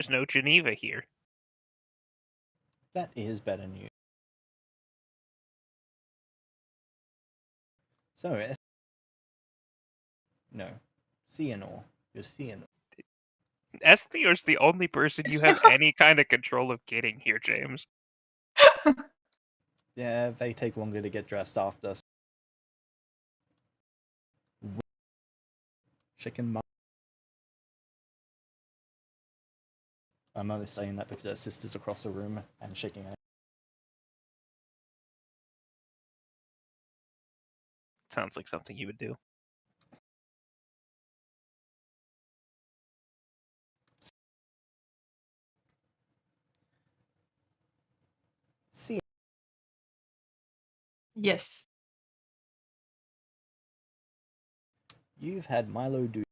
There's no Geneva here. That is better news. So, no. Cianor. You're Cianor. Esthior's the only person you have any kind of control of getting here, James. Yeah, they take longer to get dressed after. Chicken mum. I'm only saying that because her sister's across the room and shaking her. Sounds like something you would do. See, Yes. you've had Milo do.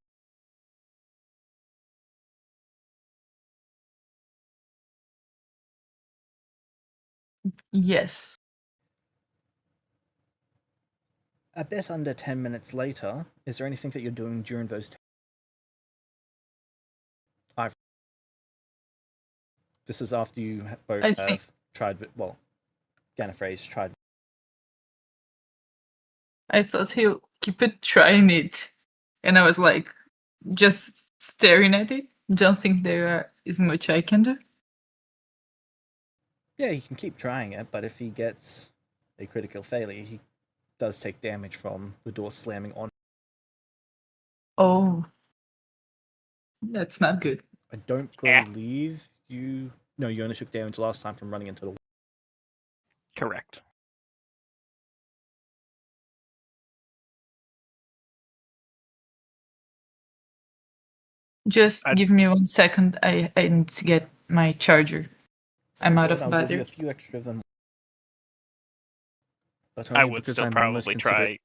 Yes. A bit under 10 minutes later, is there anything that you're doing during those? This is after you both I think have tried. Well, Gallifrey's tried. I thought he'll keep it trying it. And I was like, just staring at it. Don't think there is much I can do. Yeah, he can keep trying it, but if he gets a critical failure, he does take damage from the door slamming on. Oh. That's not good. I don't believe you. No, you only took damage last time from running into the wall. Correct. Just give me 1 second. I need to get my charger. I'm out of I'll give you battery. a few extra than. But I would still probably try.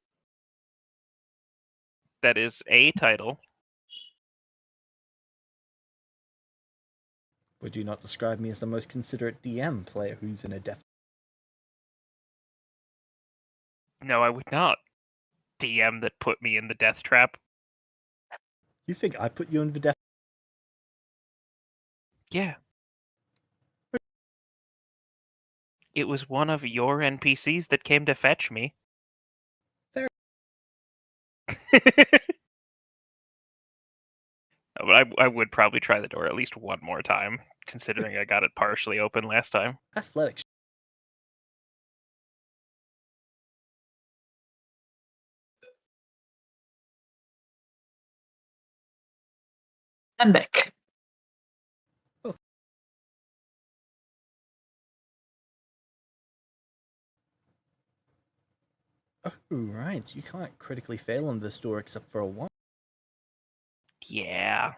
That is a title. Would you not describe me as the most considerate DM player who's in a death? No, I would not. DM that put me in the death trap. You think I put you in the death? Yeah. It was one of your NPCs that came to fetch me. Fair. But I would probably try the door at least one more time, considering I got it partially open last time. Athletics. I'm back. Oh. Oh, right. You can't critically fail on this door except for a 1. Yeah.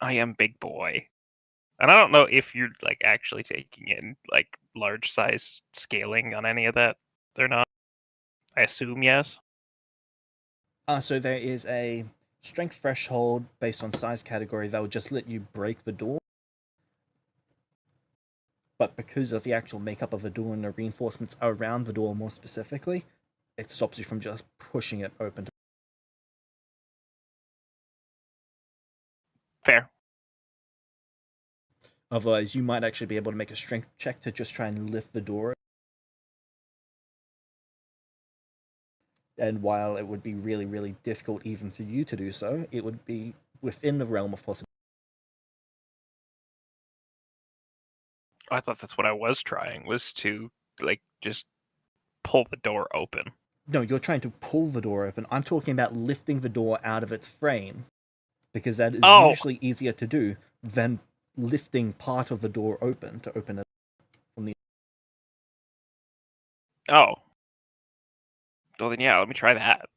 I am big boy. And I don't know if you're like actually taking in like large size scaling on any of that. They're not. I assume yes. So there is a strength threshold based on size category that will just let you break the door. But because of the actual makeup of the door and the reinforcements around the door more specifically, it stops you from just pushing it open. Fair. Otherwise, you might actually be able to make a strength check to just try and lift the door. And while it would be really, really difficult even for you to do so, it would be within the realm of possibility. I thought that's what I was trying, was to like just pull the door open. No, you're trying to pull the door open. I'm talking about lifting the door out of its frame. Because that is usually easier to do than lifting part of the door open to open it from the. Oh. Well then yeah, let me try that.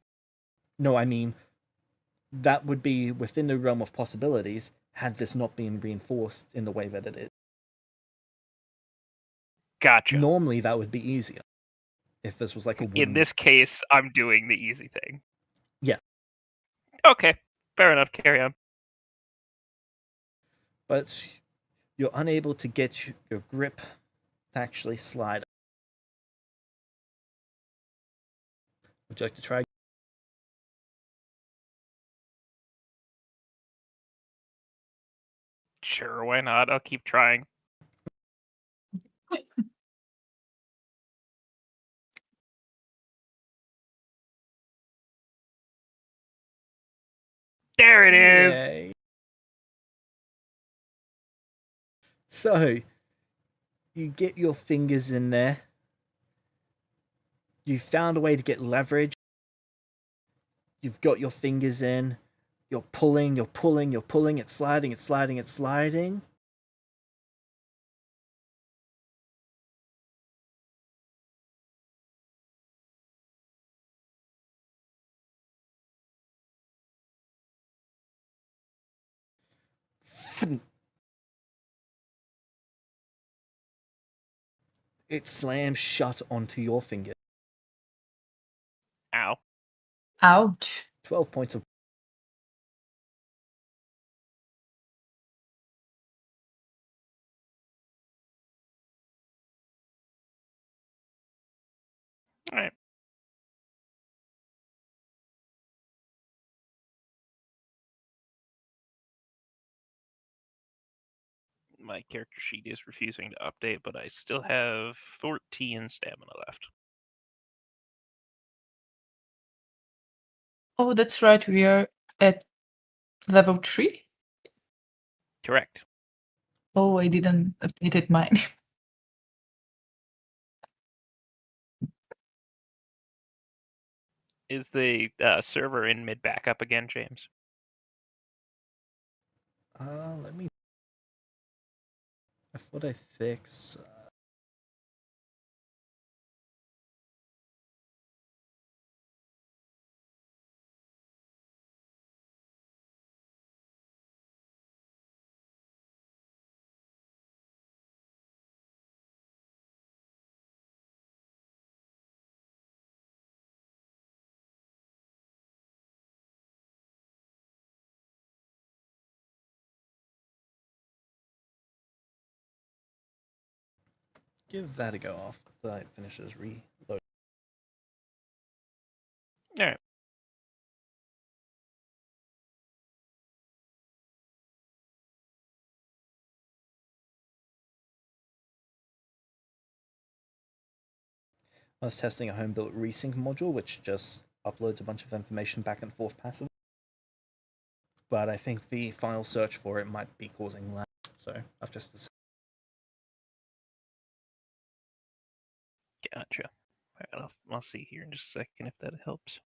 No, I mean, that would be within the realm of possibilities had this not been reinforced in the way that it is. Gotcha. Normally, that would be easier. If this was like a In this case, I'm doing the easy thing. Yeah. Okay, fair enough, carry on. But you're unable to get your grip to actually slide. Would you like to try? Sure, why not? I'll keep trying. There it is! Yay. So, you get your fingers in there. You found a way to get leverage. You've got your fingers in. You're pulling, you're pulling, you're pulling. It's sliding, it's sliding, it's sliding. It slams shut onto your finger. Ow. Ouch. 12 points of. Alright. My character sheet is refusing to update, but I still have 14 stamina left. Oh, that's right. We are at level 3. Correct. Oh, I didn't update mine. Is the server in mid backup again, James? Let me. I thought I fixed. Give that a go after it finishes reloading. Alright. I was testing a home-built resync module, which just uploads a bunch of information back and forth passively. But I think the file search for it might be causing lag, so I've just decided. Gotcha. Alright, I'll see here in just a second if that helps.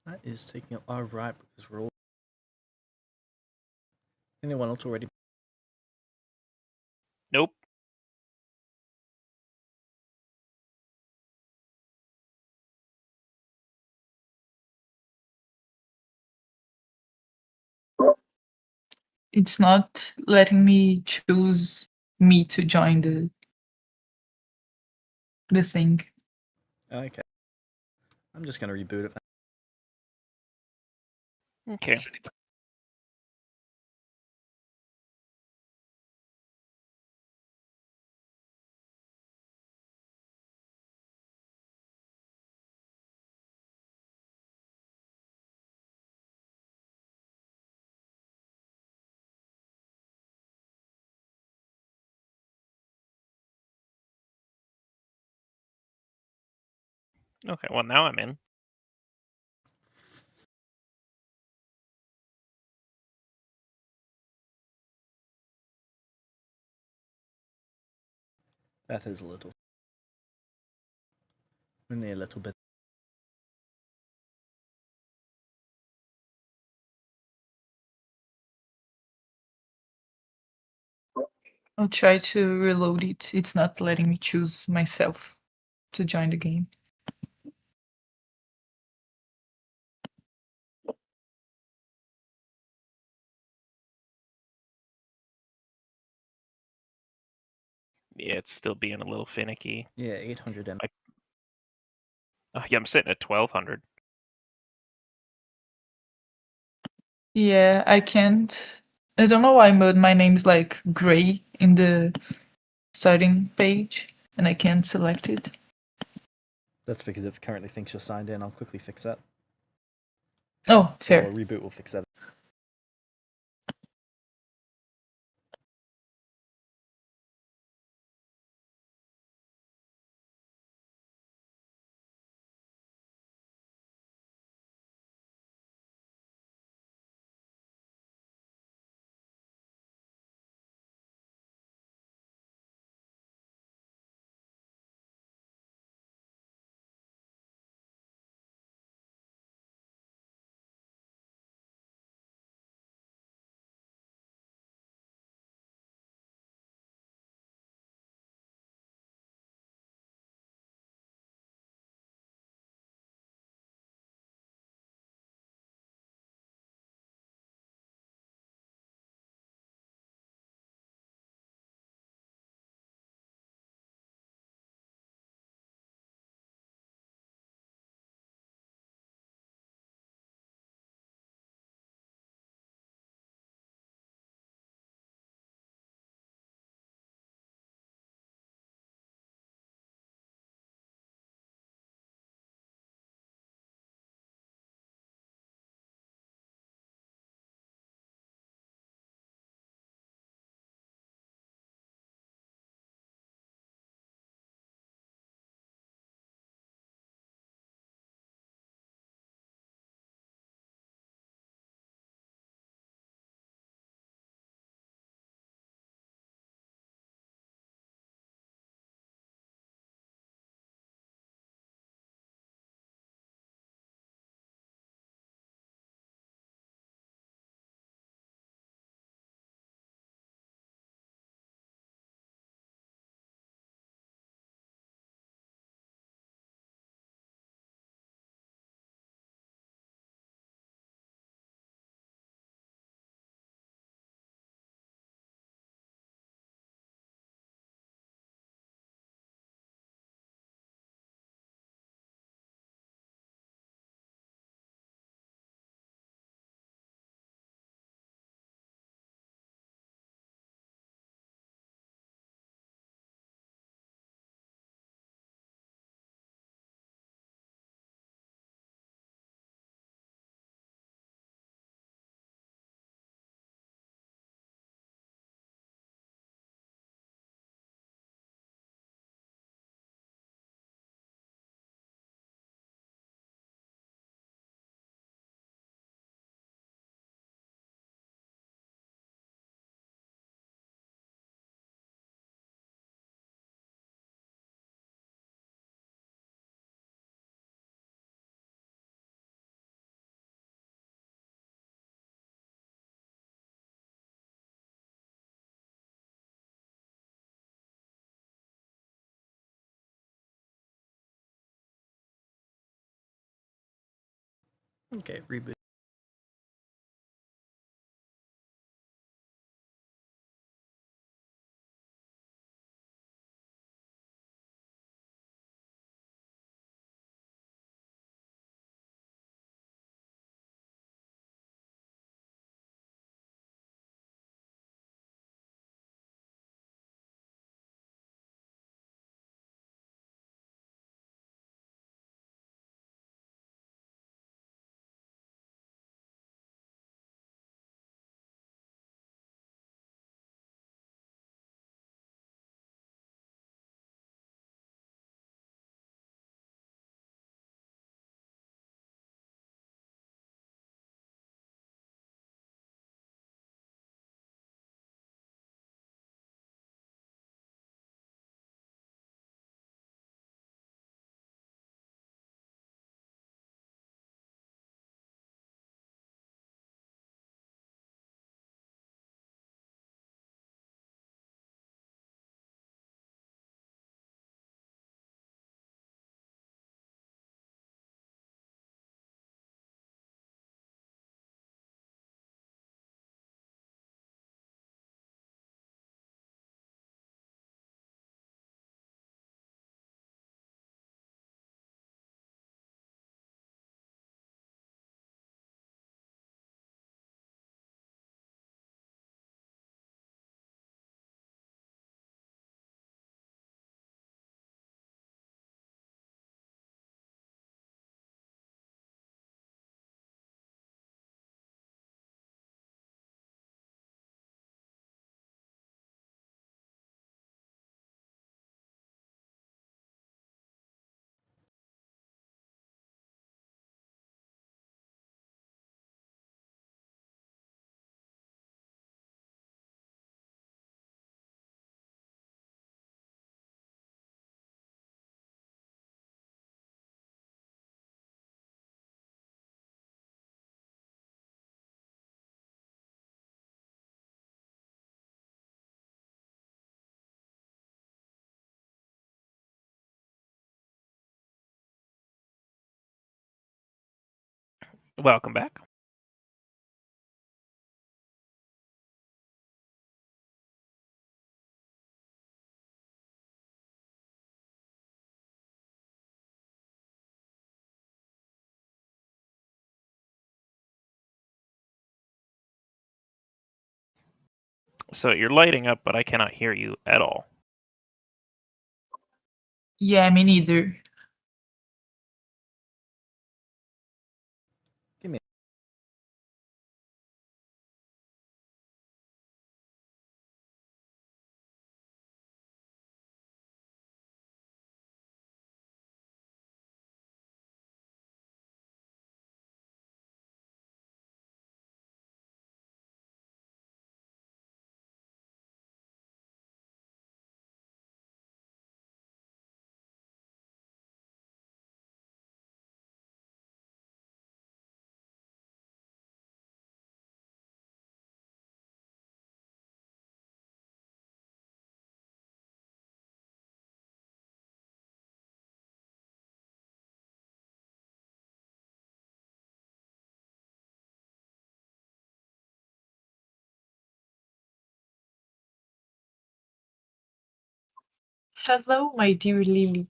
That is taking. Oh, right, because we're all. Anyone else already? Nope. It's not letting me choose me to join the thing. Okay. I'm just gonna reboot it. Okay. Okay, well now I'm in. That is a little. Only a little bit. I'll try to reload it. It's not letting me choose myself to join the game. Yeah, it's still being a little finicky. Yeah, 800 M. Oh, yeah, I'm sitting at 1200. Yeah, I can't. I don't know why, but my name's like gray in the starting page, and I can't select it. That's because it currently thinks you're signed in. I'll quickly fix that. Oh, Or fair. a reboot will fix that. Okay, reboot. Welcome back. So you're lighting up, but I cannot hear you at all. Yeah, me neither. Give me. Hello, my dear Lily.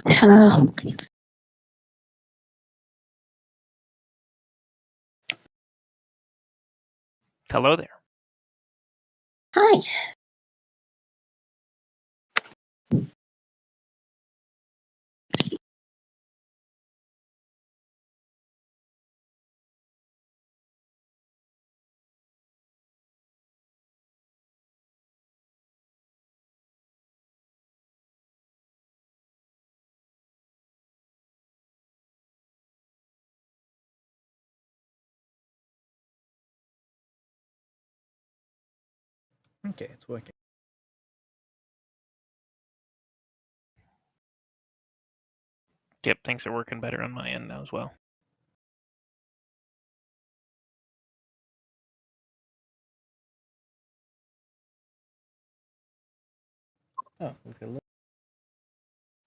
Hello. Hello there. Hi. Okay, it's working. Yep, things are working better on my end now as well. Oh, okay.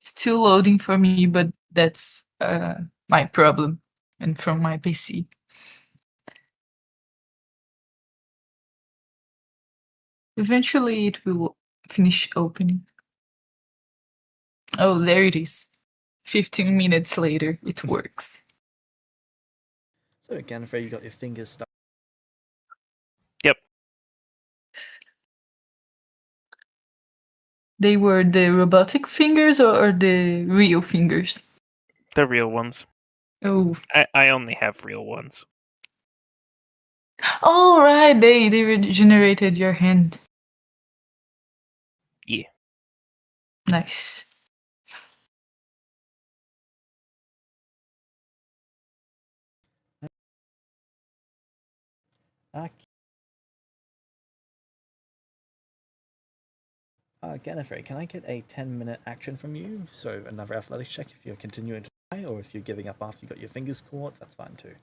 Still loading for me, but that's my problem and from my PC. Eventually it will finish opening. Oh, there it is. 15 minutes later, it works. So again, afraid you got your fingers stuck. Yep. They were the robotic fingers or the real fingers? The real ones. Oh. I only have real ones. Oh, right. They regenerated your hand. Yeah. Nice. Gennifer, can I get a 10-minute action from you? So another athletics check if you're continuing to try, or if you're giving up after you got your fingers caught, that's fine too.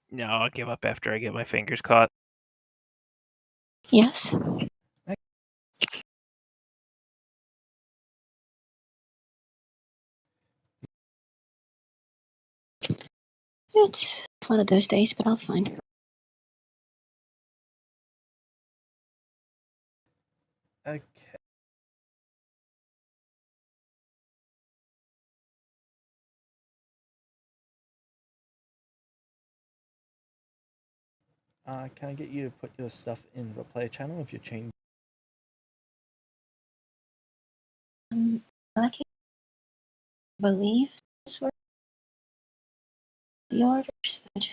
No, I'll give up after I get my fingers caught. Yes. It's one of those days, but I'll find her. Okay. Can I get you to put your stuff in the player channel if you change? I can't believe this were the orders, but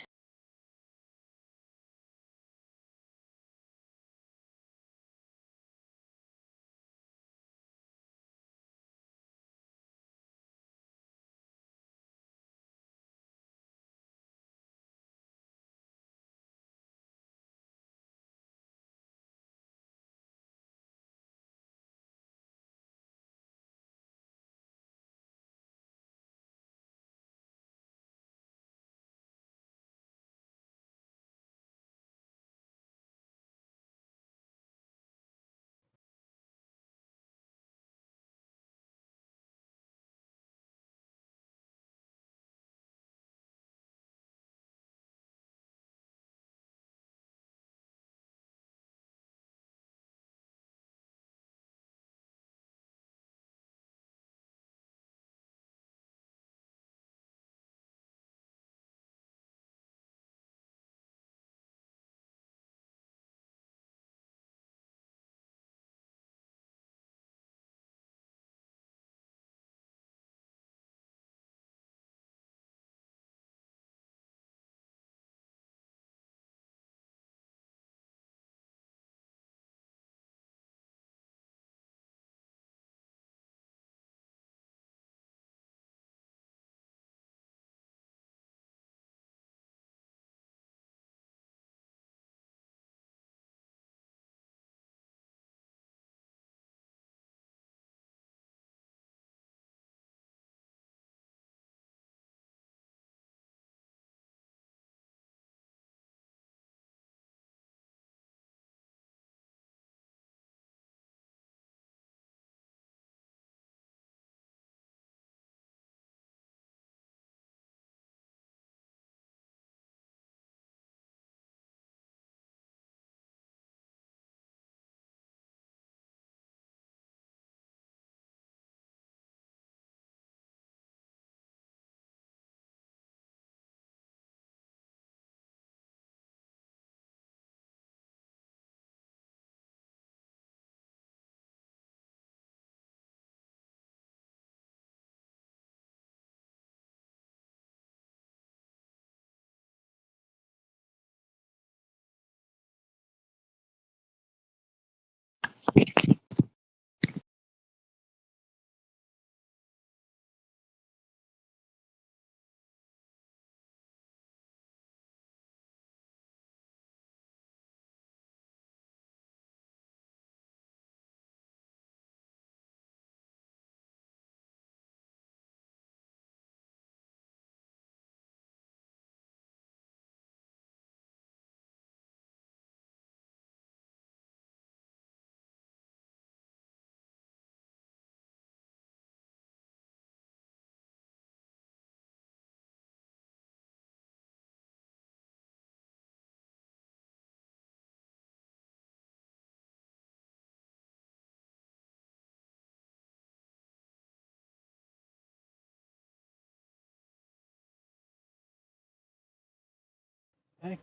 Okay.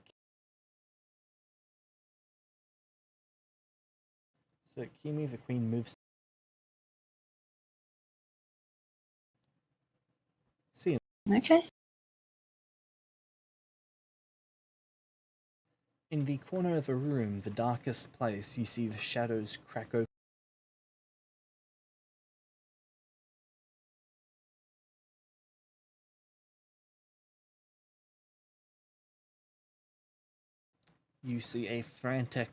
So Kimi, the queen, moves. See. Okay. In the corner of the room, the darkest place, you see the shadows crack open. You see a frantic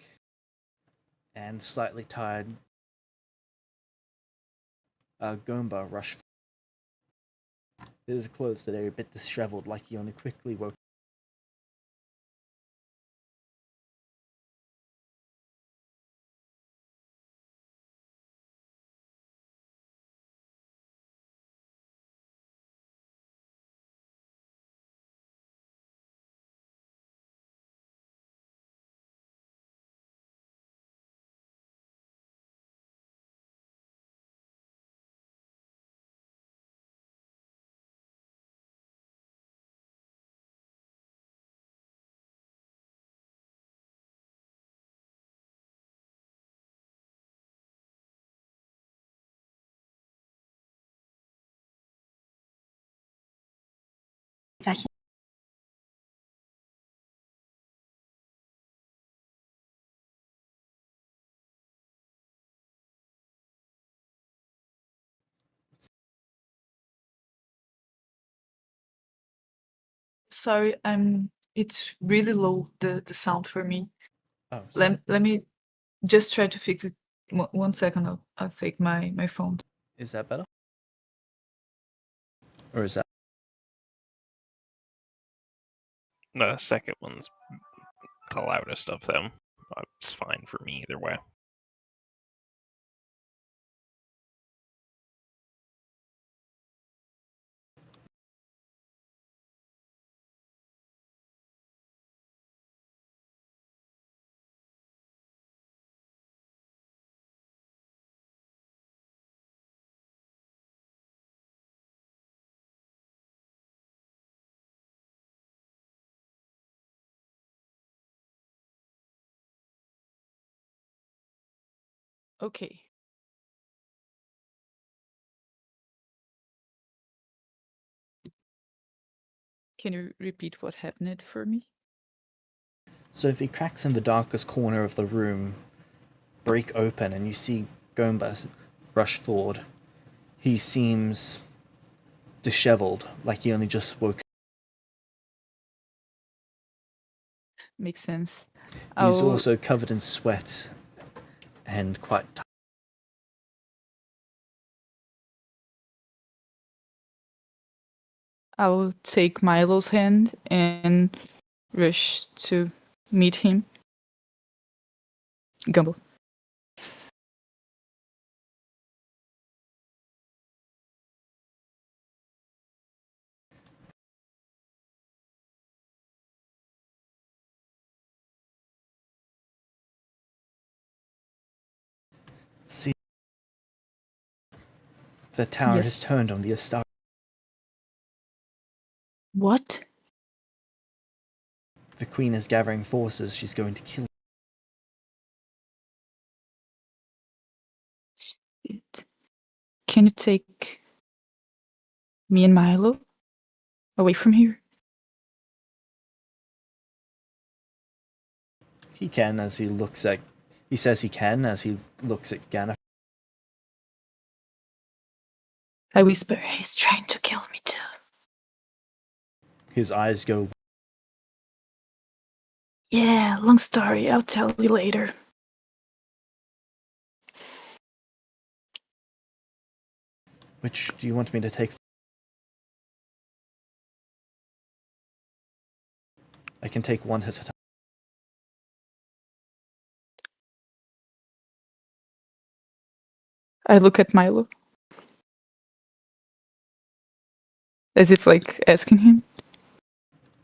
and slightly tired Goomba rush. His clothes that are a bit disheveled, like he only quickly woke. Back in. Sorry, it's really low, the sound for me. Oh, Let me just try to fix it. 1 second, I'll take my phone. is that better? Or is that? The second one's the loudest of them. It's fine for me either way. Okay. Can you repeat what happened for me? So the cracks in the darkest corner of the room break open, and you see Goomba rush forward. He seems disheveled, like he only just woke. Makes sense. He's I'll also covered in sweat and quite tired. I'll take Milo's hand and rush to meet him. Gumbo. See, the tower has Yes. turned on the Estari. What? The queen is gathering forces. She's going to kill. Shit. Can you take me and Milo away from here? He can, as he looks at. He says he can as he looks at Ganna. I whisper, he's trying to kill me too. His eyes go. Yeah, long story. I'll tell you later. Which do you want me to take? I can take one at a time. I look at Milo. As if, like, asking him.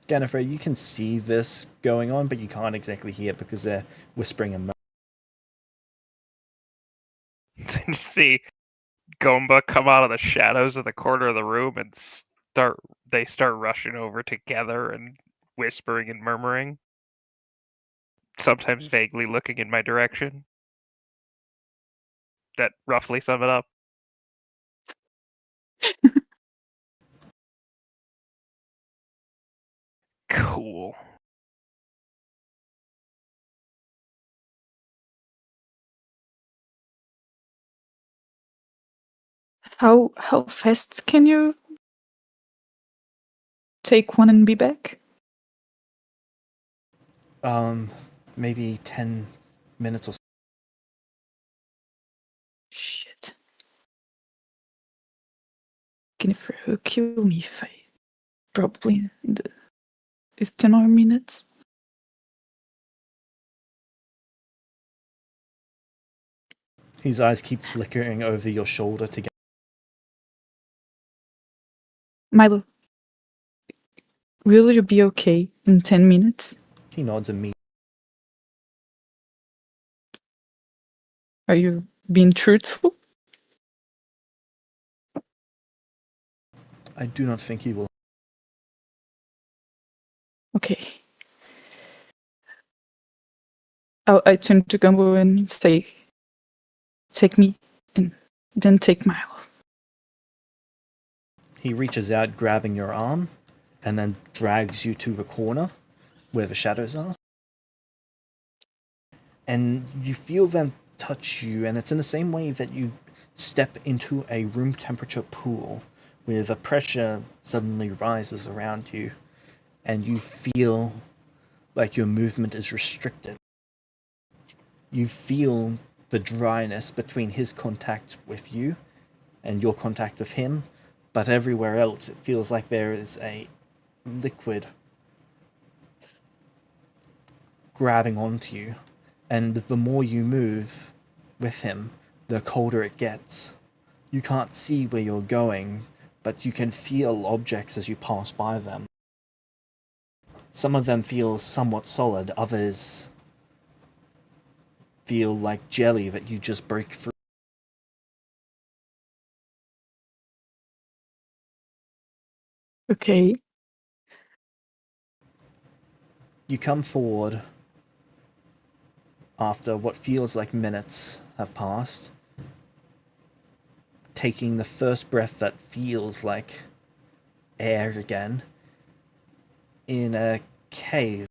Gannifer, you can see this going on, but you can't exactly hear it because they're whispering and. Then you see Goomba come out of the shadows of the corner of the room and start rushing over together and whispering and murmuring, sometimes vaguely looking in my direction. That roughly sum it up. Cool. How fast can you take one and be back? Maybe 10 minutes or so. Shit. Jennifer will kill me if I... Probably in the... It's 10 more minutes. His eyes keep flickering over your shoulder to get... Milo, will you be okay in 10 minutes? He nods and me. Are you being truthful? I do not think he will. Okay. I turn to Gumbo and say, take me, and then take Milo. He reaches out, grabbing your arm, and then drags you to the corner where the shadows are. And you feel them touch you, and it's in the same way that you step into a room temperature pool where the pressure suddenly rises around you, and you feel like your movement is restricted. You feel the dryness between his contact with you and your contact with him, but everywhere else it feels like there is a liquid grabbing onto you, and the more you move with him, the colder it gets. You can't see where you're going, but you can feel objects as you pass by them. Some of them feel somewhat solid, others feel like jelly that you just break through. Okay. You come forward after what feels like minutes have passed, taking the first breath that feels like air again, in a cave.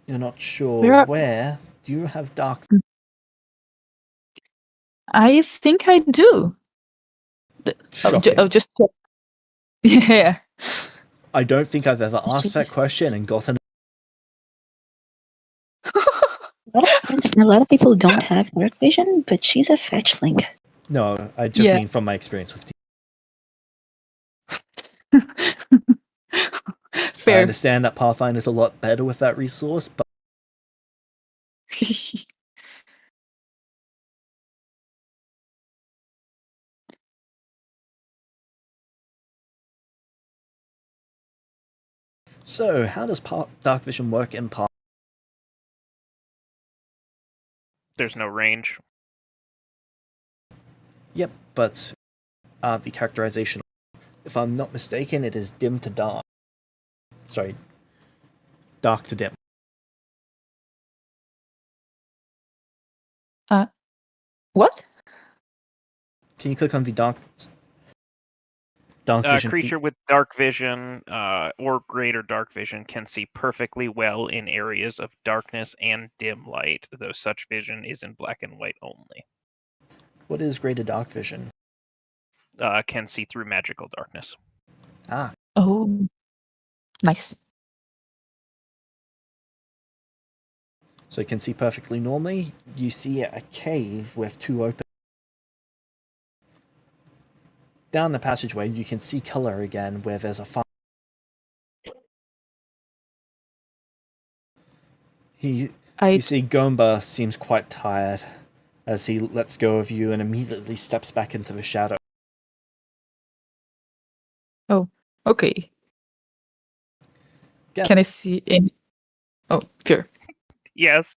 You're not sure where. Do you have dark... I think I do. Shocking. Just... Yeah. I don't think I've ever asked that question and gotten... A lot of people don't have dark vision, but she's a fetchling. No, I just mean from my experience with Fair. I understand that Pathfinder's a lot better with that resource, but... So, how does dark vision work in Path? There's no range. Yep, but the characterization, if I'm not mistaken, it is dim to dark. Sorry, dark to dim. What? Can you click on the dark vision Creature with dark vision or greater dark vision can see perfectly well in areas of darkness and dim light, though such vision is in black and white only. What is greater dark vision? Can see through magical darkness. Ah. Oh, nice. So you can see perfectly normally. You see a cave with two open... Down the passageway, you can see color again where there's a fire. You see Gomba seems quite tired as he lets go of you and immediately steps back into the shadow. Oh, okay. Yeah. Can I see any... Oh, sure. Yes.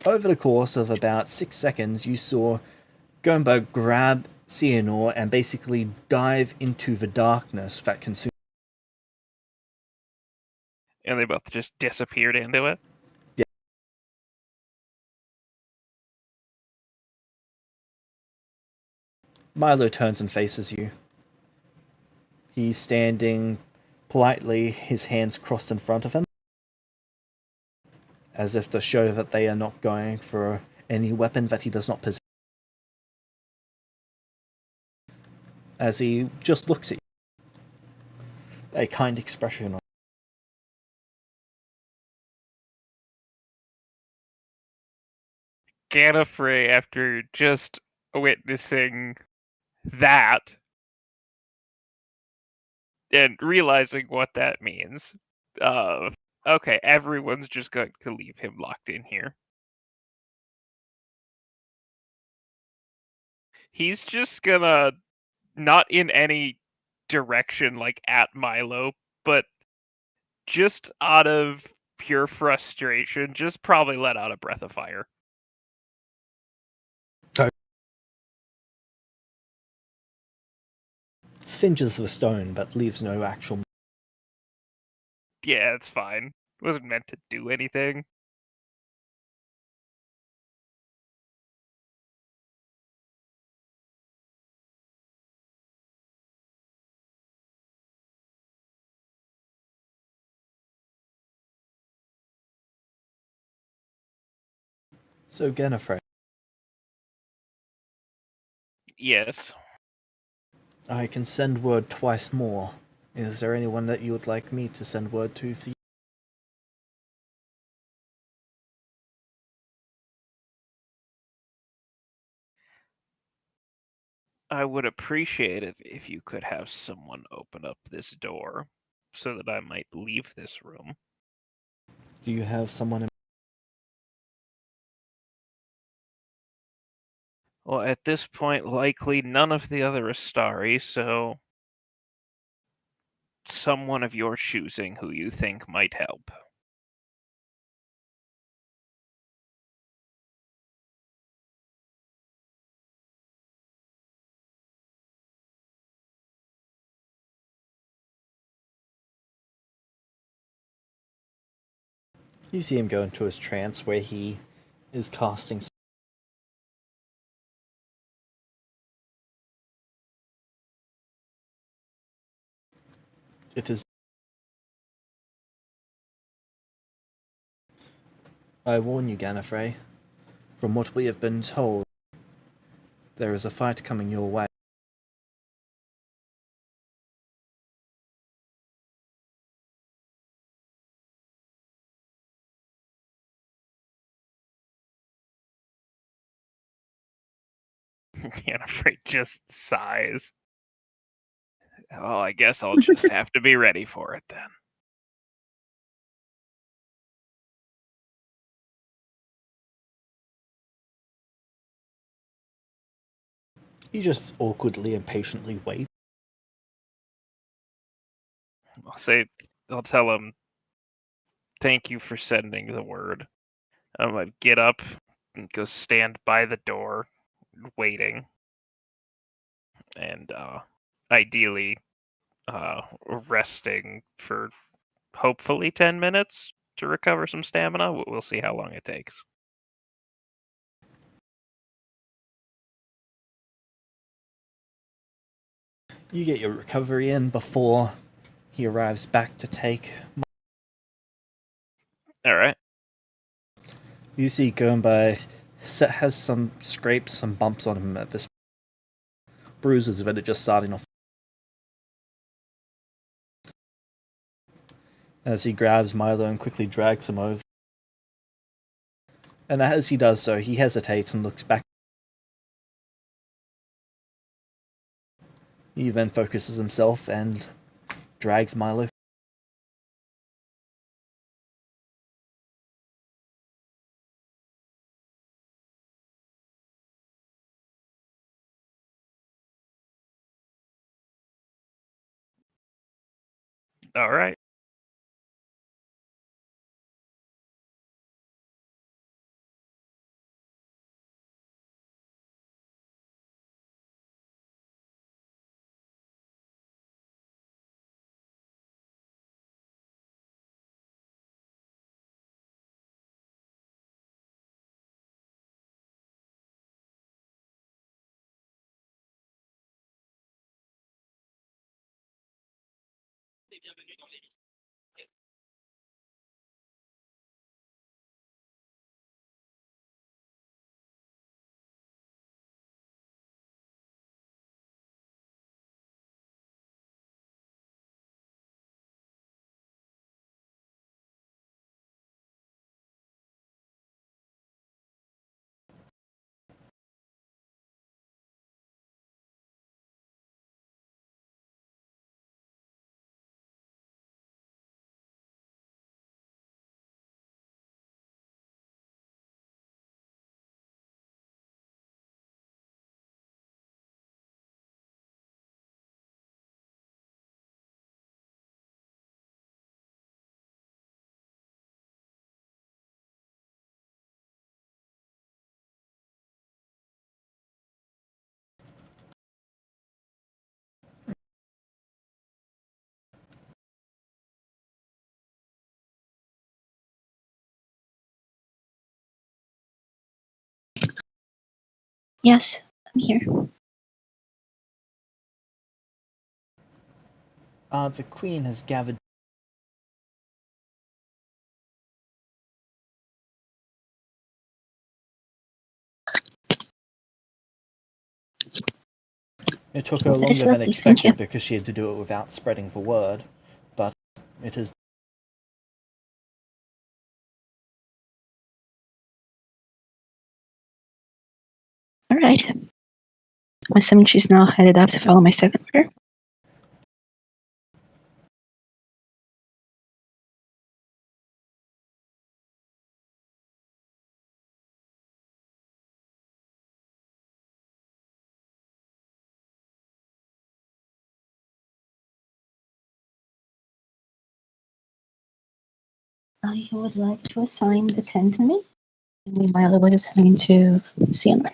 Over the course of about 6 seconds, you saw Gomba grab Cianor and basically dive into the darkness that consumes. And they both just disappeared into it. Milo turns and faces you. He's standing politely, his hands crossed in front of him, as if to show that they are not going for any weapon that he does not possess. As he just looks at you, a kind expression on. Gallifrey, after just witnessing that and realizing what that means, okay, everyone's just going to leave him locked in here. He's just gonna, not in any direction like at Milo, but just out of pure frustration, just probably let out a breath of fire. Singes the stone, but leaves no actual. Yeah, it's fine. It wasn't meant to do anything. So, Gallifrey, Yes. I can send word twice more. Is there anyone that you would like me to send word to for you? I would appreciate it if you could have someone open up this door so that I might leave this room. Do you have someone in? Well, at this point, likely none of the other Estari, so someone of your choosing who you think might help. You see him go into his trance where he is casting. It is. I warn you, Gallifrey. From what we have been told, there is a fight coming your way. Gallifrey just sighs. Well, I guess I'll just have to be ready for it then. He just awkwardly and patiently waits. I'll tell him, thank you for sending the word. I'm gonna get up and go stand by the door, waiting. And ideally, resting for hopefully 10 minutes to recover some stamina. We'll see how long it takes. You get your recovery in before he arrives back to take. All right. You see Gombai has some scrapes, some bumps on him at this. Bruises that are just starting off. As he grabs Milo and quickly drags him over. And as he does so, he hesitates and looks back. He then focuses himself and drags Milo. All right. Yes, I'm here. The Queen has gathered. It took her That is longer than lovely, thank you. expected because she had to do it without spreading the word, but it is. Alright. I'm assuming she's now headed up to follow my second order. I would like to assign the 10 to me. And meanwhile, I would assign to CMR.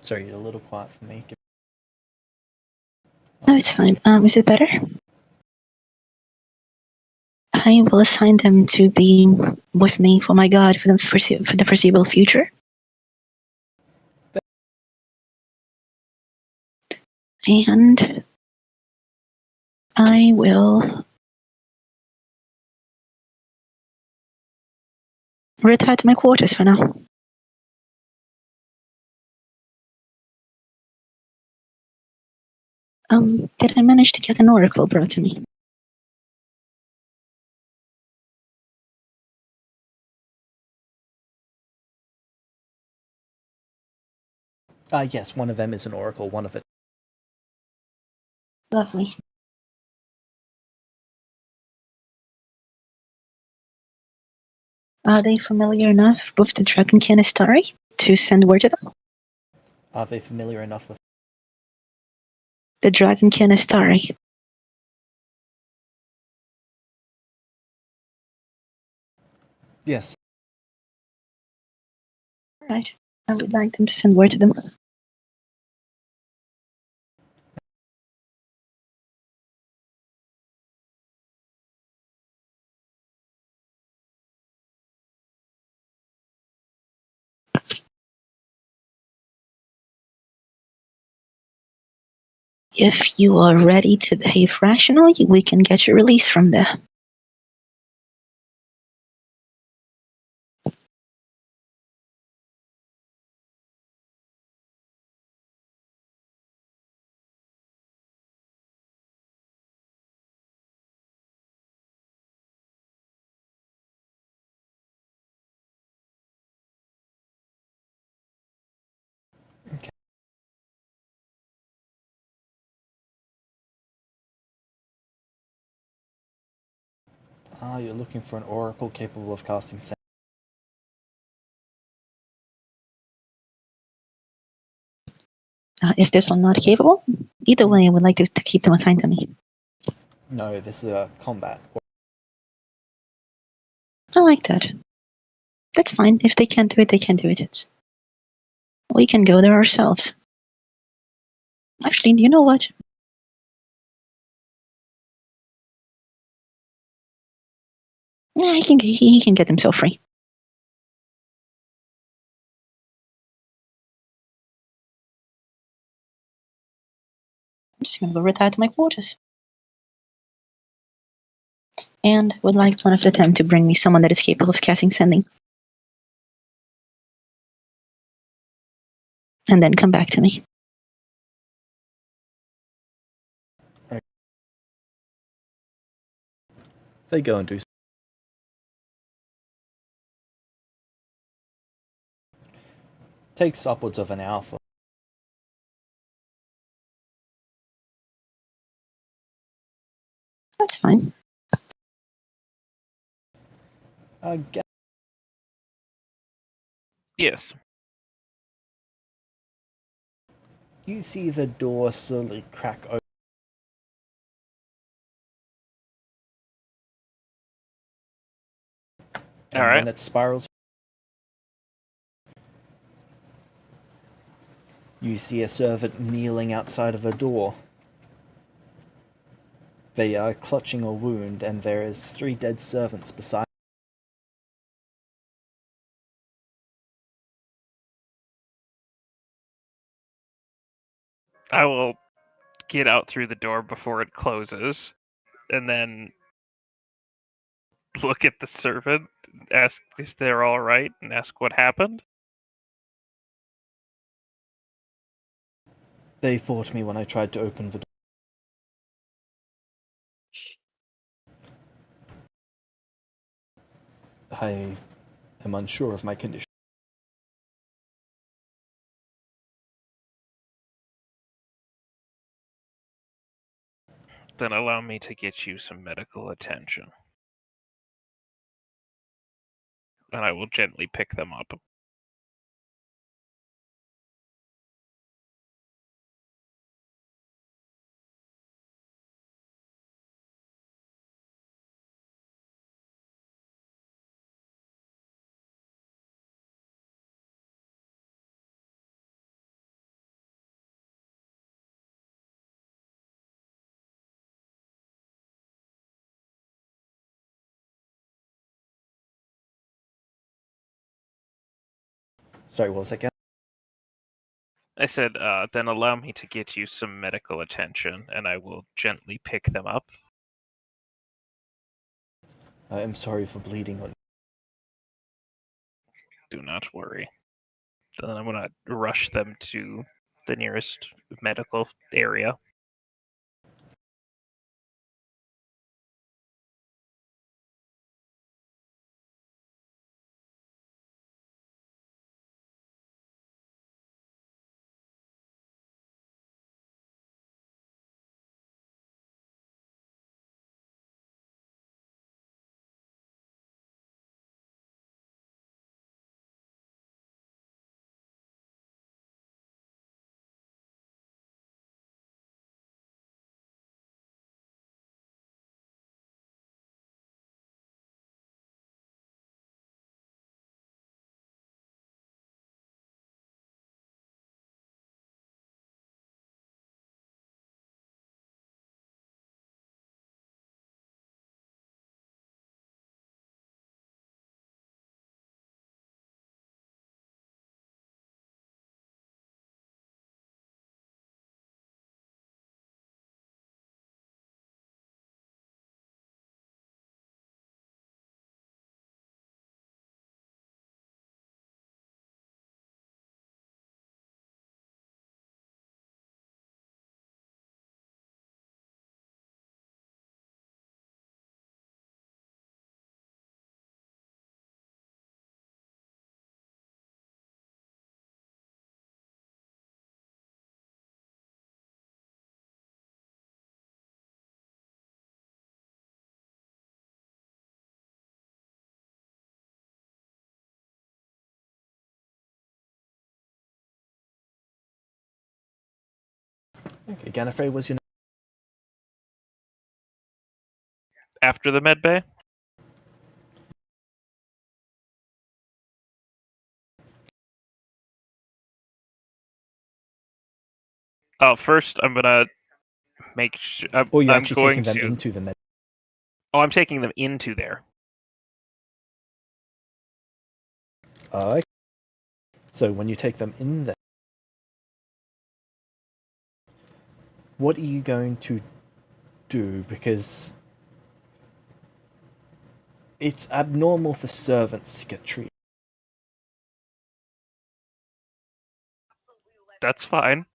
Sorry, you're a little quiet for me. No, it's fine. Is it better? I will assign them to being with me for my god for the foreseeable future. And I will retire to my quarters for now. Did I manage to get an oracle brought to me? Yes, one of them is an oracle, one of it. Lovely. Are they familiar enough with the Dragonkin Estari to send word to them? Are they familiar enough with. The Dragonkin Estari. Yes. Right. I would like them to send word to them. If you are ready to behave rationally, we can get your release from there. Okay. You're looking for an oracle capable of casting sound. Is this one not capable? Either way, I would like to keep them assigned to me. No, this is a combat. I like that. That's fine. If they can't do it, they can't do it. We can go there ourselves. Actually, you know what? Yeah, he can get himself free. I'm just gonna go retire to my quarters. And would like one of the 10 to bring me someone that is capable of casting sending. And then come back to me. They go and do. Takes upwards of an hour for. That's fine. Yes. You see the door slowly crack open. And Alright. when it spirals, you see a servant kneeling outside of a door. They are clutching a wound, and there is 3 dead servants beside. I will get out through the door before it closes, and then look at the servant, ask if they're all right, and ask what happened. They fought me when I tried to open the door. I am unsure of my condition. Then allow me to get you some medical attention. And I will gently pick them up. Sorry, what was that again? I said, then allow me to get you some medical attention, and I will gently pick them up. I am sorry for bleeding on. Do not worry. Then I'm gonna rush them to the nearest medical area. Okay, Gallifrey was your After the med bay? First I'm gonna make sure. Or you're I'm actually going taking them to. into the med. Oh, I'm taking them into there. Okay. So when you take them in there, What are you going to do? Because it's abnormal for servants to get treated. That's fine.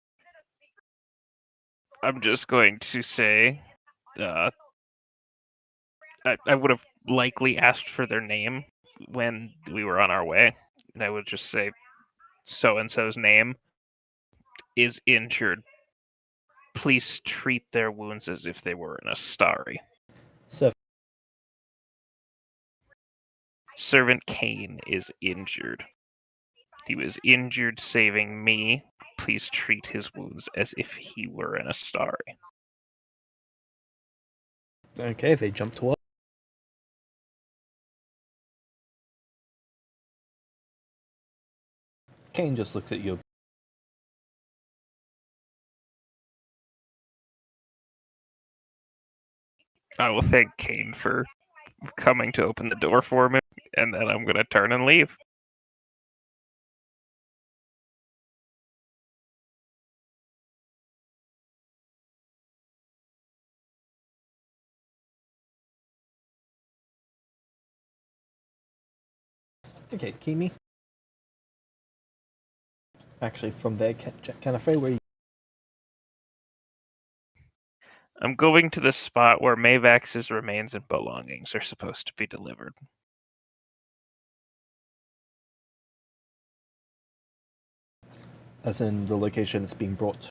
I'm just going to say, I would have likely asked for their name when we were on our way, and I would just say, so-and-so's name is injured. Please treat their wounds as if they were an Estari. Servant Kane is injured. He was injured saving me. Please treat his wounds as if he were an Estari. Okay, they jump to us. Kane just looks at you. I will thank Kane for coming to open the door for me, and then I'm going to turn and leave. Okay, Kimi. Actually, from there, Canafre, where are you? I'm going to the spot where Mavax's remains and belongings are supposed to be delivered. As in the location it's being brought to?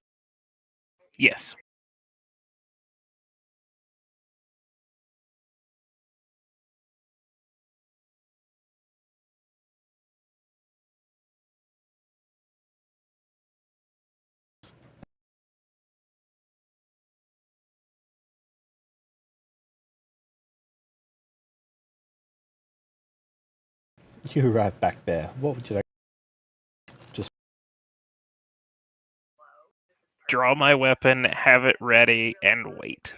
Yes. You arrive back there. What would you like? Just Draw my weapon, have it ready, and wait.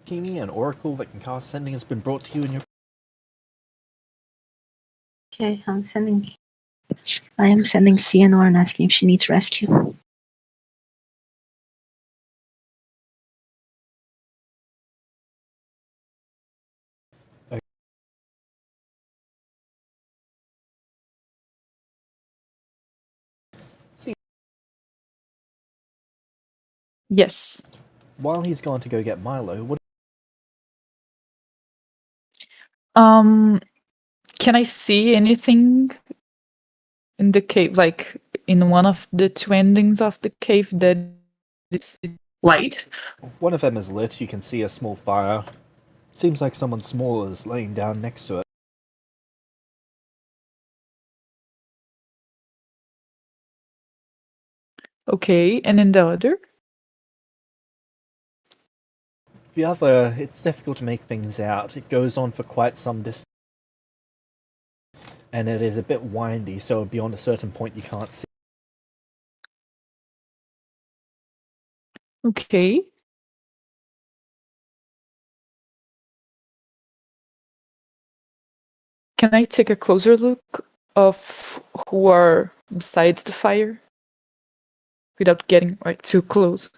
Kimi, an oracle that can cast sending has been brought to you in your... Okay, I am sending Cianor and asking if she needs rescue. See, Yes. while he's gone to go get Milo, what... Can I see anything in the cave, like in one of the two endings of the cave that is light? One of them is lit. You can see a small fire. Seems like someone small is laying down next to it. Okay, and in the other? The other, it's difficult to make things out. It goes on for quite some distance. And it is a bit windy, so beyond a certain point you can't see. Okay. Can I take a closer look of who are besides the fire? Without getting like too close.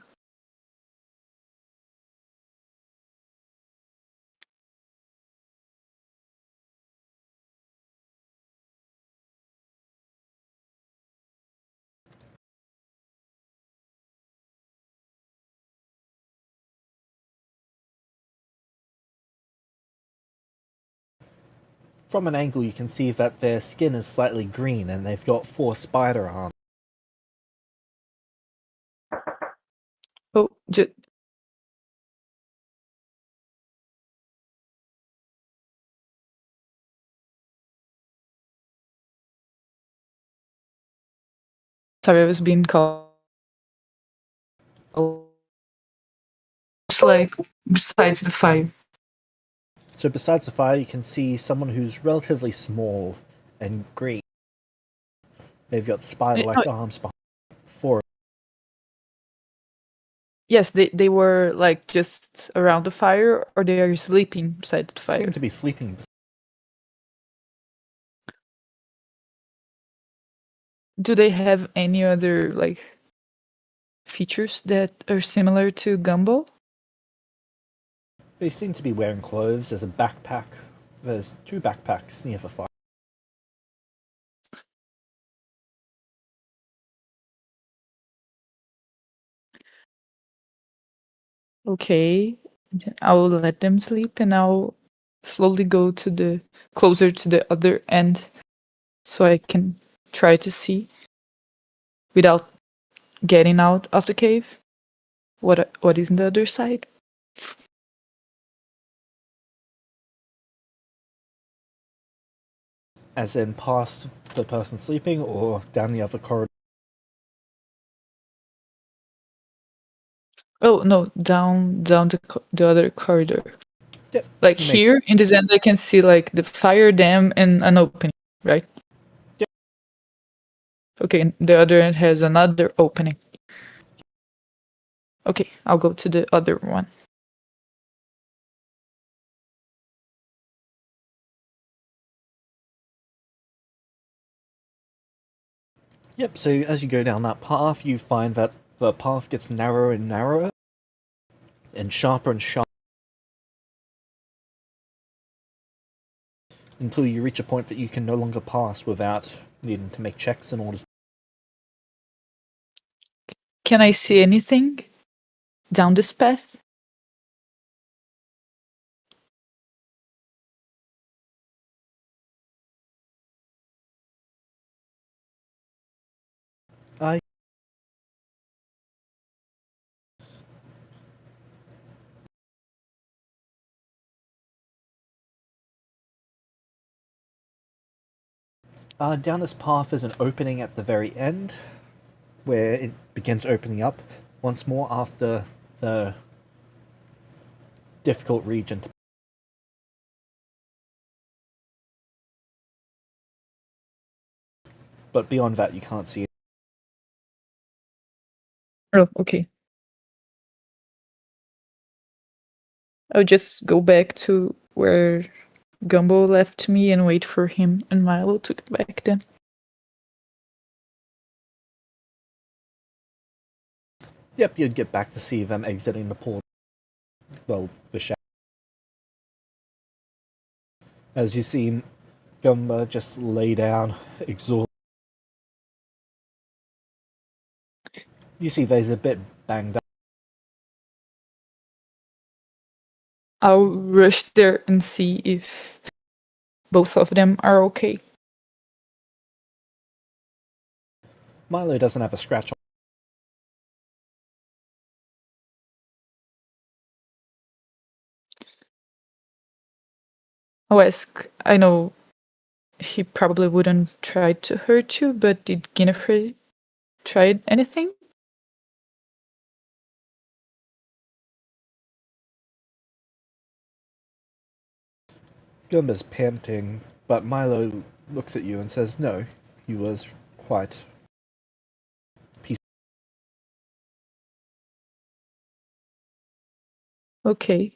From an angle you can see that their skin is slightly green and they've got 4 spider arms. Oh, sorry, I was being called. It's like besides the fire. So besides the fire, you can see someone who's relatively small and green. They've got spider-like arms behind four. Yes, they were like just around the fire, or they are sleeping beside the fire. Seem to be sleeping. Do they have any other like features that are similar to Gumball? They seem to be wearing clothes. There's a backpack. There's 2 backpacks near the fire. Okay, I will let them sleep, and I'll slowly go to the closer to the other end, so I can try to see without getting out of the cave. What is on the other side? As in past the person sleeping or down the other corridor? Oh no, down the other corridor. Yep. Like here in this end, I can see like the fire dam and an opening, right? Yep. Okay, the other end has another opening. Okay, I'll go to the other one. Yep, so as you go down that path, you find that the path gets narrower and narrower, and sharper, until you reach a point that you can no longer pass without needing to make checks in order. Can I see anything down this path? Down this path is an opening at the very end, where it begins opening up once more after the difficult region. But beyond that, you can't see it. Oh, okay. I'll just go back to where Gumball left me and wait for him and Milo to get back then. Yep, you'd get back to see them exiting the port. Well, the shadow. As you see Gumba just lay down, exhausted. You see there's a bit banged up. I'll rush there and see if both of them are okay. Milo doesn't have a scratch on. I'll ask, I know he probably wouldn't try to hurt you, but did Guinevere try anything? Gumba's panting, but Milo looks at you and says no, he was quite peaceful. Okay.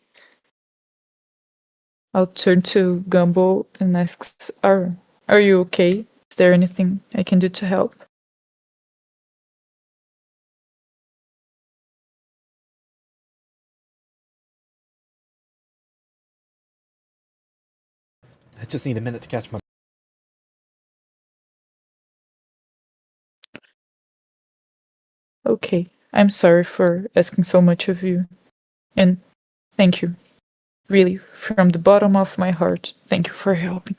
I'll turn to Gumball and ask, are you okay? Is there anything I can do to help? I just need a minute to catch my... Okay, I'm sorry for asking so much of you. And thank you. Really, from the bottom of my heart, thank you for helping.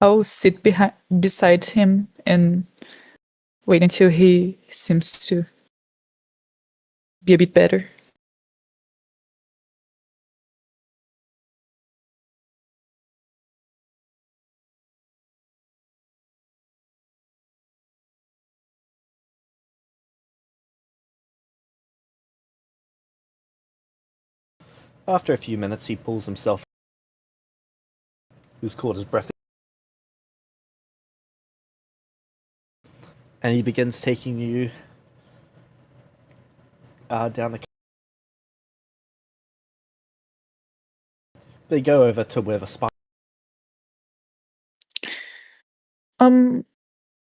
I'll sit beside him and wait until he seems to be a bit better. After a few minutes, he pulls himself. He's caught his breath. And he begins taking you down the. They go over to where the spy.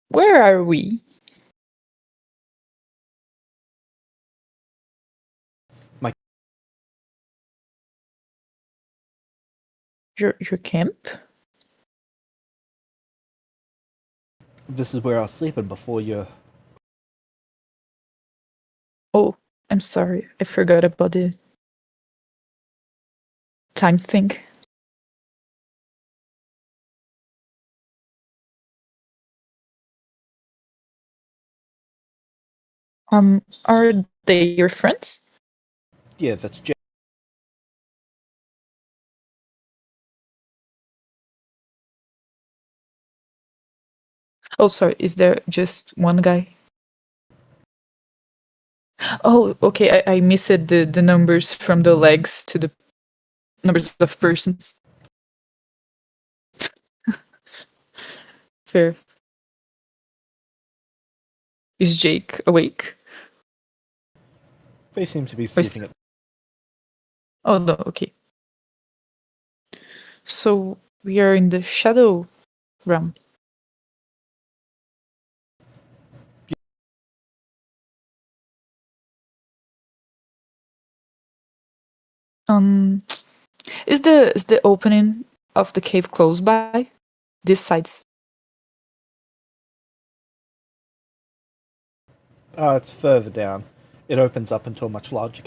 Where are we? Your camp? This is where I was sleeping before you. Oh, I'm sorry. I forgot about the time thing. Are they your friends? Yeah, that's Jay. Oh, sorry. Is there just one guy? Oh, okay. I missed the numbers from the legs to the numbers of persons. Fair. Is Jake awake? They seem to be sleeping at. Oh, no. Okay. So we are in the shadow realm. Is the opening of the cave close by? This side's. It's further down. It opens up into a much larger.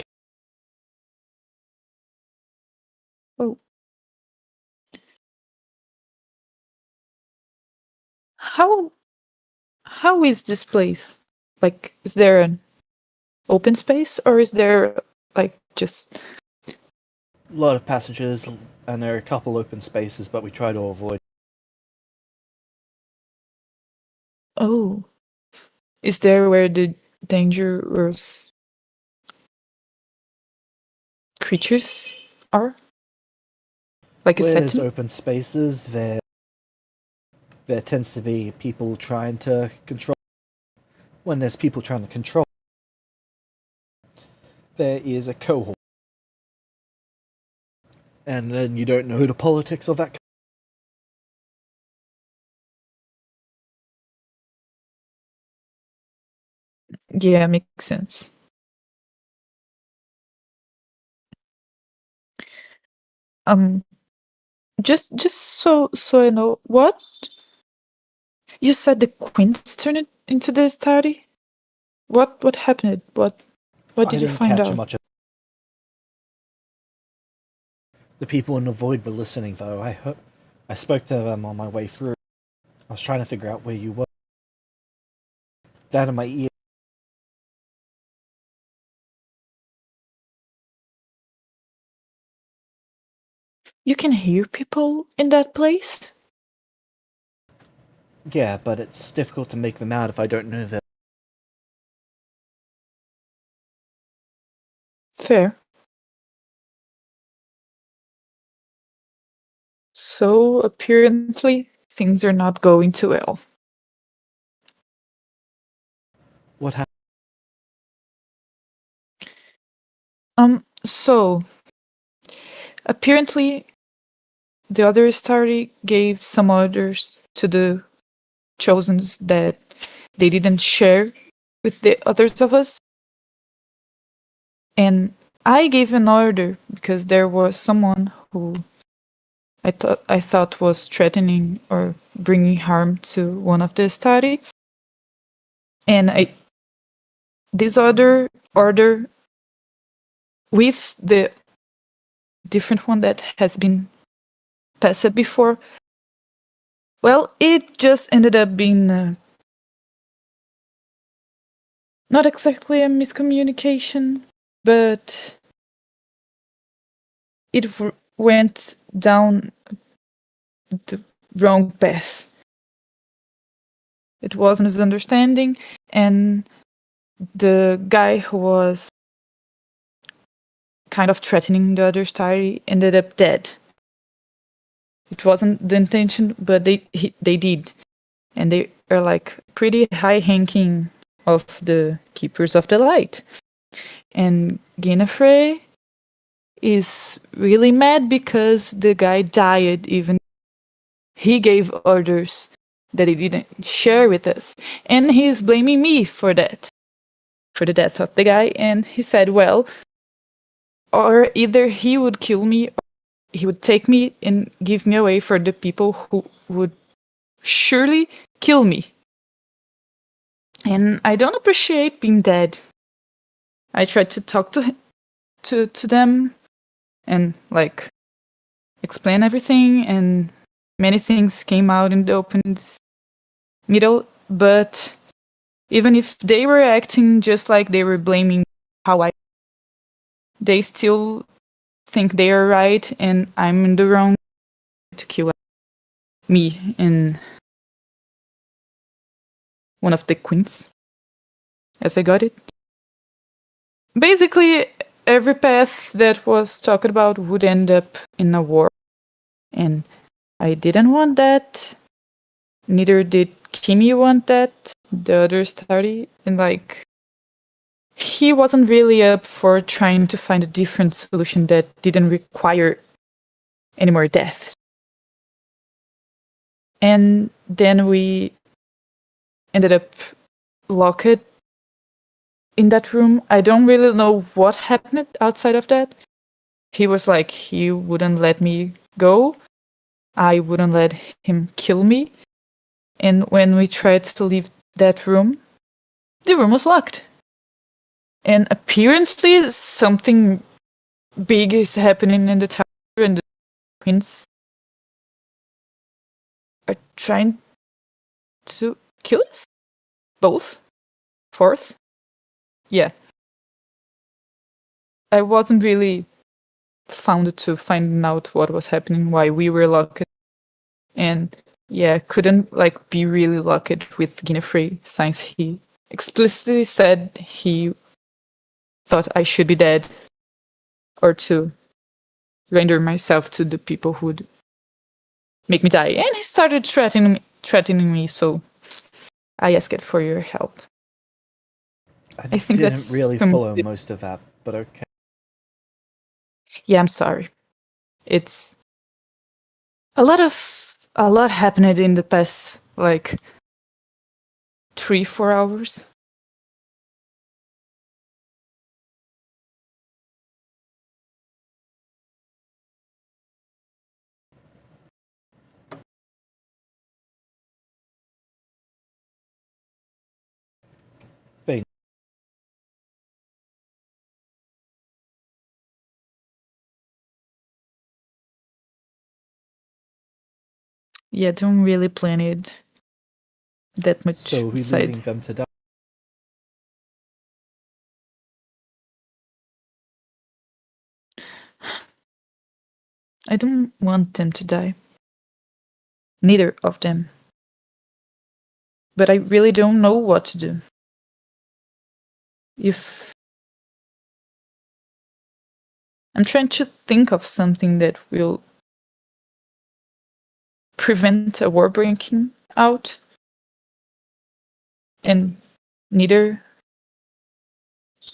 Oh. How is this place? Like, is there an open space or is there like just A lot of passages, and there are a couple open spaces, but we try to avoid. oh, is there where the dangerous creatures are? Like you Where said there's to me? open spaces, there tends to be people trying to control. When there's people trying to control, there is a cohort. And then you don't know the politics of that. Yeah, makes sense. Um, just so I know, what you said the queens turned it into the study? What happened? What I did you didn't find catch out? much of. The people in the void were listening, though. I spoke to them on my way through. I was trying to figure out where you were. That in my ear. You can hear people in that place? Yeah, but it's difficult to make them out if I don't know them. Fair. So apparently things are not going too well. What happened? So apparently the other Estari gave some orders to the Chosens that they didn't share with the others of us. And I gave an order because there was someone who I thought was threatening or bringing harm to one of the Estari. And this other order with the different one that has been passed before, Well, it just ended up being not exactly a miscommunication, but it went down the wrong path. It was a misunderstanding, and the guy who was kind of threatening the other Estari ended up dead. It wasn't the intention, but they did, and they are like pretty high-ranking of the Keepers of the Light. And Guinevere is really mad because the guy died, even he gave orders that he didn't share with us, and he's blaming me for that, for the death of the guy. And he said, well, or either he would kill me or he would take me and give me away for the people who would surely kill me. And I don't appreciate being dead. I tried to talk to them and like explain everything, and many things came out in the open middle, but even if they were acting just like they were blaming how they still think they are right and I'm in the wrong to kill me and one of the queens, as I got it. Basically, every path that was talked about would end up in a war, and I didn't want that. Neither did Kimi want that, the other Estari, and like he wasn't really up for trying to find a different solution that didn't require any more deaths. And then we ended up locked in that room. I don't really know what happened outside of that. He was like, he wouldn't let me go. I wouldn't let him kill me. And when we tried to leave that room, the room was locked. And apparently something big is happening in the tower, and the queens are trying to kill us? Both? Fourth? Yeah. I wasn't really founded to find out what was happening, why we were locked. And yeah, couldn't like be really locked with Guinevere, since he explicitly said he thought I should be dead, or to render myself to the people who would make me die. And he started threatening me, so I asked for your help. I think didn't that's really follow most of that, but okay. Yeah, I'm sorry. It's a lot happened in the past like 3-4 hours. Fine. Yeah, don't really plan it that much. So we're leaving them to die. I don't want them to die. Neither of them. But I really don't know what to do. If I'm trying to think of something that will prevent a war breaking out, and neither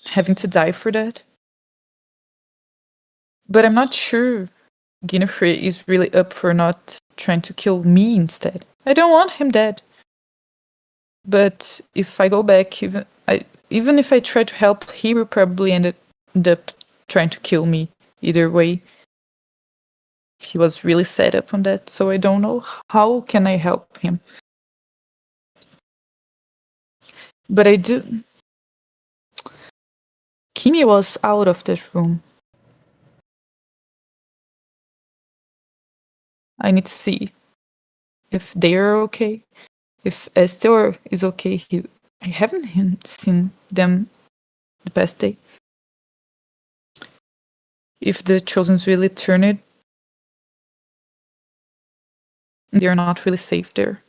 having to die for that. But I'm not sure Guinevere is really up for not trying to kill me instead. I don't want him dead. But if I go back, even if I try to help, he will probably end up trying to kill me either way. He was really set up on that, so I don't know how can I help him. But I do. Kimi was out of that room. I need to see if they are okay, if Esther is okay. I haven't seen them the past day. If the Chosen's really turn it, they're not really safe there.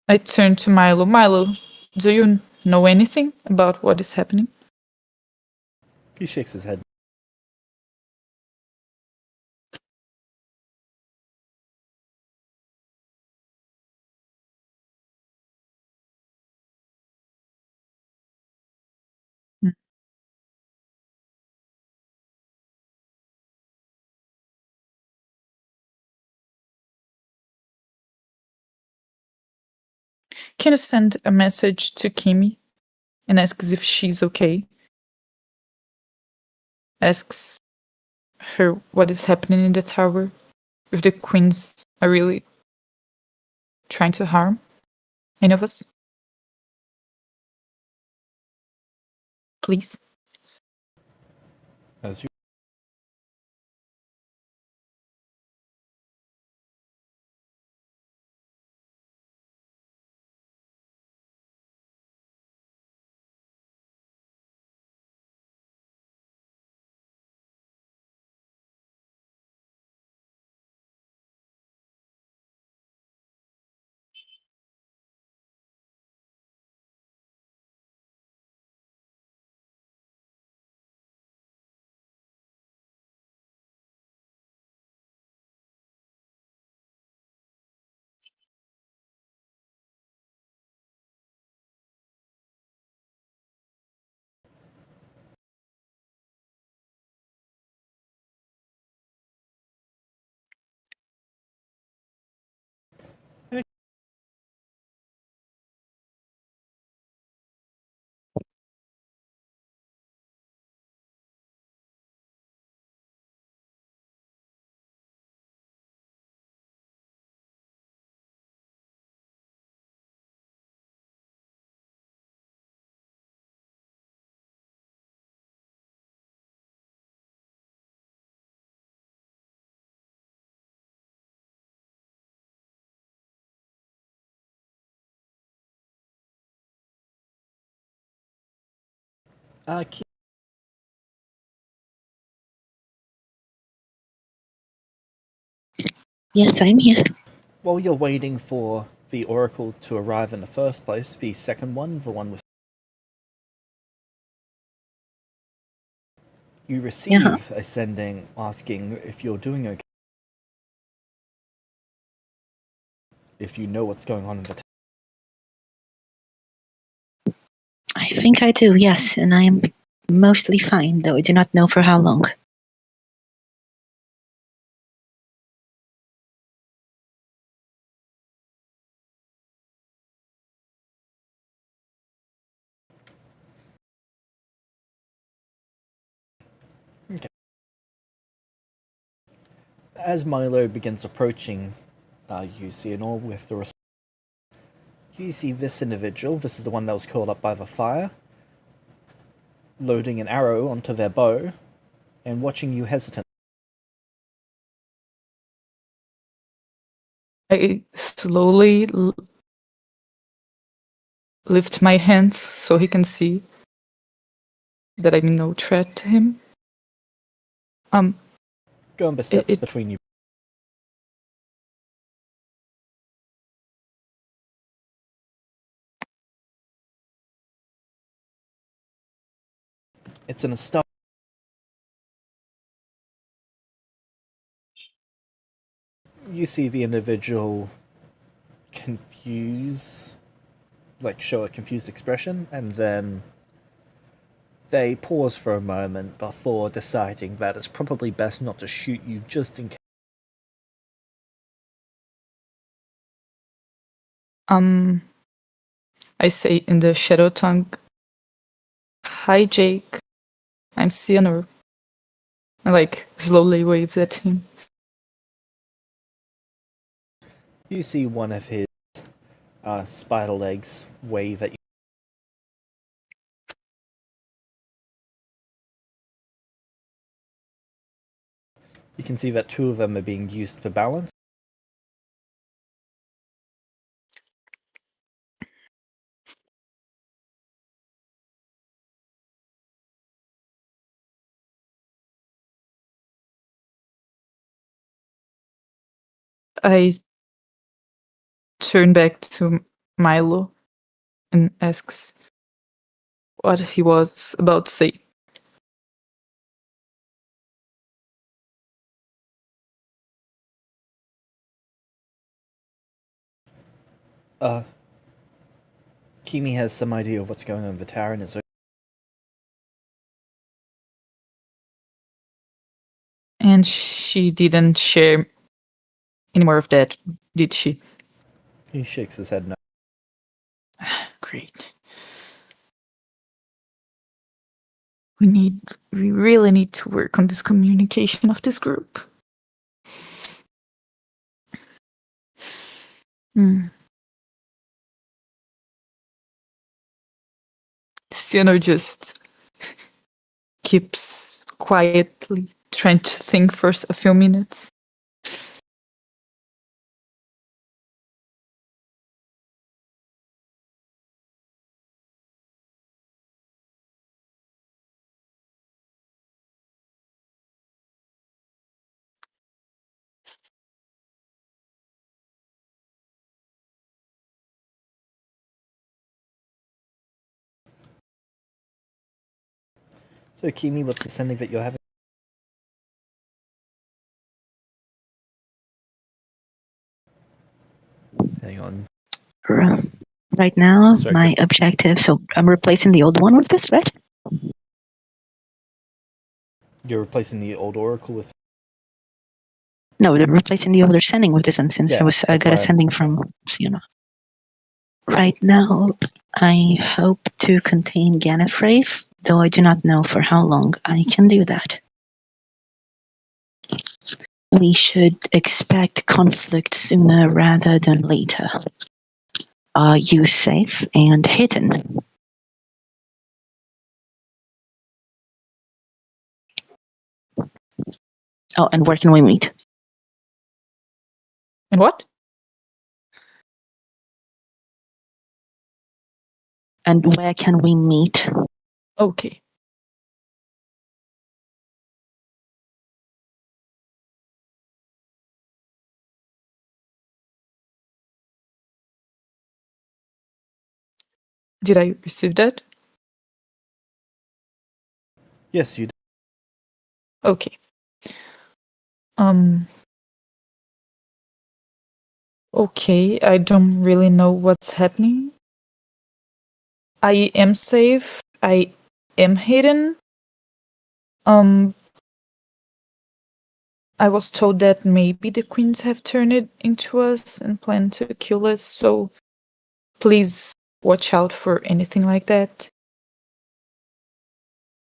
I turn to Milo. Milo, do you know anything about what is happening? He shakes his head. Can you send a message to Kimi and asks if she's okay? Asks her what is happening in the tower, if the queens are really trying to harm any of us. Please. As you Yes, I'm here. while you're waiting for the oracle to arrive in the first place, the second one, the one with you receive a sending asking if you're doing okay. If you know what's going on in the I think I do, yes, and I am mostly fine, though I do not know for how long. Okay. As Milo begins approaching you see an all with the you see this individual, this is the one that was caught up by the fire, loading an arrow onto their bow and watching you hesitant. I slowly lift my hands so he can see that I'm no threat to him. Go and steps between you. It's an Estari. You see the individual show a confused expression, and then they pause for a moment before deciding that it's probably best not to shoot you just in case. I say in the shadow tongue, "Hi, Jake. I'm Sienor." I slowly waves at him. You see one of his spider legs wave at you. You can see that 2 of them are being used for balance. I turn back to Milo and asks what he was about to say. Kimi has some idea of what's going on in the tower and is And she didn't share any more of that, did she? He shakes his head no. Great. We really need to work on this communication of this group. Sienna just keeps quietly trying to think for a few minutes. So Kimi, what's the sending that you're having? Hang on. Right now, Sorry, my objective, so I'm replacing the old one with this, right? You're replacing the old oracle with... No, they're replacing the other sending with this one since Yeah, I got a sending from Sienna. Right now, I hope to contain Gallifrey, though I do not know for how long I can do that. We should expect conflict sooner rather than later. Are you safe and hidden? Oh, and where can we meet? And what? And where can we meet? Okay. Did I receive that? Yes, you did. Okay. Okay, I don't really know what's happening. I am safe. I am hidden. I was told that maybe the queens have turned it into us and plan to kill us, so please watch out for anything like that.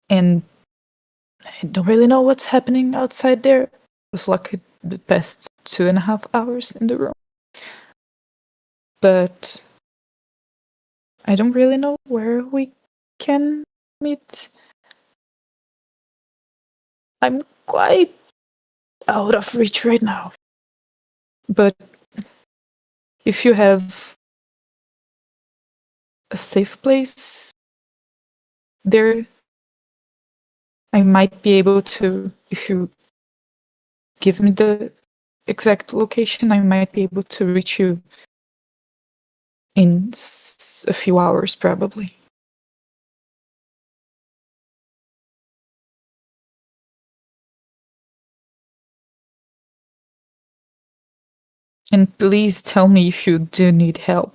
And I don't really know what's happening outside there. It was like the past 2.5 hours in the room. But I don't really know where we can meet. I'm quite out of reach right now. But if you have a safe place there, I might be able to, if you give me the exact location, I might be able to reach you in a few hours, probably. And please tell me if you do need help.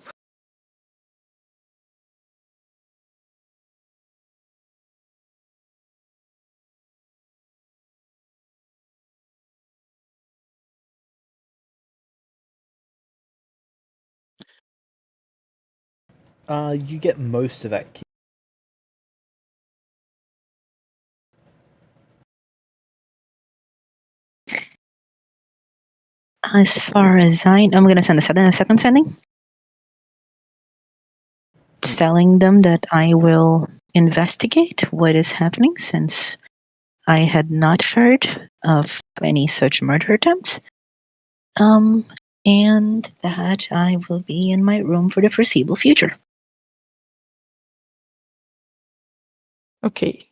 You get most of that. As far as I'm going to send a second sending. Telling them that I will investigate what is happening since I had not heard of any such murder attempts. And that I will be in my room for the foreseeable future. Okay.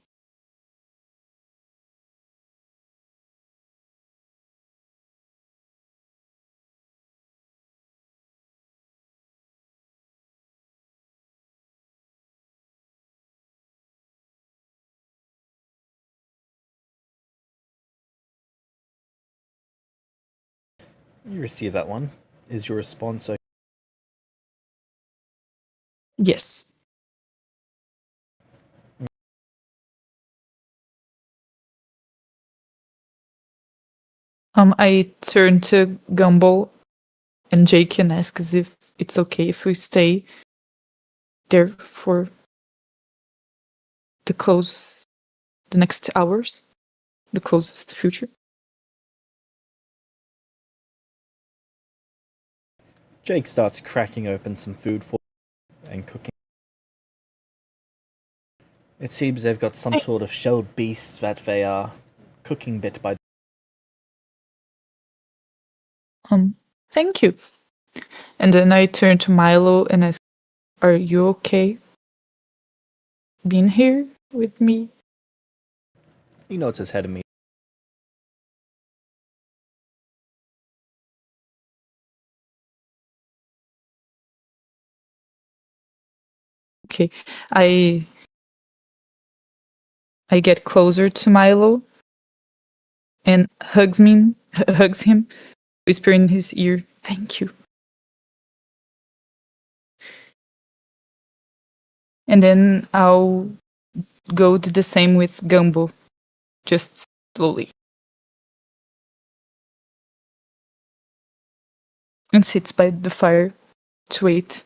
You receive that one. Is your response okay? Yes. I turn to Gumball and Jake and ask if it's okay if we stay there for the next hours, the closest future. Jake starts cracking open some food for and cooking. It seems they've got some sort of shelled beast that they are cooking bit by. Thank you. And then I turn to Milo and ask, are you okay being here with me? He nods his head at me. Okay. I get closer to Milo and hugs him, whispering in his ear, thank you. And then I'll go do the same with Gumbo, just slowly. And sits by the fire to wait.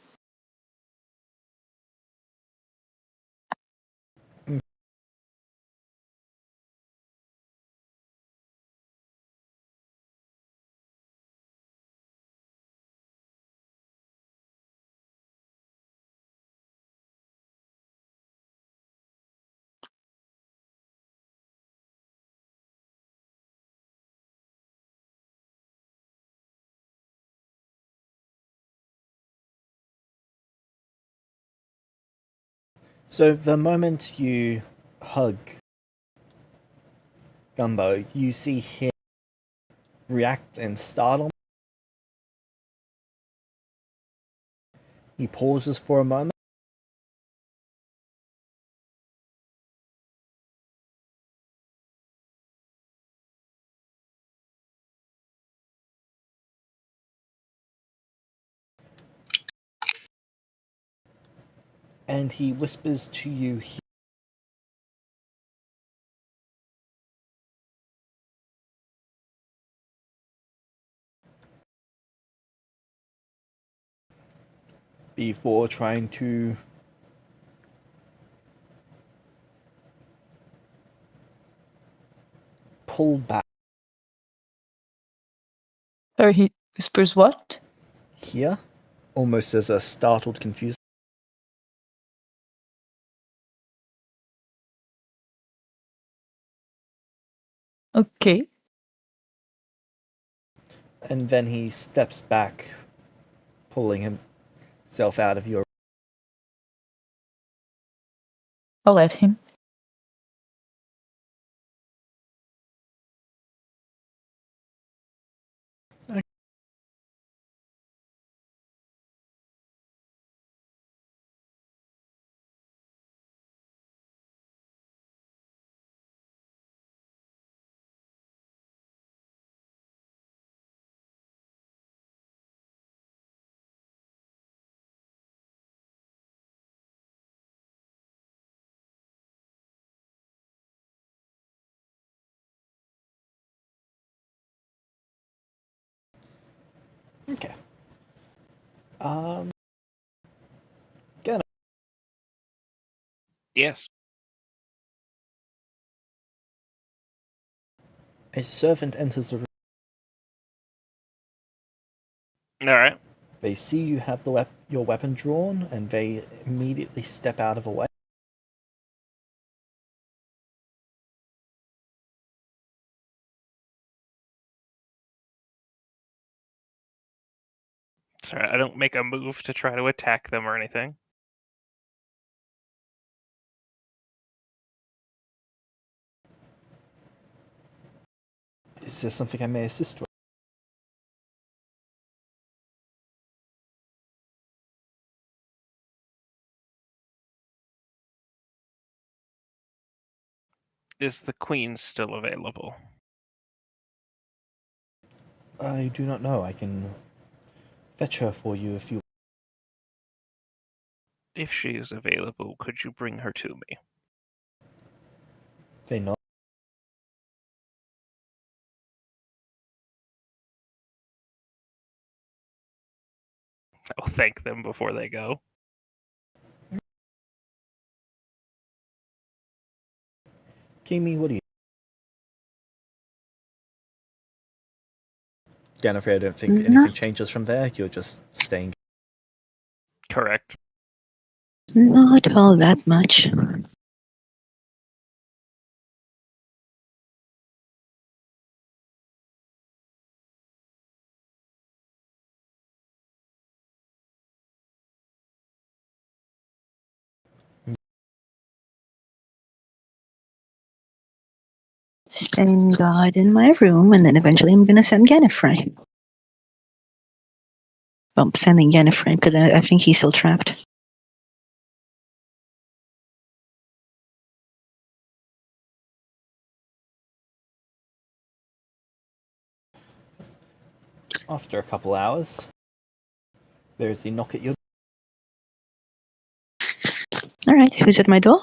So the moment you hug Gumbo, you see him react and startle. He pauses for a moment. And he whispers to you, before trying to pull back. Or he whispers what? Here, almost as a startled, confused. Okay. And then he steps back, pulling himself out of your. I'll let him. Okay. Again. Yes. A servant enters the room. All right. They see you have your weapon drawn, and they immediately step out of the way. Sorry, I don't make a move to try to attack them or anything. Is there something I may assist with? Is the queen still available? I do not know. I can fetch her for you if you... If she is available, could you bring her to me? They know. I'll thank them before they go. Kimi, what do you... Jennifer, I don't think anything changes from there. You're just staying. Correct. Not all that much. Staying guard in my room, and then eventually I'm gonna send Gallifrey. Well, I'm sending Gallifrey because I think he's still trapped. After a couple hours, there's the knock at your... Alright, who's at my door?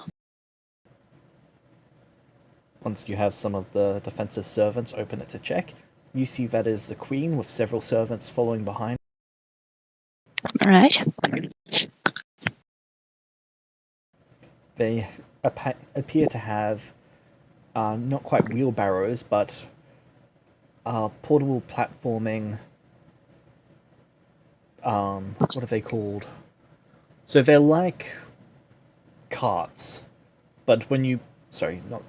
Once you have some of the defensive servants open it to check, you see that is the queen with several servants following behind. Alright. They appear to have not quite wheelbarrows, but portable platforming. What are they called? So they're like carts, but when you... Sorry, not...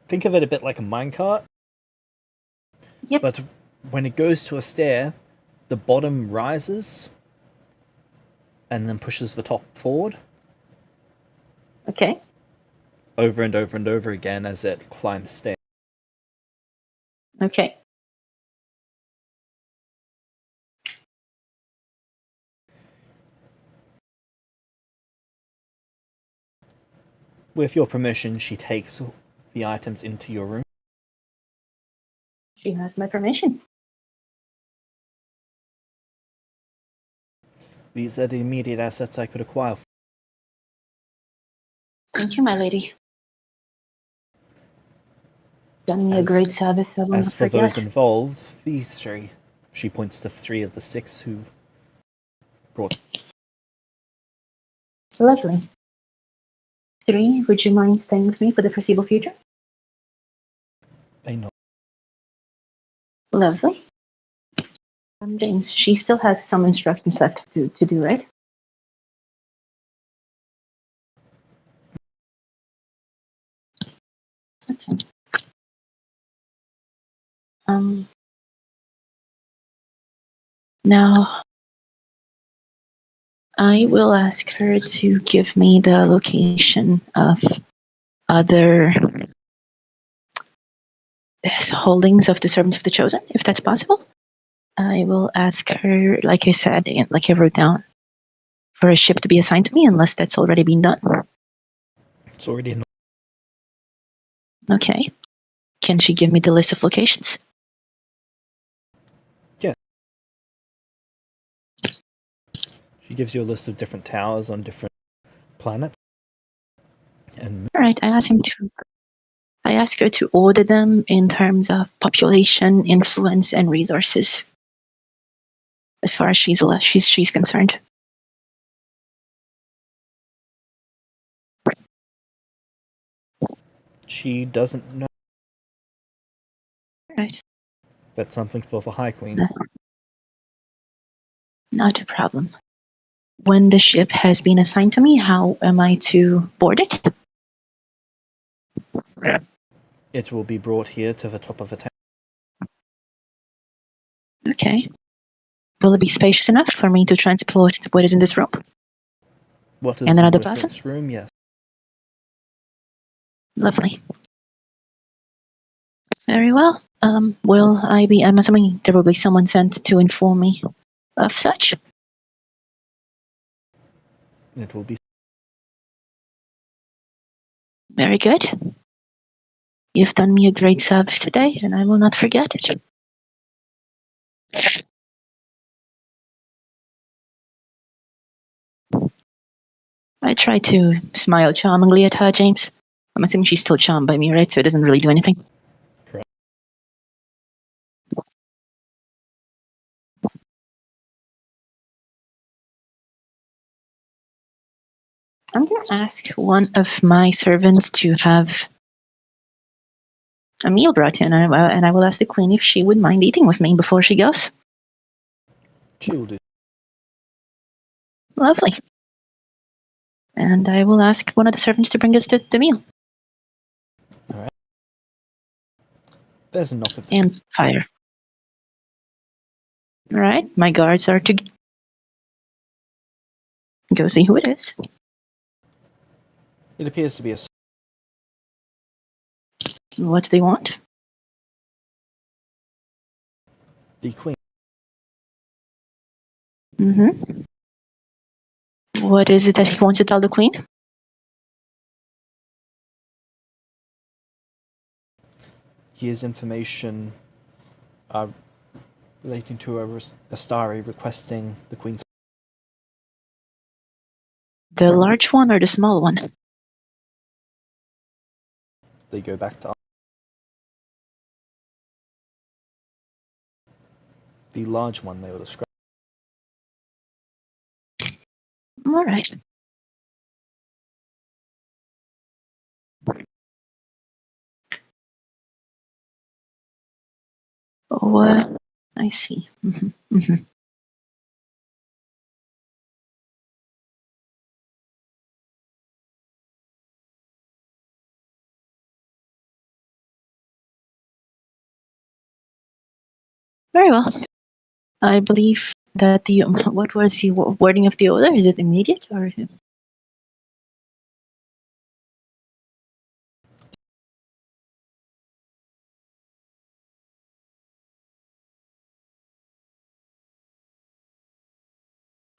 Think of it a bit like a minecart. Yep. But when it goes to a stair, the bottom rises and then pushes the top forward. Okay. Over and over and over again as it climbs stairs. Okay. With your permission, she takes the items into your room. She has my permission. These are the immediate assets I could acquire. Thank you, my lady. Done me a great service. I will As not for forget. those involved, these three. She points to 3 of the 6 who brought... Lovely. 3, would you mind staying with me for the foreseeable future? They know. Lovely. James, she still has some instructions left to do, right? Okay. Now, I will ask her to give me the location of other holdings of the servants of the chosen, if that's possible. I will ask her, like I said, and like I wrote down, for a ship to be assigned to me, unless that's already been done. It's already in... Okay. Can she give me the list of locations? Yeah. She gives you a list of different towers on different planets. And All right. I ask her to order them in terms of population, influence, and resources. As far as she's concerned. she doesn't know. Right. That's something for the High Queen. No. Not a problem. When the ship has been assigned to me, how am I to board it? It will be brought here to the top of the town. Okay. Will it be spacious enough for me to transport what is in this room? What is And the another width of person? this room? Yes. Lovely. Very well. Will I be? I'm assuming there will be someone sent to inform me of such. It will be. Very good. You've done me a great service today, and I will not forget it. I try to smile charmingly at her, James. I'm assuming she's still charmed by me, right? So it doesn't really do anything. Correct. I'm going to ask one of my servants to have a meal brought in, and I will ask the queen if she would mind eating with me before she goes. She will do. Lovely. And I will ask one of the servants to bring us the meal. All right. There's a knock at the And fire. All right, my guards are to go see who it is. It appears to be a. What do they want? The queen. Mm-hmm. What is it that he wants to tell the queen? Here's information relating to Estari requesting the queen's. The large one or the small one? They go back to. The large one they will describe. All right. Oh, I see. Mm-hmm. Mm-hmm. Very well. I believe that the what was the wording of the order? Is it immediate or?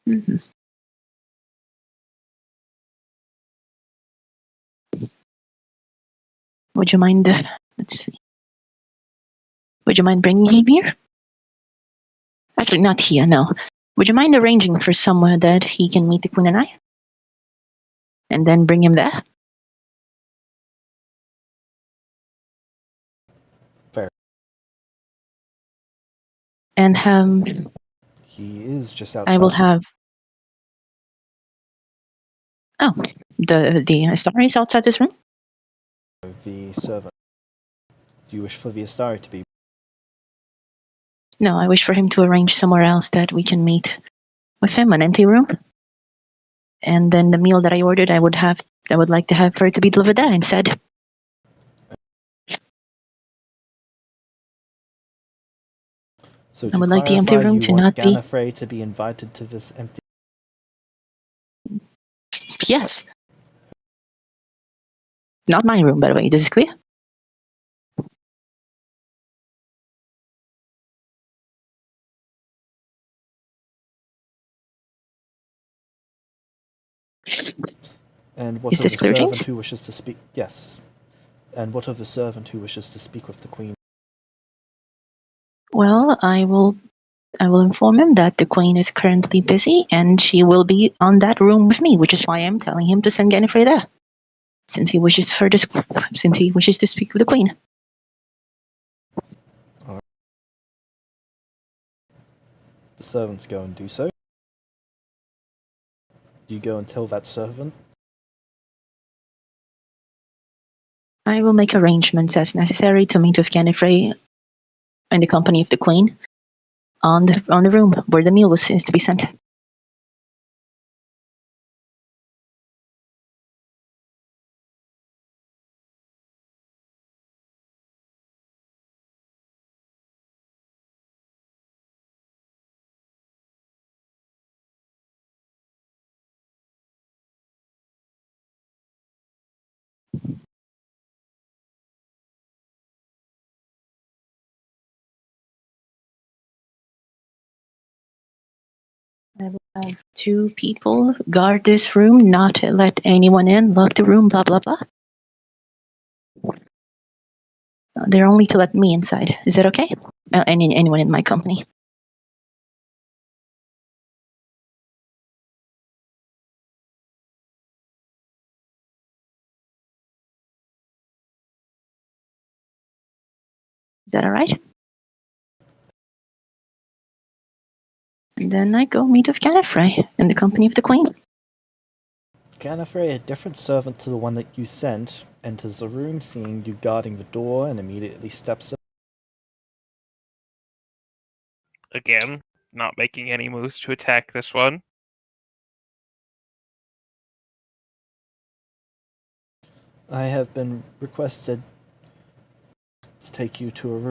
Mm-hmm. Would you mind? Let's see. Would you mind bringing him here? Actually, not here. No. Would you mind arranging for somewhere that he can meet the queen and I, and then bring him there? Fair. And He is just outside. I will have. Oh, the Estari is outside this room. The servant. Do you wish for the Estari to be? No, I wish for him to arrange somewhere else that we can meet with him, an empty room. And then the meal that I ordered, I would like to have for it to be delivered there instead. So I to would like the empty clarify, room you to want not be. Gallifrey to be invited to this empty. Yes. Not my room, by the way. This is clear. And what Is of this the clear, servant James? who wishes to speak? Yes. And what of the servant who wishes to speak with the queen? Well, I will inform him that the queen is currently busy and she will be on that room with me, which is why I'm telling him to send Gallifrey there, since he wishes to speak with the queen. All right. The servants go and do so. You go and tell that servant. I will make arrangements as necessary to meet with Gallifrey in the company of the queen on the room where the meal is to be sent. 2 people guard this room, not let anyone in, lock the room, blah, blah, blah. They're only to let me inside. Is that okay? Anyone in my company. Is that all right? And then I go meet with Gallifrey in the company of the Queen. Gallifrey, a different servant to the one that you sent, enters the room, seeing you guarding the door, and immediately steps in. Again, not making any moves to attack this one. I have been requested to take you to a room.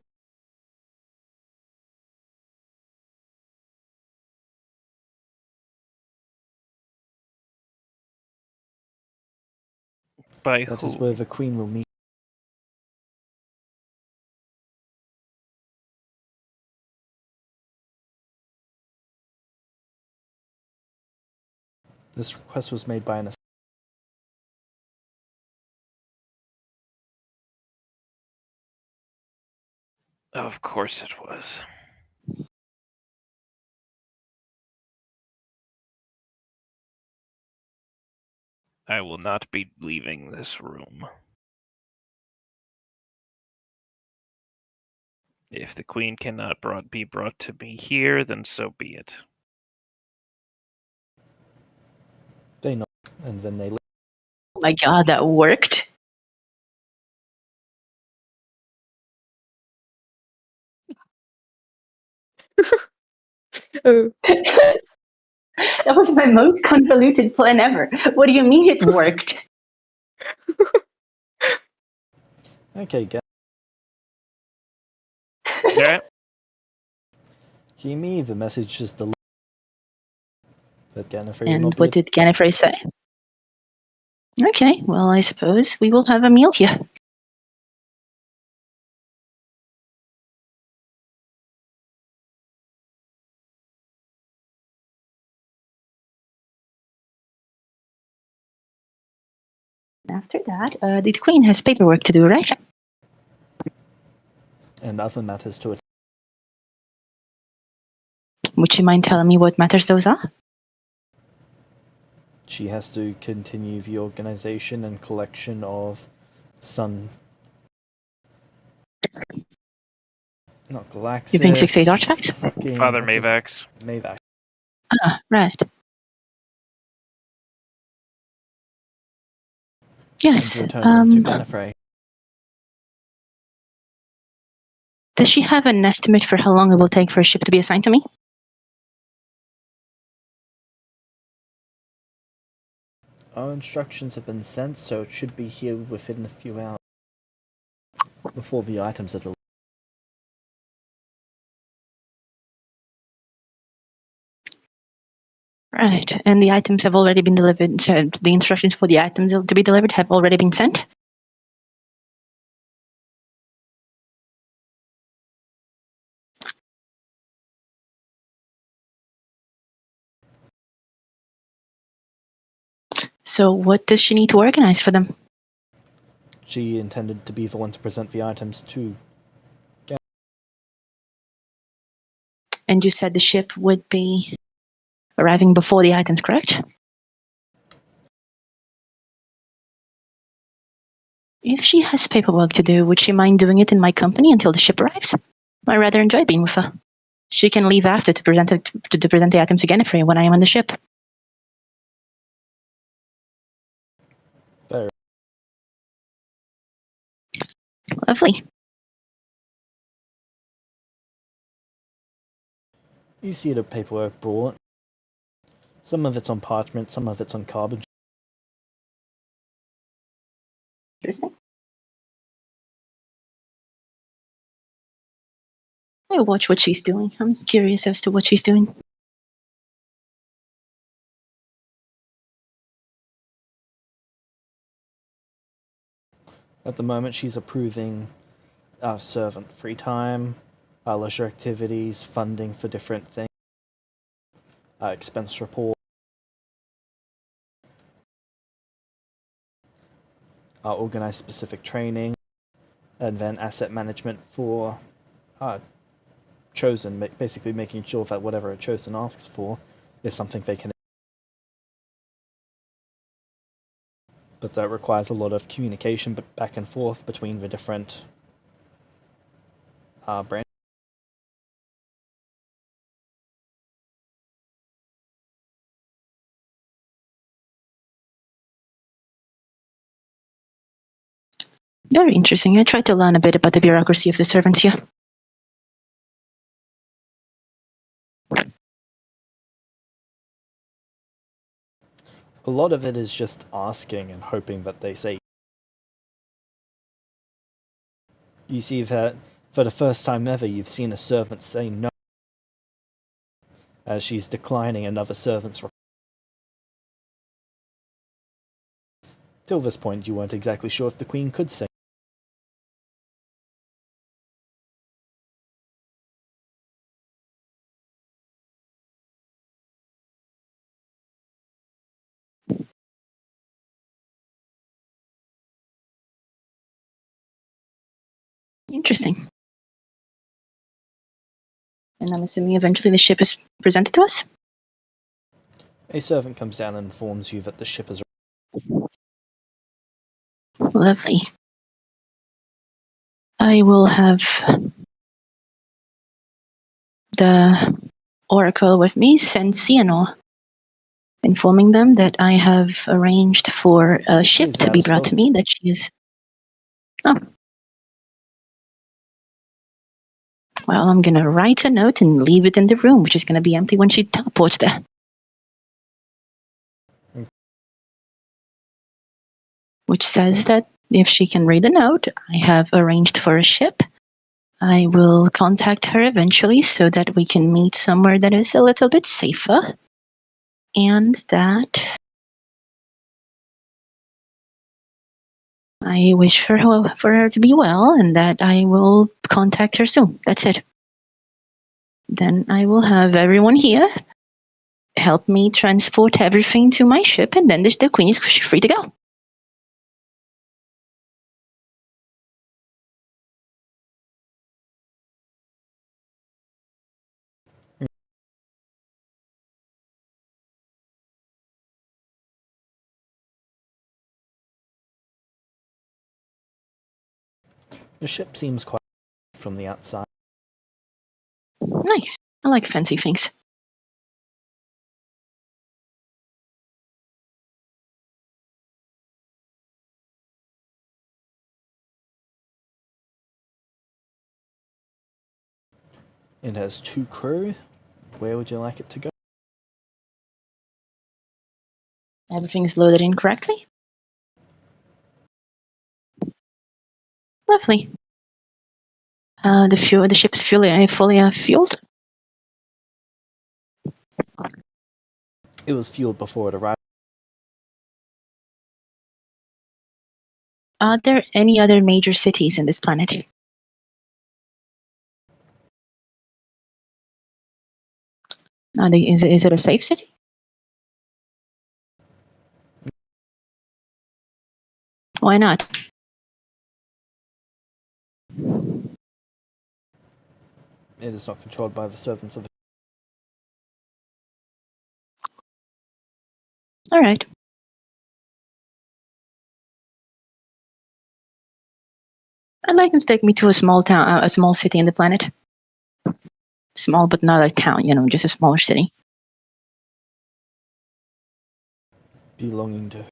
By That who? is where the Queen will meet. This request was made by an Of course it was. I will not be leaving this room. If the Queen cannot be brought to me here, then so be it. They know, and then they leave. Oh my god, that worked. Oh, That was my most convoluted plan ever. What do you mean it worked? Okay, Yeah. Kimi, the message is delivered. That Gallifrey will And not what be. did Gallifrey say? Okay, well, I suppose we will have a meal here. After that, the Queen has paperwork to do, right? And other matters to it. Would you mind telling me what matters those are? She has to continue the organization and collection of not Galaxis. You're being 6-8 artifacts? Father Mavax. Mavax. Ah, right. Yes. And return them to Gallifrey. Does she have an estimate for how long it will take for a ship to be assigned to me? Our instructions have been sent, so it should be here within a few hours. Before the items are delivered. Right. And the items have already been delivered. So the instructions for the items to be delivered have already been sent? So what does she need to organize for them? She intended to be the one to present the items to. And you said the ship would be arriving before the items, correct? If she has paperwork to do, would she mind doing it in my company until the ship arrives? I rather enjoy being with her. She can leave after to present the items to Gallifrey when I am on the ship. There. Lovely. You see the paperwork brought. Some of it's on parchment, some of it's on carbon. Interesting. I watch what she's doing. I'm curious as to what she's doing. At the moment, she's approving servant free time, leisure activities, funding for different things. expense report, organize specific training, and then asset management for Chosen, basically making sure that whatever a Chosen asks for is something they can. But that requires a lot of communication back and forth between the different branches. Very interesting. I tried to learn a bit about the bureaucracy of the servants here. A lot of it is just asking and hoping that they say. You see that for the first time ever, you've seen a servant say no, as she's declining another servant's request. Till this point, you weren't exactly sure if the Queen could say. Interesting. And I'm assuming eventually the ship is presented to us? A servant comes down and informs you that the ship is. Lovely. I will have the Oracle with me send Cianor, informing them that I have arranged for a ship to be brought to me, that she is... Oh. Well, I'm going to write a note and leave it in the room, which is going to be empty when she teleports there. Which says that if she can read the note, I have arranged for a ship. I will contact her eventually so that we can meet somewhere that is a little bit safer. And that I wish for her to be well, and that I will contact her soon. That's it. Then I will have everyone here help me transport everything to my ship, and then the Queen is free to go. The ship seems quite from the outside. Nice. I like fancy things. It has 2 crew. Where would you like it to go? Everything's loaded in correctly. Lovely. The ship is fully fueled. It was fueled before it arrived. Are there any other major cities in this planet? Is it a safe city? Why not? It is not controlled by the servants of the... All right. I'd like them to take me to a small town, a small city in the planet. Small, but not a town, just a smaller city. belonging to...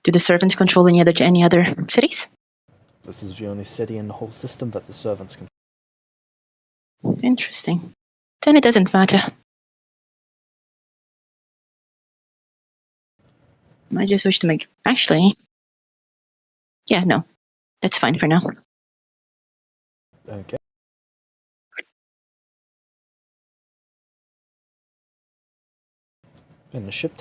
Do the servants control any other cities? This is the only city in the whole system that the servants control. Interesting. Then it doesn't matter. I just wish to make... Actually... Yeah, no. That's fine for now. Okay. And the ship...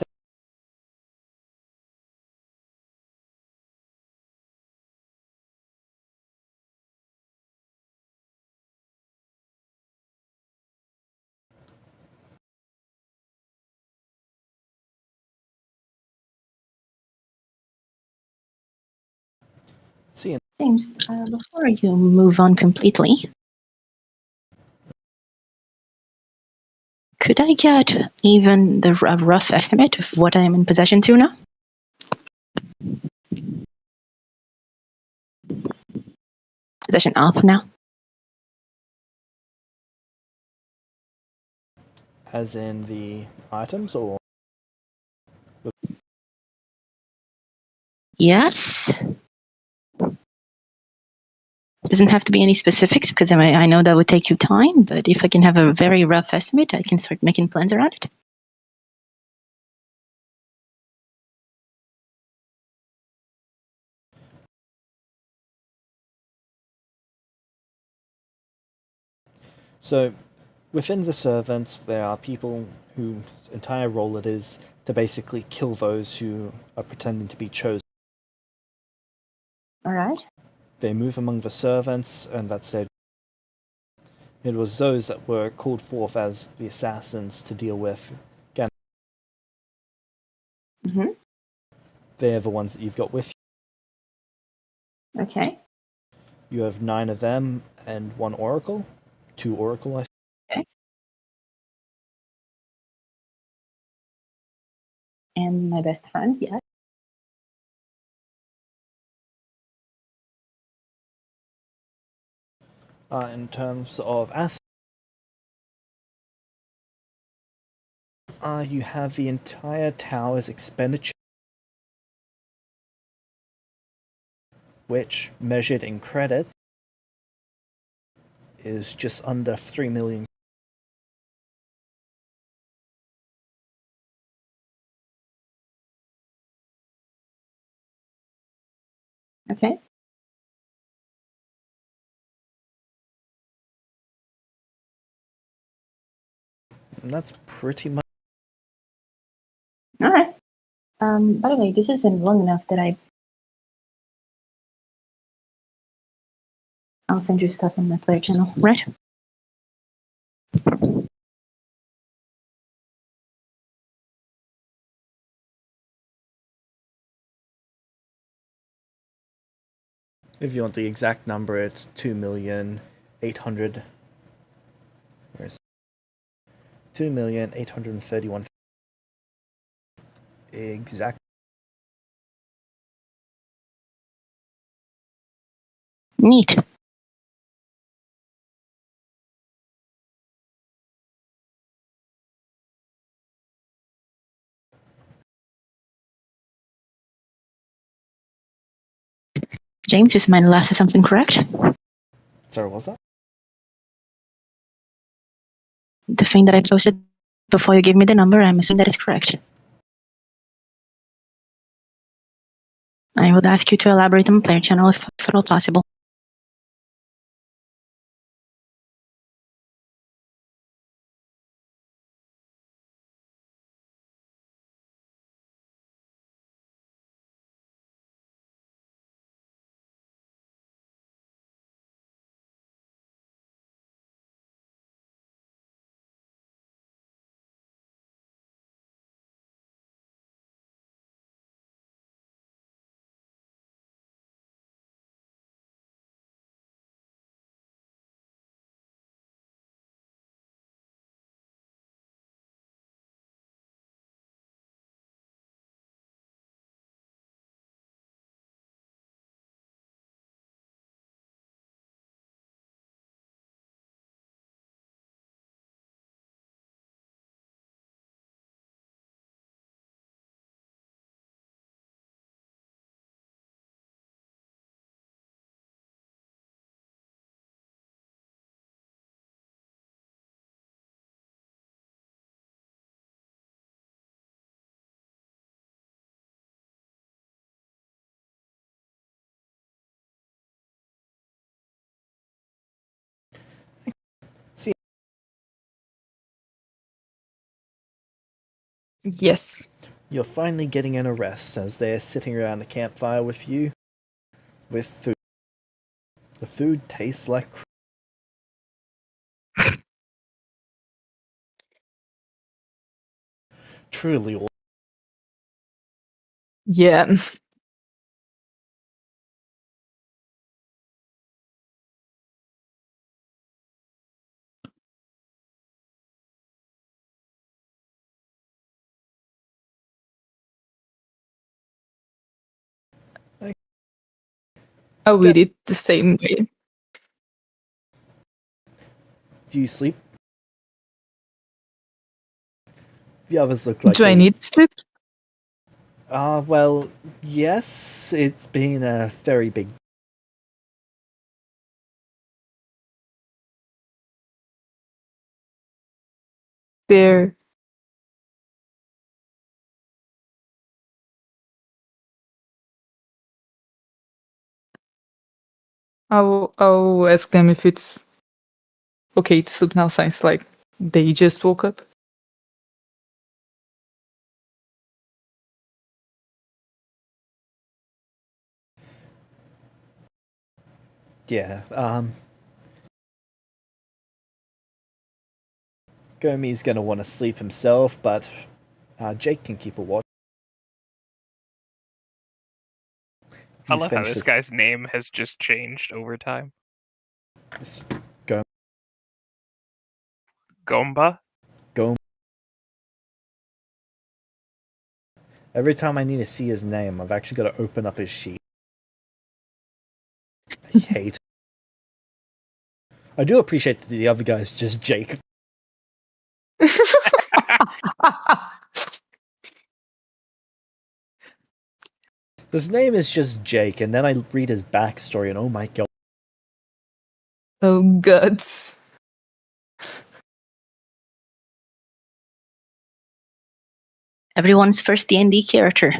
See, James, before you move on completely, could I get even the rough estimate of what I am in possession to now? Possession of now? as in the items, or Yes. Doesn't have to be any specifics because I know that would take you time, but if I can have a very rough estimate, I can start making plans around it. so within the servants, there are people whose entire role it is to basically kill those who are pretending to be chosen. All right. They move among the servants, and that's their. It was those that were called forth as the assassins to deal with. Again, Mm-hmm. they're the ones that you've got with you. Okay. You have 9 of them and 1 oracle. 2 oracle, I think. Okay. And my best friend, yes. In terms of assets, you have the entire tower's expenditure, which, measured in credits, is just under 3 million. Okay. And that's pretty much. All right. By the way, this isn't long enough that I'll send you stuff on my player channel, right? If you want the exact number, it's 2,800,000. Where's 2,831,000. Exact. Neat. James, is my last assumption correct? Sorry, what was that? The thing that I posted before you gave me the number, I'm assuming that is correct. I would ask you to elaborate on my player channel if at all possible. Yes. You're finally getting an arrest as they're sitting around the campfire with you with food. The food tastes like truly awesome. Yeah. I'll read it the same way. Do you sleep? The others look like Do I need sleep? Well, yes. It's been a very big. There. I'll ask them if it's okay to sleep now, since like they just woke up. Yeah. Gomi's gonna want to sleep himself, but Jake can keep a watch. I love how this guy's name has just changed over time. Gomba? Gom. Every time I need to see his name, I've actually got to open up his sheet. I hate. I do appreciate that the other guy is just Jake. His name is just Jake, and then I read his backstory, and oh my god. Oh, guts. Everyone's first D&D character.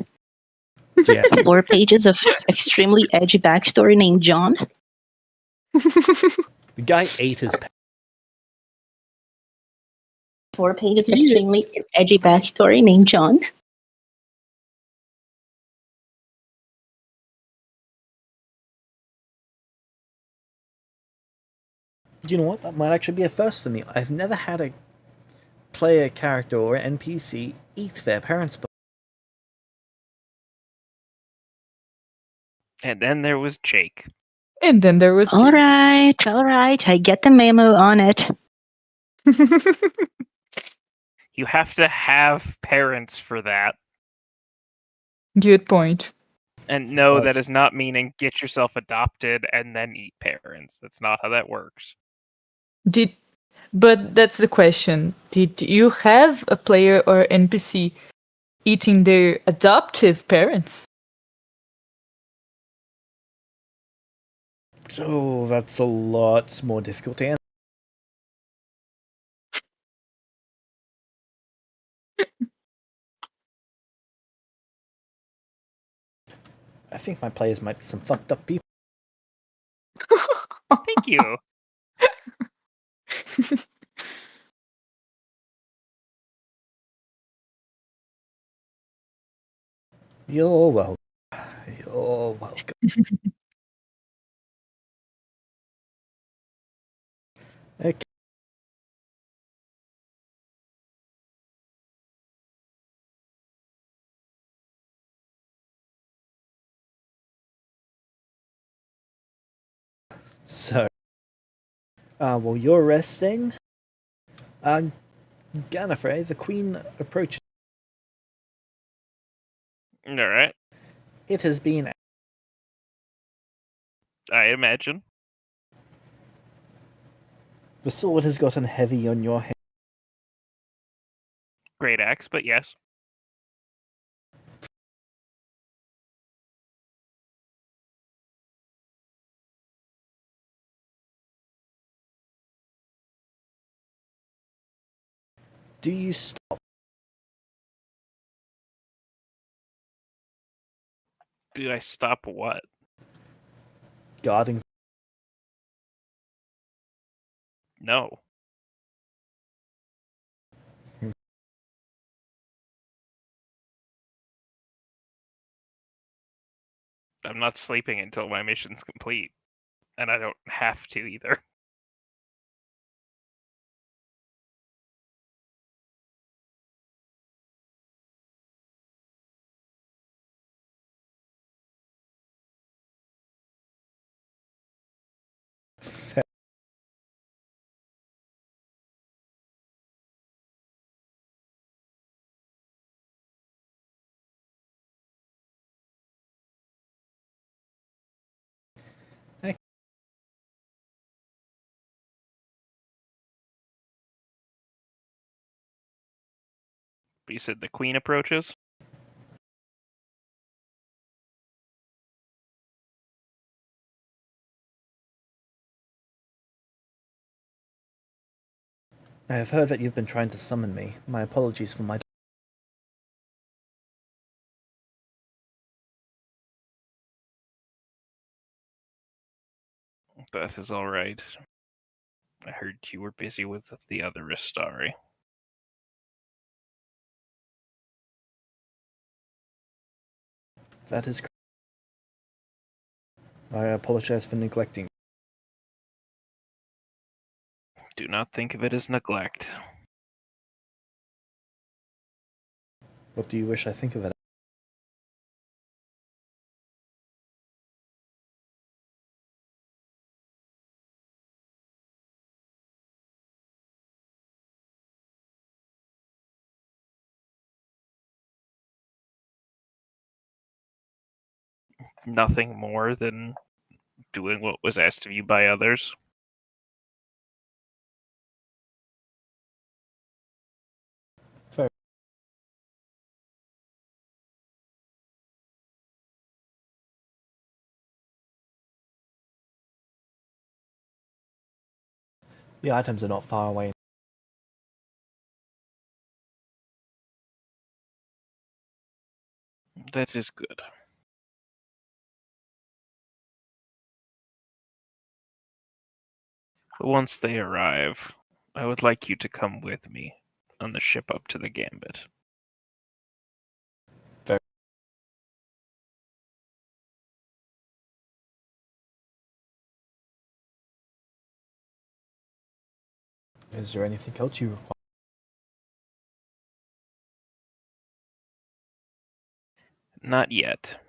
Yeah. 4 pages of extremely edgy backstory named John. The guy ate his. 4 pages of extremely edgy backstory named John. You know what? That might actually be a first for me. I've never had a player character or NPC eat their parents. And then there was Jake. And then there was All right. I get the memo on it. You have to have parents for that. Good point. And no, that is not meaning get yourself adopted and then eat parents. That's not how that works. But that's the question. Did you have a player or NPC eating their adoptive parents? Oh, that's a lot more difficult to answer. I think my players might be some fucked up people. Thank you. You're welcome. You're welcome. Okay. So, while you're resting, Gallifrey, the Queen approaches. Alright. It has been. I imagine. The sword has gotten heavy on your hand. Great axe, but yes. Do you stop? Do I stop what? Guarding. No. I'm not sleeping until my mission's complete. And I don't have to either. You said the queen approaches? I have heard that you've been trying to summon me. My apologies for my... That is all right. I heard you were busy with the other Estari. That is correct. I apologize for neglecting. Do not think of it as neglect. What do you wish I think of it? Nothing more than doing what was asked of you by others. Fair. The items are not far away. That is good. Once they arrive, I would like you to come with me on the ship up to the Gambit. Fair. Is there anything else you require? Not yet.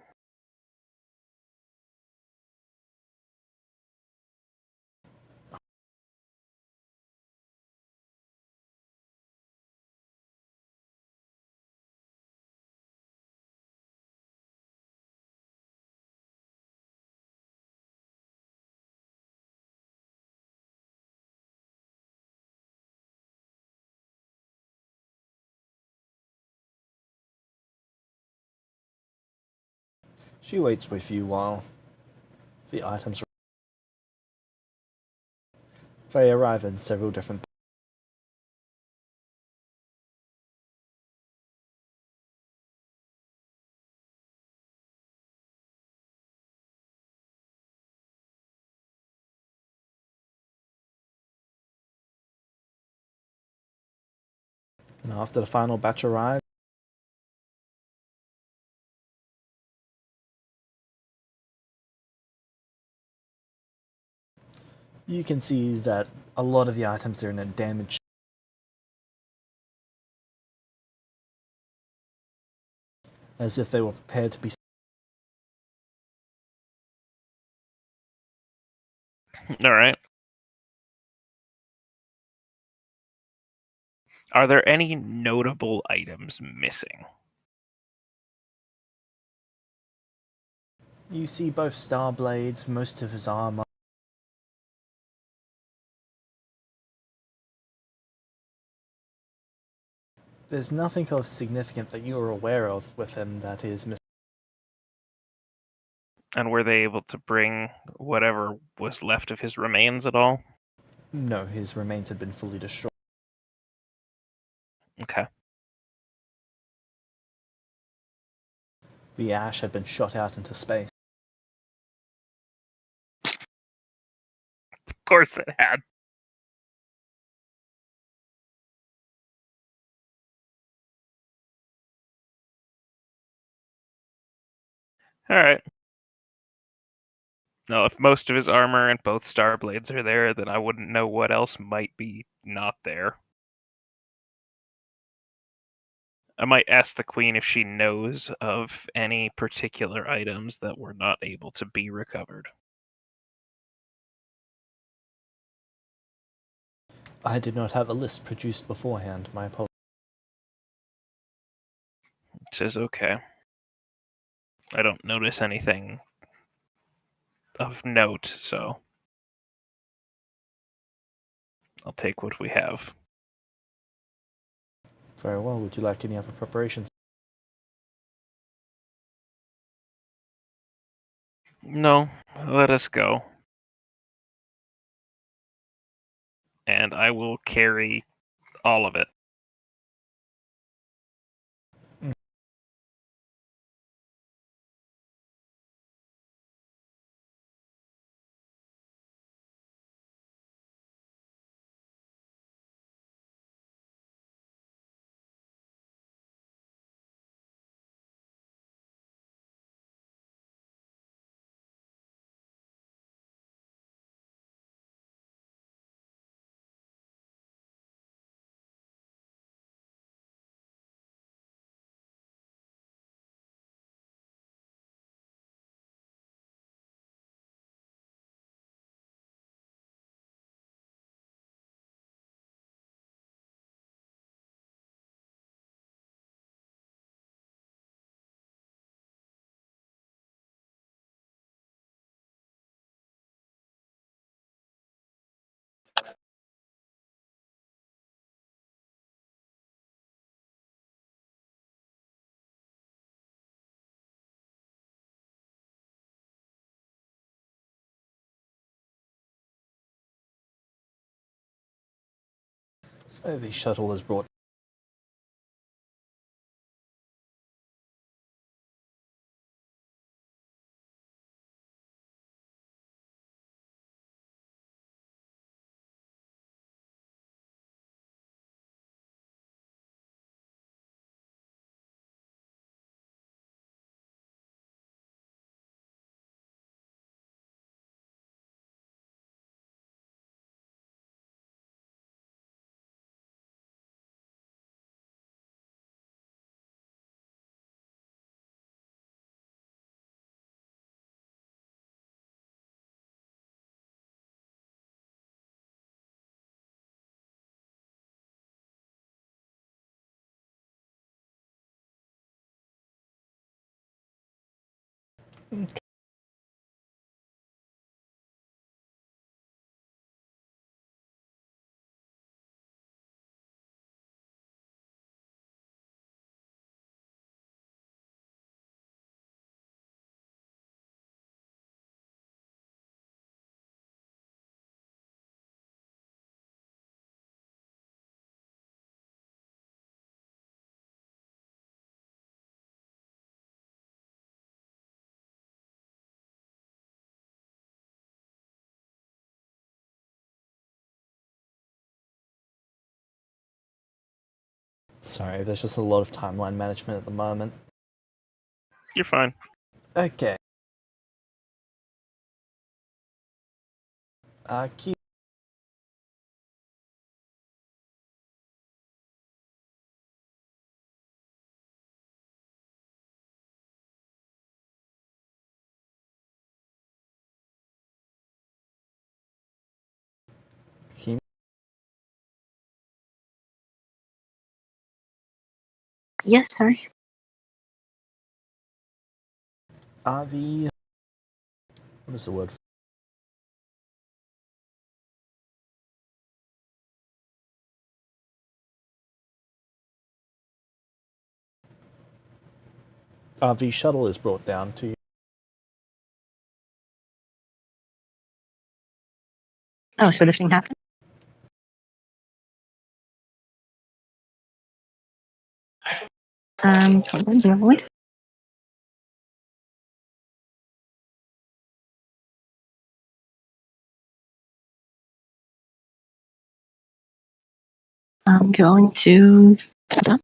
She waits with you while the items... They arrive in several different... And after the final batch arrives, you can see that a lot of the items are in a damaged... as if they were prepared to be... Alright. Are there any notable items missing? You see both star blades, most of his armor. There's nothing of significant that you are aware of with him that is missing. And were they able to bring whatever was left of his remains at all? No, his remains had been fully destroyed. Okay. The ash had been shot out into space. Of course it had. Alright. No, if most of his armor and both star blades are there, then I wouldn't know what else might be not there. I might ask the queen if she knows of any particular items that were not able to be recovered. I did not have a list produced beforehand, my apologies. It says okay. I don't notice anything of note, so I'll take what we have. Very well. Would you like any other preparations? No, let us go. And I will carry all of it. So the shuttle is brought. Sorry, there's just a lot of timeline management at the moment. You're fine. Okay. Keep. Keep. Yes, sorry. The. What is the word? The shuttle is brought down to you. Oh, so the thing happened? Hold on, do you have a moment? I'm going to. Hold on.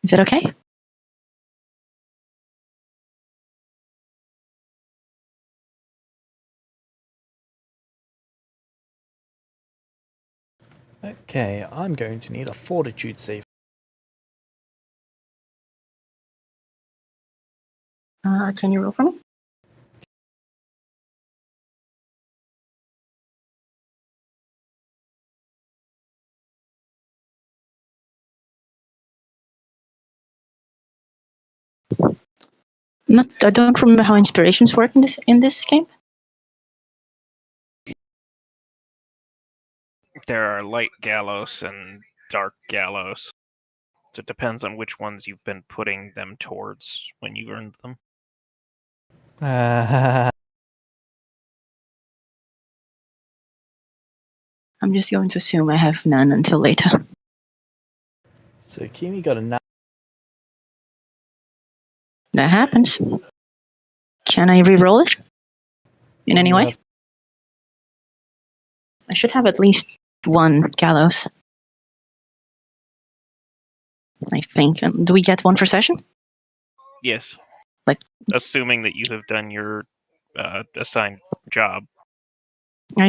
Is that okay? Okay, I'm going to need a fortitude save. Can you roll for me? I don't remember how inspirations work in this game. There are light gallows and dark gallows. So it depends on which ones you've been putting them towards when you earned them. I'm just going to assume I have none until later. So Kimi got a nat. That happens. Can I re-roll it? In any way? I should have at least one gallows. I think. Do we get one for session? Yes. Like, assuming that you have done your assigned job.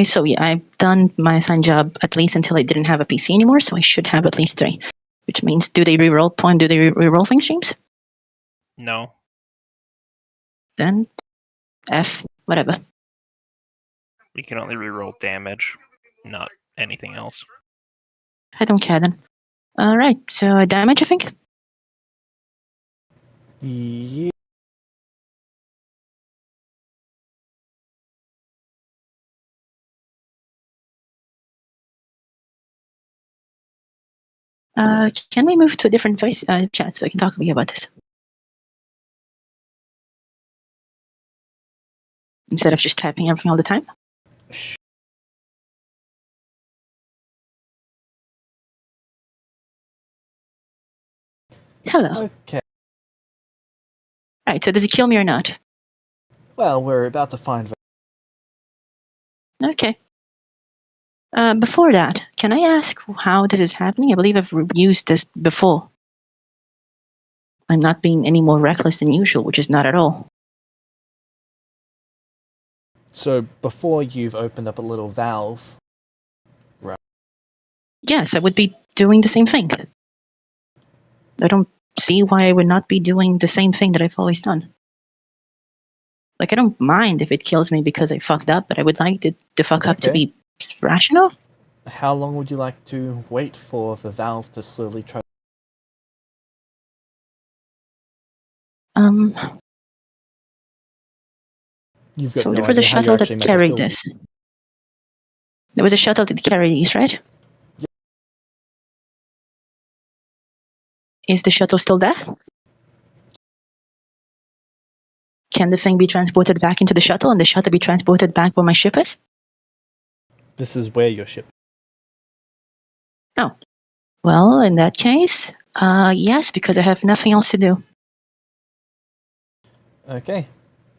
So yeah, I've done my assigned job at least until I didn't have a PC anymore, so I should have at least 3. Which means, do they re-roll point? Do they re-roll things, James? No. Then F, whatever. You can only re-roll damage, not anything else. I don't care then. Alright, so damage, I think? Yeah. Can we move to a different voice chat so I can talk with you about this? Instead of just typing everything all the time? Hello. Okay. Right, so does he kill me or not? Well, we're about to find. Okay. Before that, can I ask how this is happening? I believe I've used this before. I'm not being any more reckless than usual, which is not at all. So before you've opened up a little valve. Right. Yes, I would be doing the same thing. I don't see why I would not be doing the same thing that I've always done. Like, I don't mind if it kills me because I fucked up, but I would like the fuck up to be rational. How long would you like to wait for the valve to slowly try? You've got So no there was a idea how you shuttle that actually make a carried filter. this. There was a shuttle that carried these, right? Yep. Is the shuttle still there? Can the thing be transported back into the shuttle and the shuttle be transported back where my ship is? This is where your ship. Oh. Well, in that case, yes, because I have nothing else to do. Okay.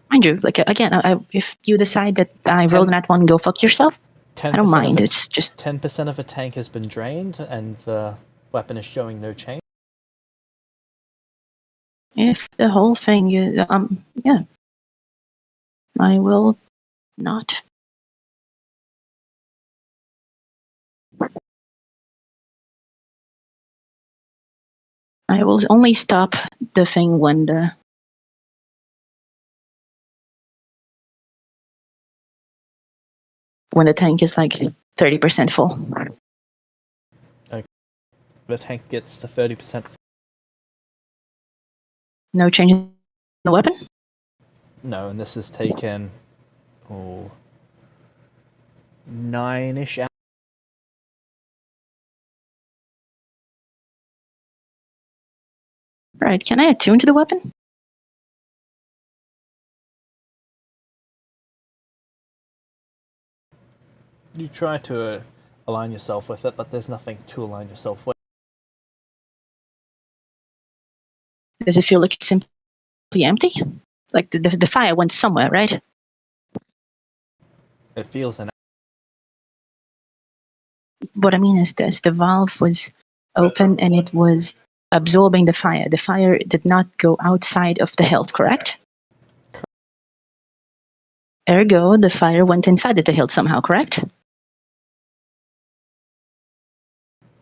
Mind you, like, again, if you decide that I rolled that one, go fuck yourself. I don't mind. It's just 10% of a tank has been drained, and the weapon is showing no change. If the whole thing is, yeah, I will not. I will only stop the thing when the tank is like 30% full. Okay. The tank gets to 30%. No change in the weapon? No, and this has taken 9-ish hours. Right, can I attune to the weapon? You try to align yourself with it, but there's nothing to align yourself with. Does it feel like it's simply empty? Like the fire went somewhere, right? It feels an. What I mean is this, the valve was open and it was absorbing the fire. The fire did not go outside of the hilt, correct? Ergo, the fire went inside of the hilt somehow, correct?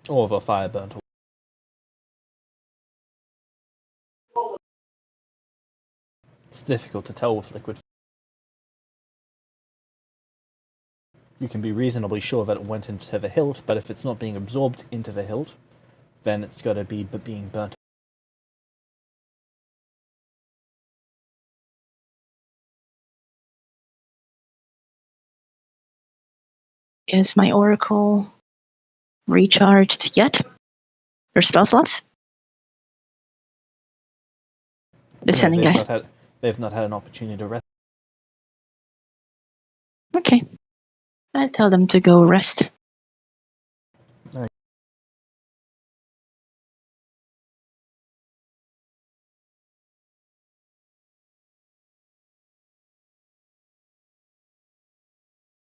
Or the fire burnt. It's difficult to tell with liquid. You can be reasonably sure that it went into the hilt, but if it's not being absorbed into the hilt, then it's got to be being burnt. Is my oracle recharged yet? Or spell slots? The No, sending guy. they've not had an opportunity to rest. Okay. I tell them to go rest. No.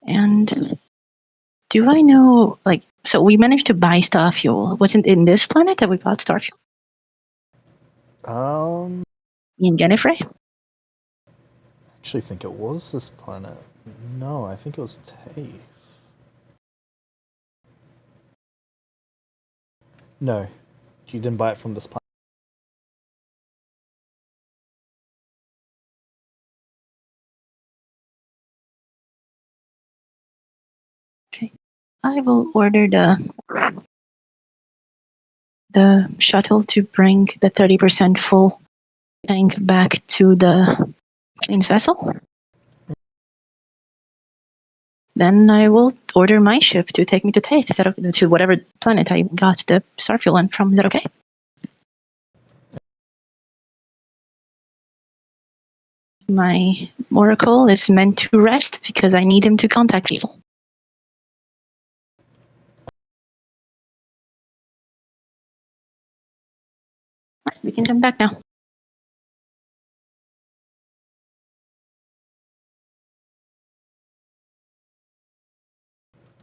And do I know, like, so we managed to buy star fuel. Wasn't in this planet that we bought star fuel? In Gallifrey? I actually think it was this planet. No, I think it was TAFE. No, you didn't buy it from this planet. Okay. I will order the shuttle to bring the 30% full tank back to the Queen's vessel. Then I will order my ship to take me to Tate. Is that okay? To whatever planet I got the starfuel on from. Is that okay? My oracle is meant to rest because I need him to contact people. We can come back now.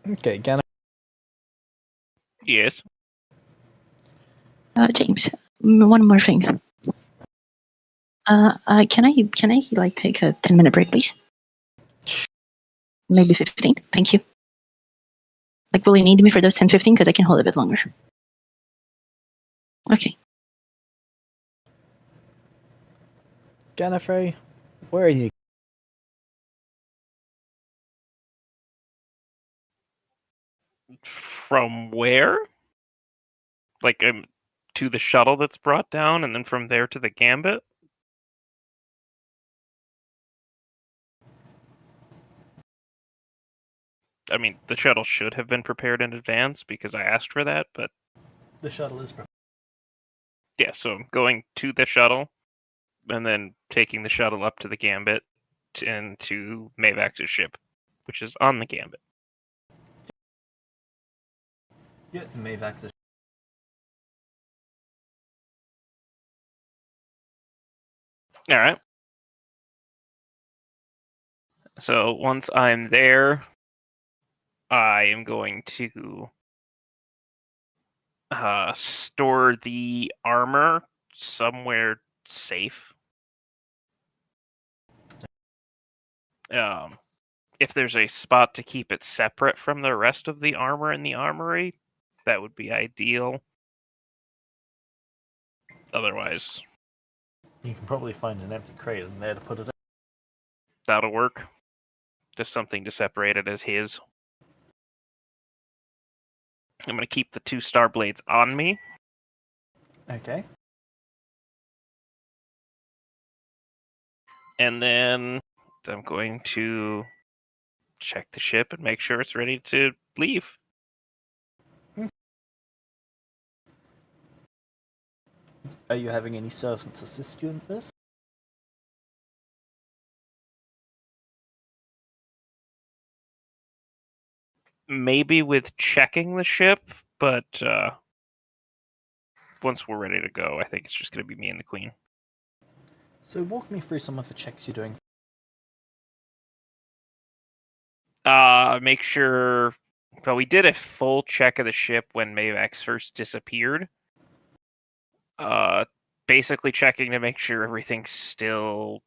Okay, Ganna. Yes. James, one more thing. Can I like take a 10-minute break, please? Maybe 15. Thank you. Like, will you need me for those 10, 15? Because I can hold a bit longer. Okay. Gallifrey, where are you? From where? Like, to the shuttle that's brought down, and then from there to the Gambit? I mean, the shuttle should have been prepared in advance because I asked for that, but... The shuttle is prepared. Yeah, so I'm going to the shuttle, and then taking the shuttle up to the Gambit and to Mavax's ship, which is on the Gambit. Yeah, to Mavax's. Alright. So once I'm there, I am going to store the armor somewhere safe. If there's a spot to keep it separate from the rest of the armor in the armory, that would be ideal. Otherwise, You can probably find an empty crate in there to put it in. that'll work. Just something to separate it as his. I'm going to keep the 2 star blades on me. Okay. And then I'm going to check the ship and make sure it's ready to leave. Are you having any servants assist you in this? Maybe with checking the ship, but once we're ready to go, I think it's just going to be me and the Queen. So walk me through some of the checks you're doing. Make sure... Well, we did a full check of the ship when Mavax first disappeared. Basically checking to make sure everything's still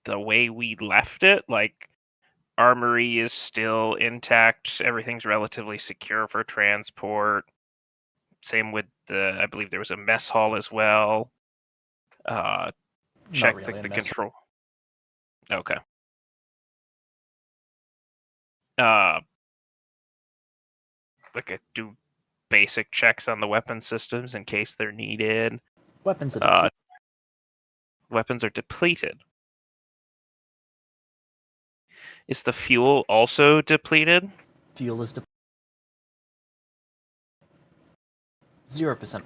the way we left it. Like, armory is still intact. Everything's relatively secure for transport. Same with I believe there was a mess hall as well. Check really the a mess control. Okay. Like I do basic checks on the weapon systems in case they're needed. Weapons are depleted. Weapons are depleted. Is the fuel also depleted? Fuel is 0%.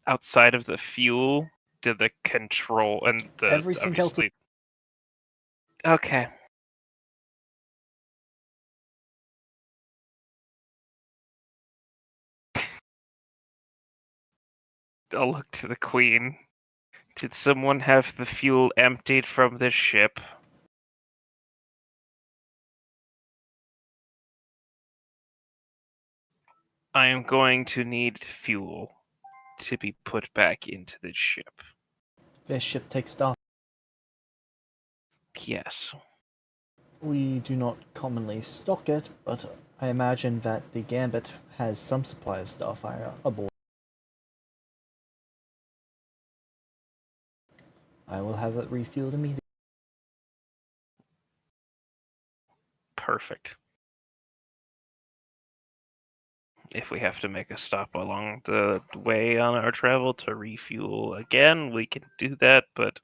Outside of the fuel, did the control and the Everything else obviously. Okay. I'll look to the Queen. Did someone have the fuel emptied from this ship? I am going to need fuel to be put back into the ship. This ship takes stuff. Yes. We do not commonly stock it, but I imagine that the Gambit has some supply of Starfire aboard. I will have it refueled immediately. Perfect. If we have to make a stop along the way on our travel to refuel again, we can do that, but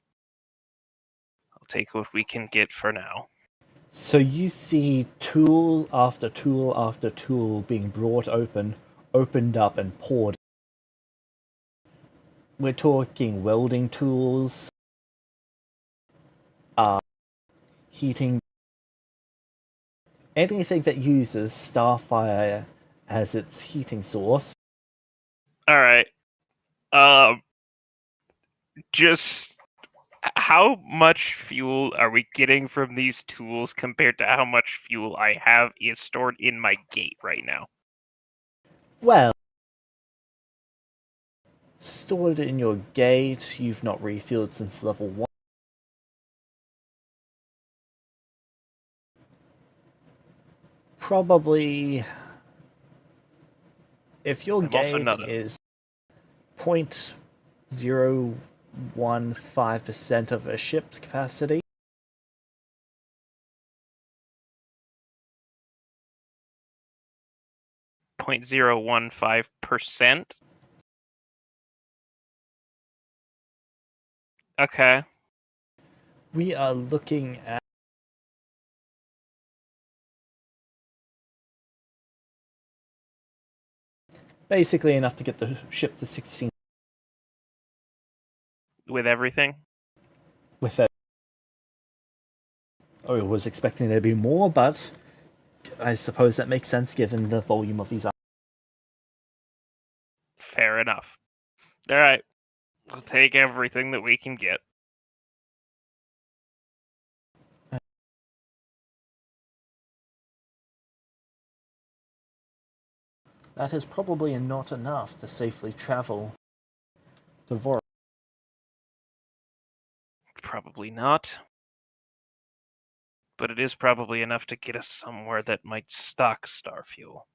I'll take what we can get for now. So you see tool after tool after tool being brought opened up and poured. We're talking welding tools, heating, anything that uses Starfire as its heating source. Alright. Just how much fuel are we getting from these tools compared to how much fuel I have is stored in my gate right now? Well, stored in your gate, you've not refueled since level 1. Probably, if your gate is 0.015% of a ship's capacity, 0.015%. Okay. we are looking at basically enough to get the ship to 16 With everything? with it. I was expecting there to be more, but I suppose that makes sense given the volume of these. Fair enough. Alright. We'll take everything that we can get. That is probably not enough to safely travel to Vor. Probably not. But it is probably enough to get us somewhere that might stock star fuel.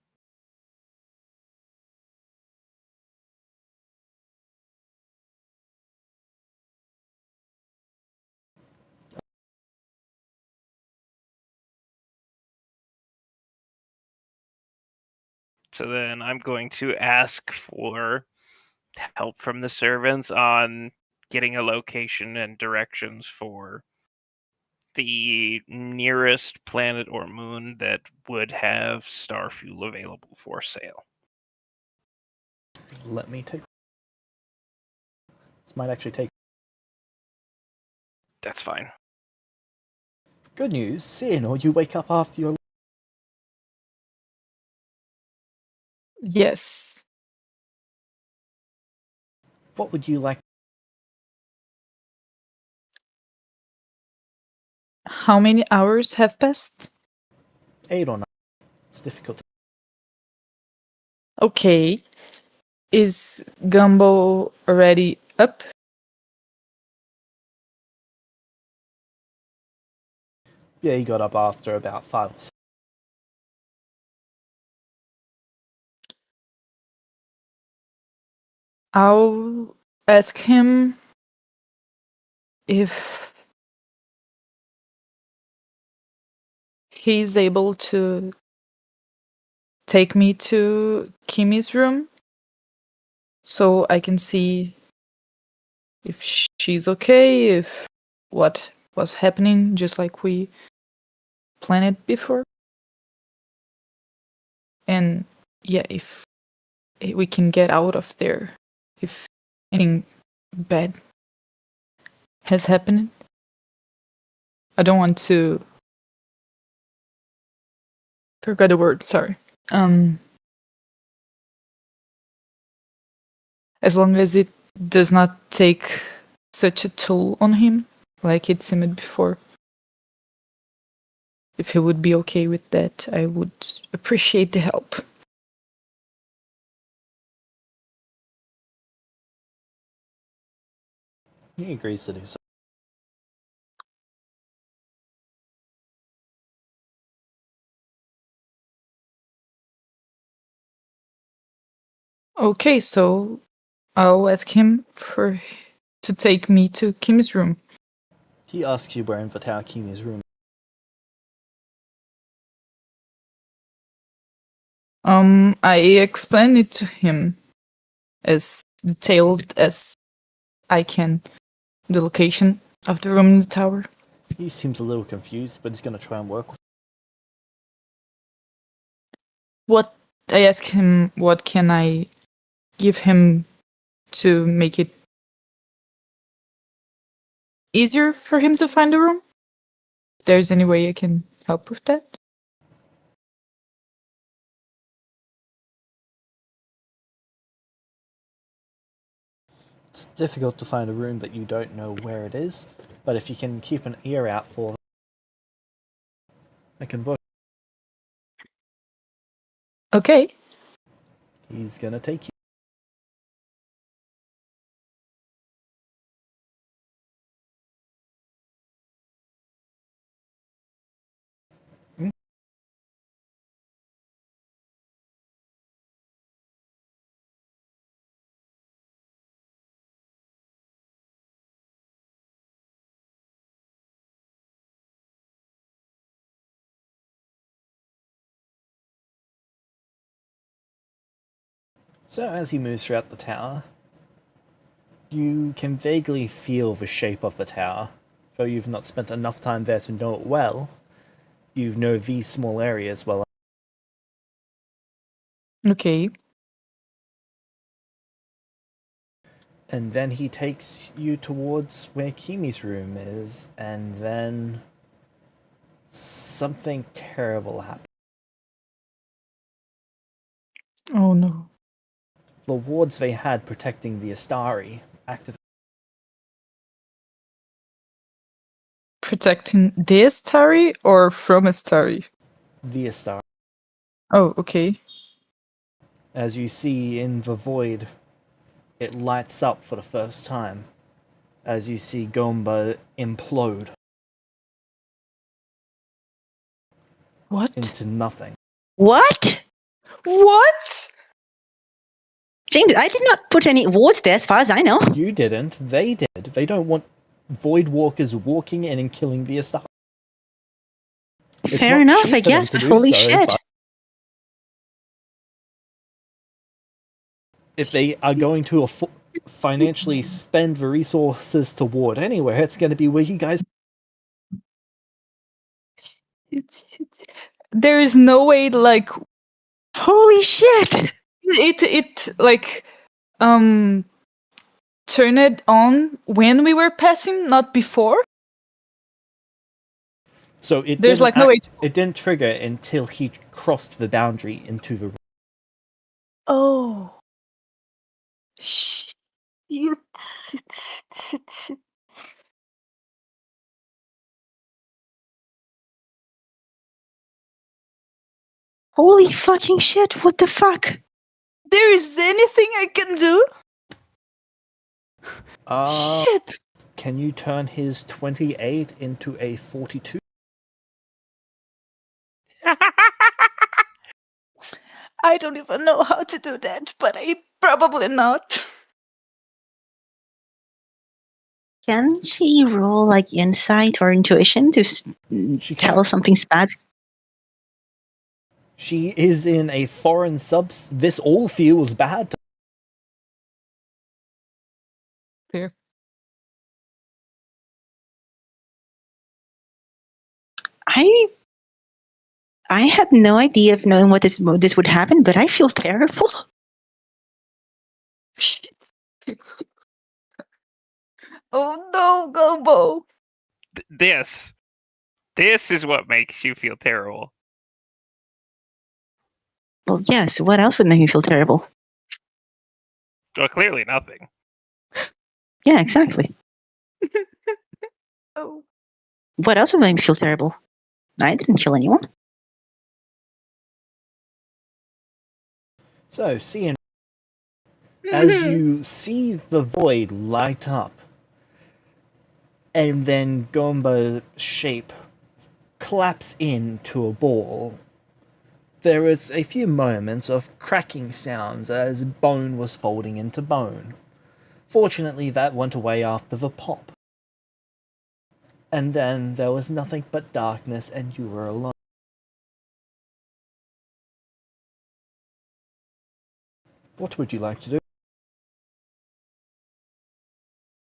So then I'm going to ask for help from the servants on getting a location and directions for the nearest planet or moon that would have star fuel available for sale. Let me take. This might actually take. That's fine. Good news, seeing or you wake up after your. Yes. What would you like? How many hours have passed? 8 or 9. It's difficult. Okay. Is Gumbo already up? Yeah, he got up after about 5 or 6. I'll ask him if he's able to take me to Kimi's room so I can see if she's okay, if what was happening, just like we planned it before. And yeah, if we can get out of there, if anything bad has happened, I don't want to. Forgot the word. Sorry. As long as it does not take such a toll on him, like it seemed before. If he would be okay with that, I would appreciate the help. He agrees to do so. Okay, so I'll ask him to take me to Kim's room. He asks you where in the tower Kimi's room. I explain it to him as detailed as I can, the location of the room in the tower. He seems a little confused, but he's gonna try and work with What I ask him, what can I give him to make it easier for him to find the room? If there's any way I can help with that? It's difficult to find a room that you don't know where it is, but if you can keep an ear out for them, it can work. Okay. He's gonna take you. So as he moves throughout the tower, you can vaguely feel the shape of the tower. Though you've not spent enough time there to know it well, you know these small areas well. Okay. And then he takes you towards where Kimi's room is, and then something terrible happens. Oh no. The wards they had protecting the Estari acted. Protecting the Estari or from Estari? The Estari. Oh, okay. As you see in the void, it lights up for the first time. As you see Gomba implode. What? Into nothing. What? What? James, I did not put any wards there as far as I know. You didn't, they did. They don't want void walkers walking in and killing the Estari. It's Fair not enough, cheap I for them guess, to but do holy so, shit. but if they are going to financially spend the resources to ward anywhere, it's going to be where you guys. There is no way, like, Holy shit. it like turn it on when we were passing, not before. So it There's didn't like no way. it didn't trigger until he crossed the boundary into the room. Oh. Shit. Holy fucking shit, what the fuck? There is anything I can do? Shit. Can you turn his 28 into a 42? I don't even know how to do that, but I probably not. Can she roll like insight or intuition to tell something's bad? She is in a foreign subs. This all feels bad. Fair. I had no idea of knowing what this would happen, but I feel terrible. Oh no, Gumbo! This is what makes you feel terrible. Well, yes. What else would make me feel terrible? Well, clearly nothing. Yeah, exactly. Oh. What else would make me feel terrible? I didn't kill anyone. So, seeing as you see the void light up, and then Gomba's shape collapse into a ball, there was a few moments of cracking sounds as bone was folding into bone. Fortunately, that went away after the pop. And then there was nothing but darkness and you were alone. What would you like to do?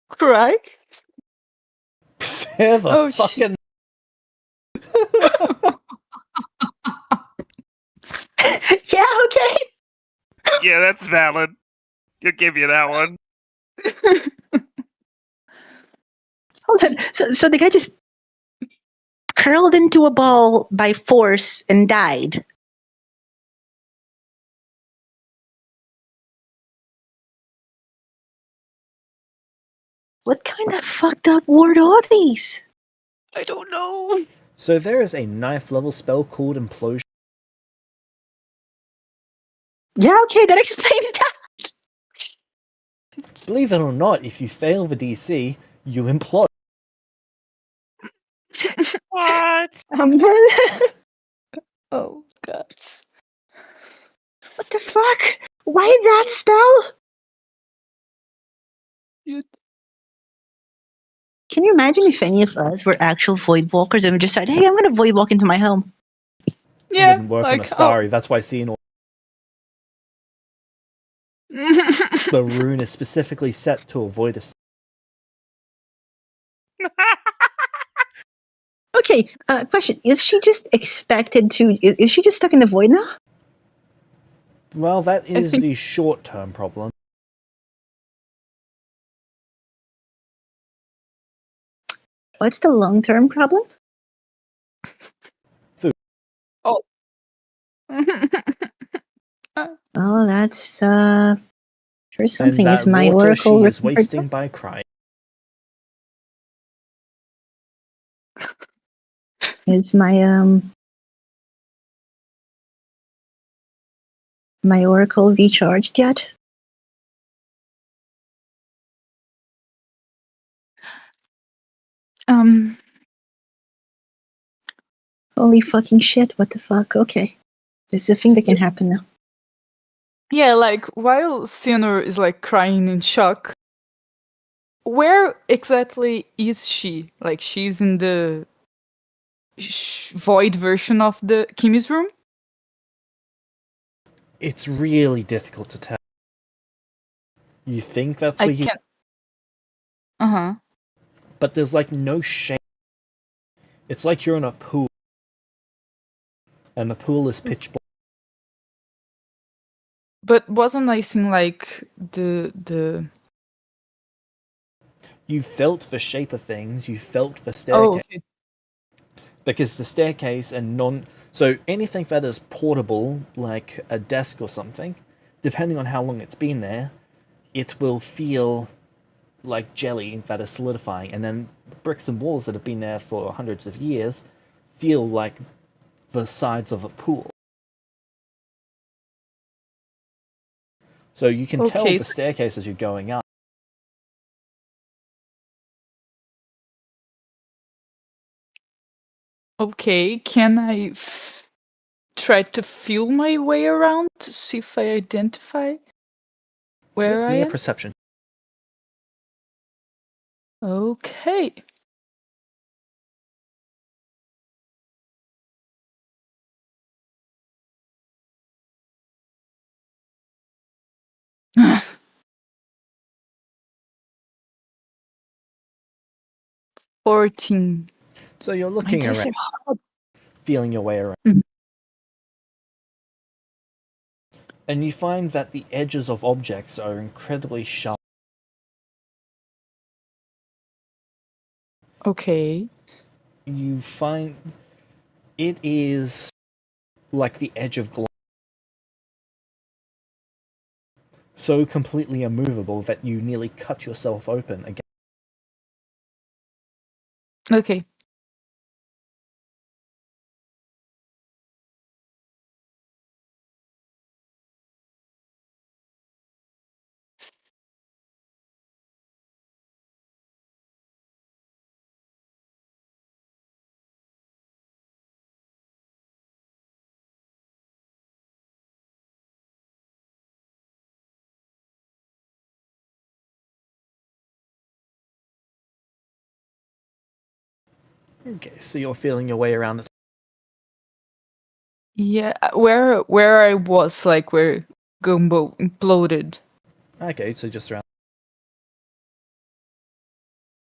Cry? Fair the Oh, shit. fucking... Yeah, okay. Yeah, that's valid. I'll give you that one. Hold on. So the guy just curled into a ball by force and died. What kind of fucked up word are these? I don't know. So there is a knife level spell called Implosion. Yeah, okay, that explains that. Believe it or not, if you fail the DC, you implode. What? What Oh, God. the fuck? Why that spell? You- Can you imagine if any of us were actual void walkers and we just said, "Hey, I'm gonna void walk into my home." It wouldn't work on like, Estari, that's why seeing the rune is specifically set to avoid us. Okay, question: is she just expected to? Is she just stuck in the void now? Well, that is think- the short-term problem. What's the long-term problem? Oh. Oh, that's for And something. that Is my water oracle she is recovered? wasting by crying. Is my oracle recharged yet? um. Holy fucking shit! What the fuck? Okay, this is a thing that can happen now. Yeah, like while Sinner is like crying in shock, where exactly is she? Like she's in the void version of the Kimi's room? It's really difficult to tell. You think that's I where you... can't. Uh-huh. But there's like no shape. It's like you're in a pool. And the pool is pitch black. But wasn't I seeing like the You felt the shape of things, you felt the Oh, staircase. okay. Because the staircase and so anything that is portable, like a desk or something, depending on how long it's been there, it will feel like jelly that is solidifying, and then bricks and walls that have been there for hundreds of years feel like the sides of a pool. So you can tell Okay, the staircase as you're going up. Okay, can I try to feel my way around to see if I identify where Make I me a am? perception. Okay. $14. So you're My looking dice around. are hard. feeling your way around. Mhm. And you find that the edges of objects are incredibly sharp. Okay. You find it is like the edge of glass, so completely immovable that you nearly cut yourself open again. Okay. Okay, so you're feeling your way around it. Yeah, where I was, like where Gumbo imploded. Okay, so just around.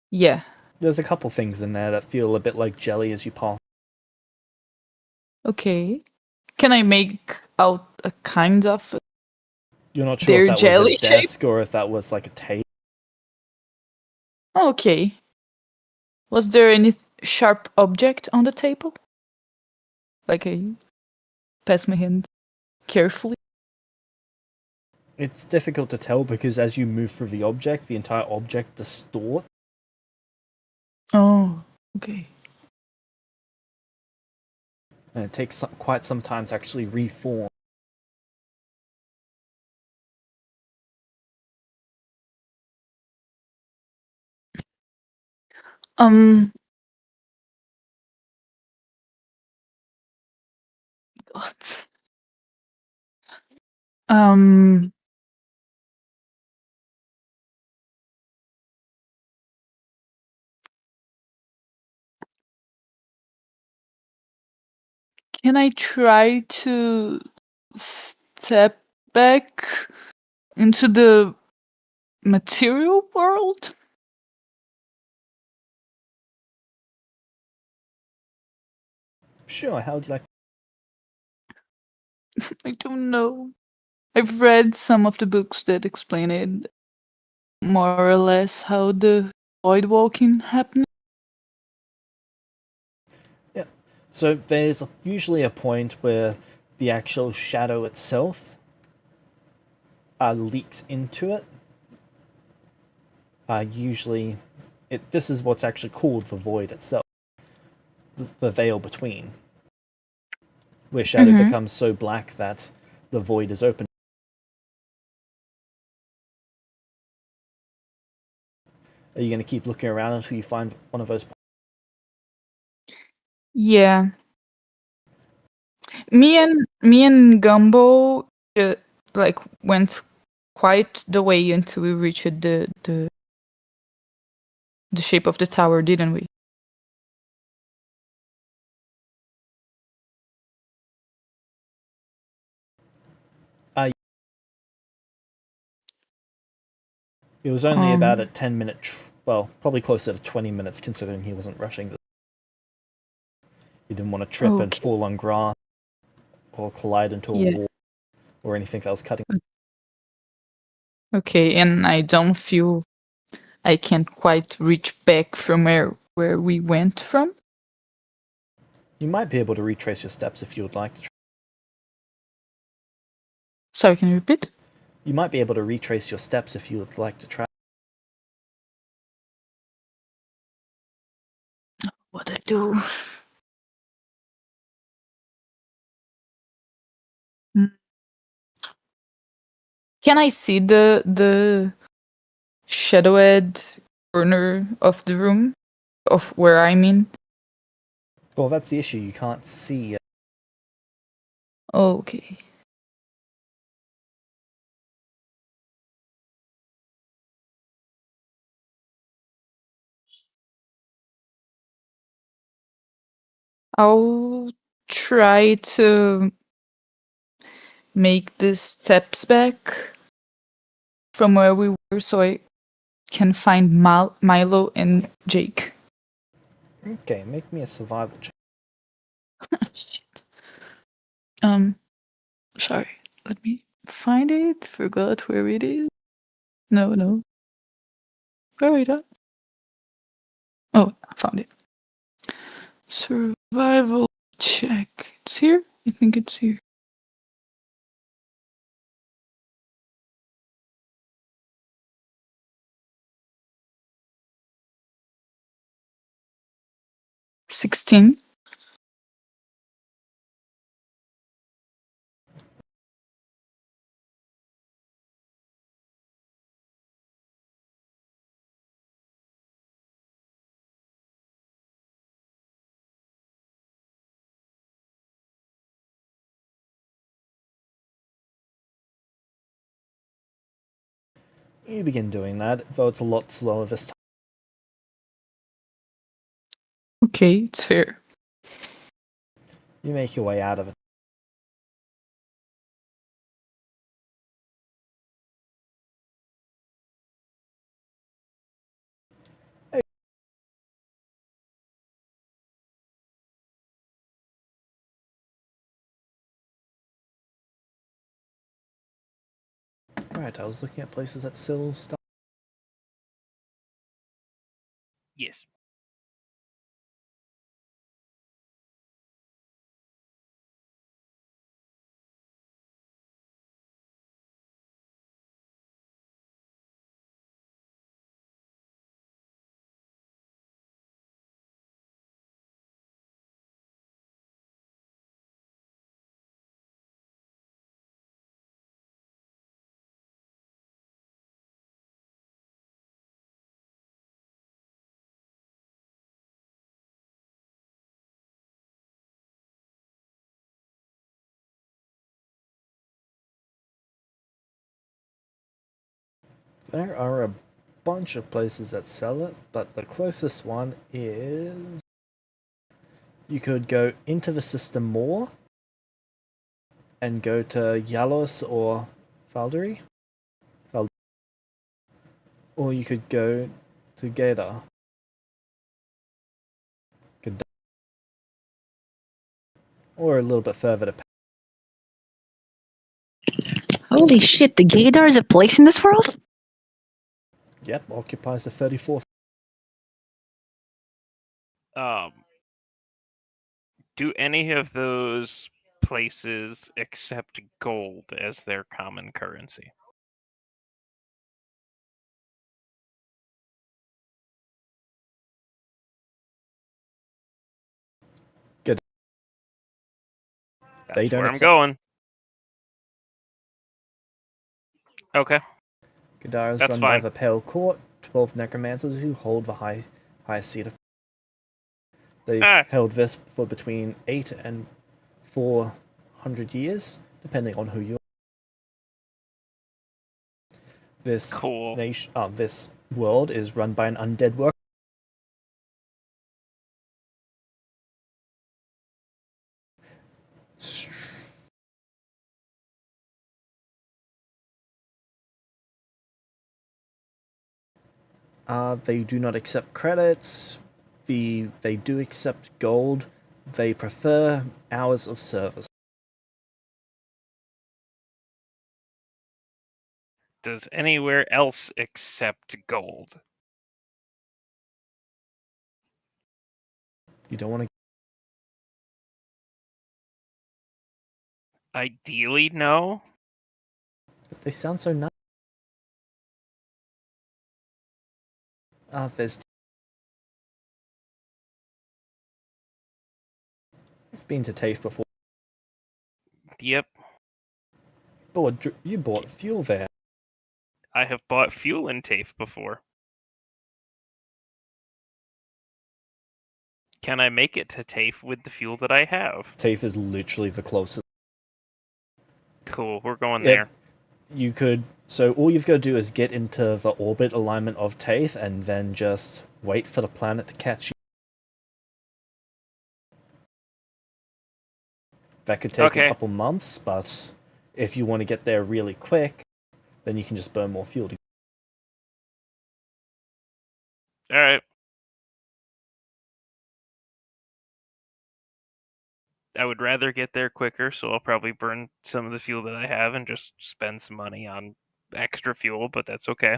Yeah. There's a couple things in there that feel a bit like jelly as you pass. Okay. Can I make out a kind of You're not sure if their that was jelly a shape? desk or if that was like a table. Okay. Was there any sharp object on the table? Like I pass my hand carefully. It's difficult to tell because as you move through the object, the entire object distorts. Oh, okay. And it takes quite some time to actually reform. Um. What? Um. Can I try to step back into the material world? Sure, how would you like? I don't know. I've read some of the books that explain it more or less how the void walking happened. Yeah. So there's usually a point where the actual shadow itself leaks into it. Usually, this is what's actually called the void itself, the veil between, where shadow Mhm. becomes so black that the void is open. Are you going to keep looking around until you find one of those? Yeah. Me and Gumbo like went quite the way until we reached the shape of the tower, didn't we? It was only about a 10-minute, well, probably closer to 20 minutes considering he wasn't rushing. He didn't want to trip and Okay. fall on grass or collide into a Yeah. wall or anything else cutting. Okay, and I don't feel I can't quite reach back from where we went from. You might be able to retrace your steps if you would like to. Sorry, can you repeat? You might be able to retrace your steps if you would like to try. What I do? Hmm. Can I see the shadowed corner of the room of where I'm in? Well, that's the issue. You can't see. Okay. I'll try to make the steps back from where we were so I can find Milo and Jake. Okay, make me a survival check. Shit. Sorry. Let me find it. Forgot where it is. No. Where is it? Oh, I found it. Survival check. It's here? I think it's here. $16. You begin doing that, though it's a lot slower this time. Okay, it's fair. You make your way out of it. Right, I was looking at places that still start. Yes. There are a bunch of places that sell it, but the closest one is... You could go into the system more and go to Yalos or Valderi. Or you could go to Gator. Or a little bit further to... Holy shit, the gaydar is a place in this world? Yep, occupies the 34th. Do any of those places accept gold as their common currency? Good. That's They don't where I'm accept... going. Okay. Gadara is That's run by fine. the Pale Court, 12 necromancers who hold the highest seat of... They've held this for between 8 and 400 years, depending on who you are. This Cool. this world is run by an undead worker. They do not accept credits. They do accept gold. They prefer hours of service. Does anywhere else accept gold? You don't want to... Ideally, no. But they sound so nice. There's... It's been to TAFE before. Yep. You bought fuel there. I have bought fuel in TAFE before. Can I make it to TAFE with the fuel that I have? TAFE is literally the closest. Cool, we're going there. You could... So all you've got to do is get into the orbit alignment of TAFE and then just wait for the planet to catch you. That could take a couple months, but if you want to get there really quick, then you can just burn more fuel. Alright. I would rather get there quicker, so I'll probably burn some of the fuel that I have and just spend some money on extra fuel, but that's okay.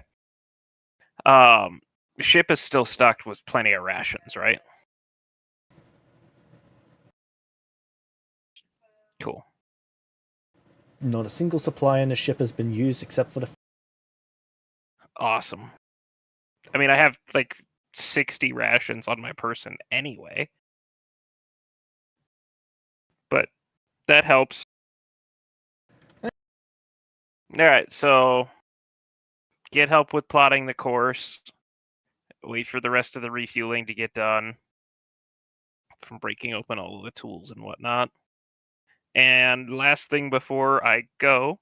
The ship is still stocked with plenty of rations, right? Cool. Not a single supply on the ship has been used except for the. Awesome. I mean, I have like 60 rations on my person anyway, but that helps. Alright, so get help with plotting the course. Wait for the rest of the refueling to get done from breaking open all of the tools and whatnot. And last thing before I go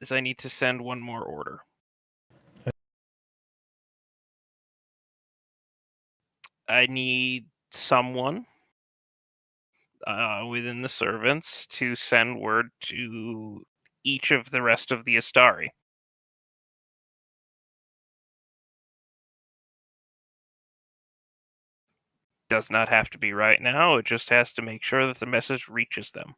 is I need to send one more order. I need someone within the servants to send word to each of the rest of the Estari. Does not have to be right now, it just has to make sure that the message reaches them.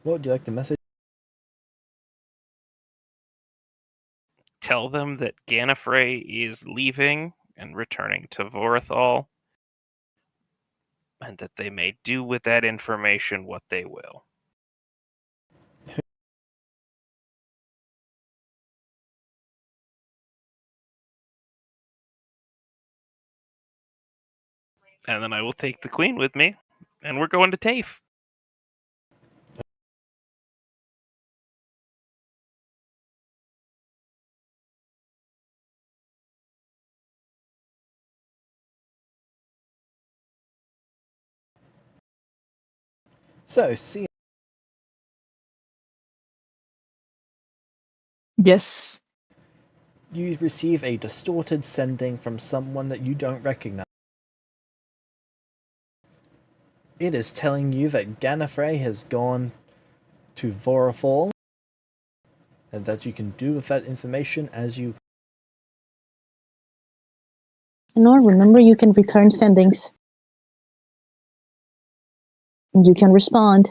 What would you like the message? Tell them that Gallifrey is leaving and returning to Vorthal, and that they may do with that information what they will. And then I will take the Queen with me, and we're going to TAFE. So, see. Yes. You receive a distorted sending from someone that you don't recognize. It is telling you that Gallifrey has gone to Vorthal, and that you can do with that information as you. Nor remember you can return sendings. You can respond.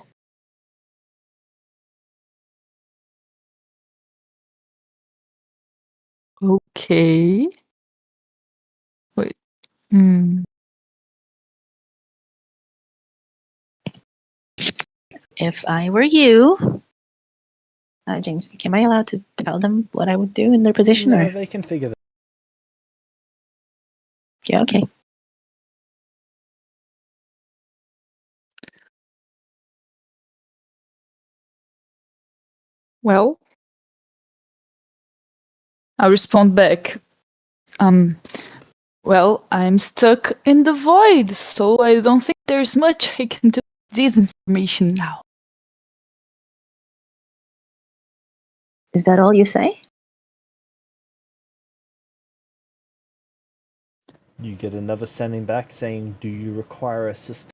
Okay. Wait. Hmm. If I were you, James, am I allowed to tell them what I would do in their position? No, Or? they can figure that. Yeah, okay. Well, I'll respond back. Well, I'm stuck in the void, so I don't think there's much I can do with this information now. Is that all you say? You get another sending back saying, "Do you require assistance?"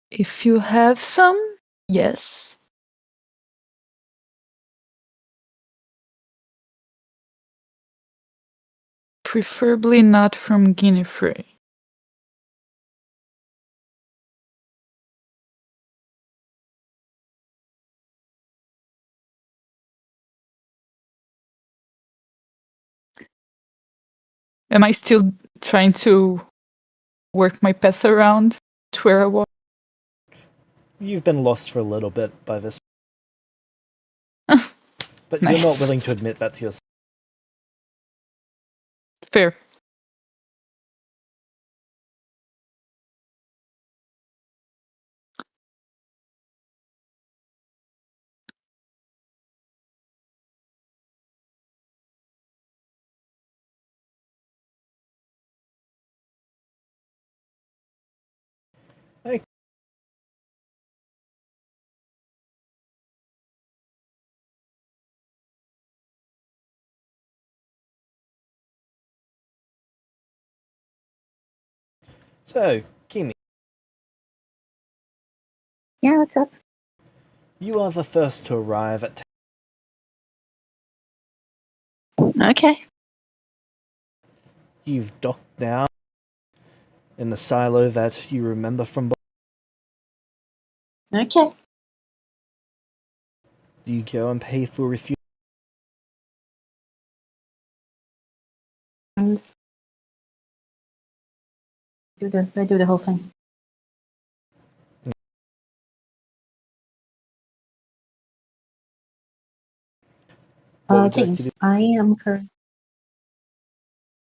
If you have some, yes. Preferably not from Guinea-Frey. Am I still trying to work my path around to where I was? You've been lost for a little bit by this. But Nice. you're not willing to admit that to yourself. Fair. Hey. So, Kimi, Yeah, what's up? you are the first to arrive at. Okay. You've docked down in the silo that you remember from. Okay. Do you go and pay for refuel? And I do the whole thing. What would you like to James, do? I am current.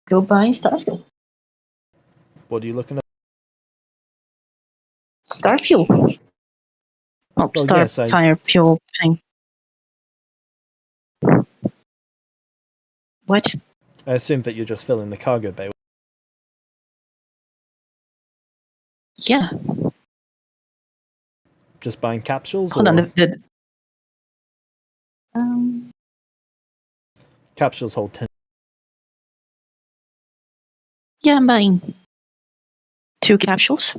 Go buy Starfuel. What are you looking at? Starfuel. Oh, Well, yes, Starfire fuel thing. What? I assume that you're just filling the cargo bay. Yeah. Just buying capsules, Hold or on. capsules hold 10. Yeah, I'm buying 2 capsules.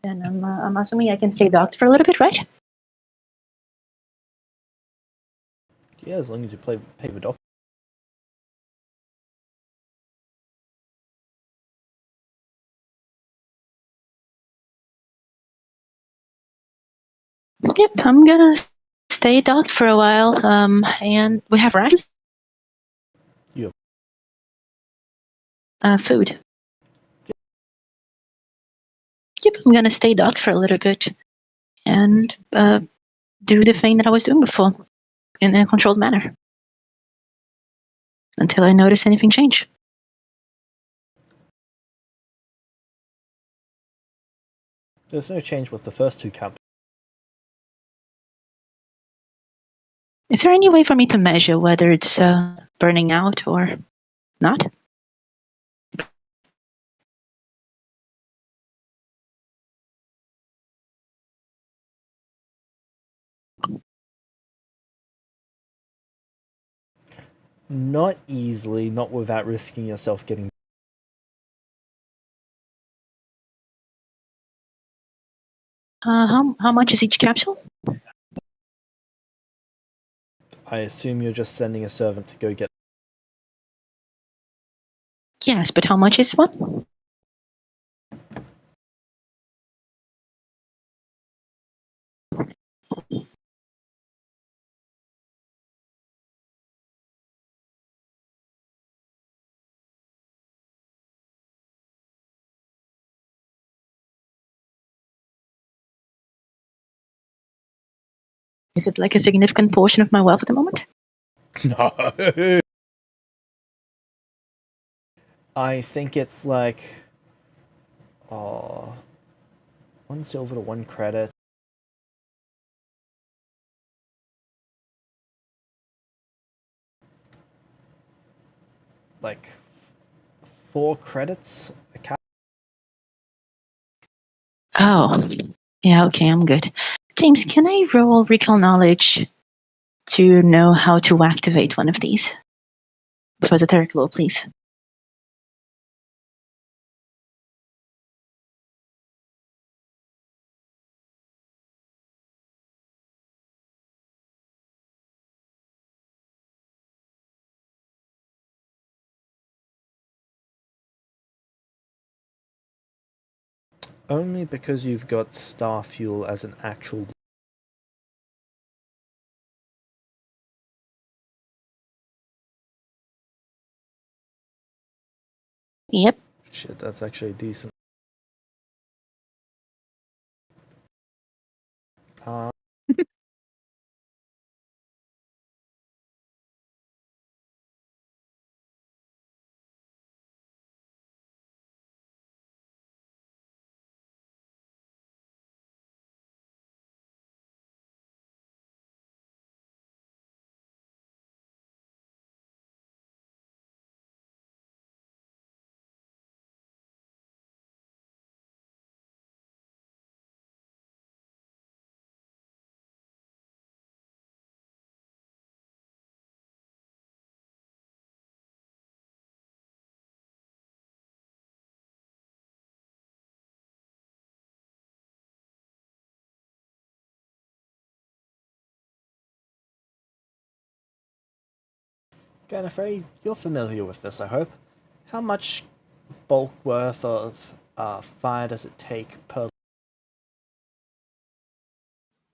And I'm assuming I can stay docked for a little bit, right? Yeah, as long as you pay the dock. Yep, I'm gonna stay docked for a while. And we have rice. You Food. Yep, I'm gonna stay docked for a little bit and do the thing that I was doing before in a controlled manner until I notice anything change. There's no change with the first 2 capsules. Is there any way for me to measure whether it's burning out or not? Not easily, not without risking yourself getting. How much is each capsule? I assume you're just sending a servant to go get. Yes, but how much is one? Is it like a significant portion of my wealth at the moment? No. I think it's like. 1 silver to 1 credit. Like 4 credits a cap. Oh, yeah, okay, I'm good. James, can I roll recall knowledge to know how to activate one of these? For esoteric law, please. Only because you've got star fuel as an actual. Yep. Shit, that's actually decent. Gallifrey, you're familiar with this, I hope. How much bulk worth of fire does it take per...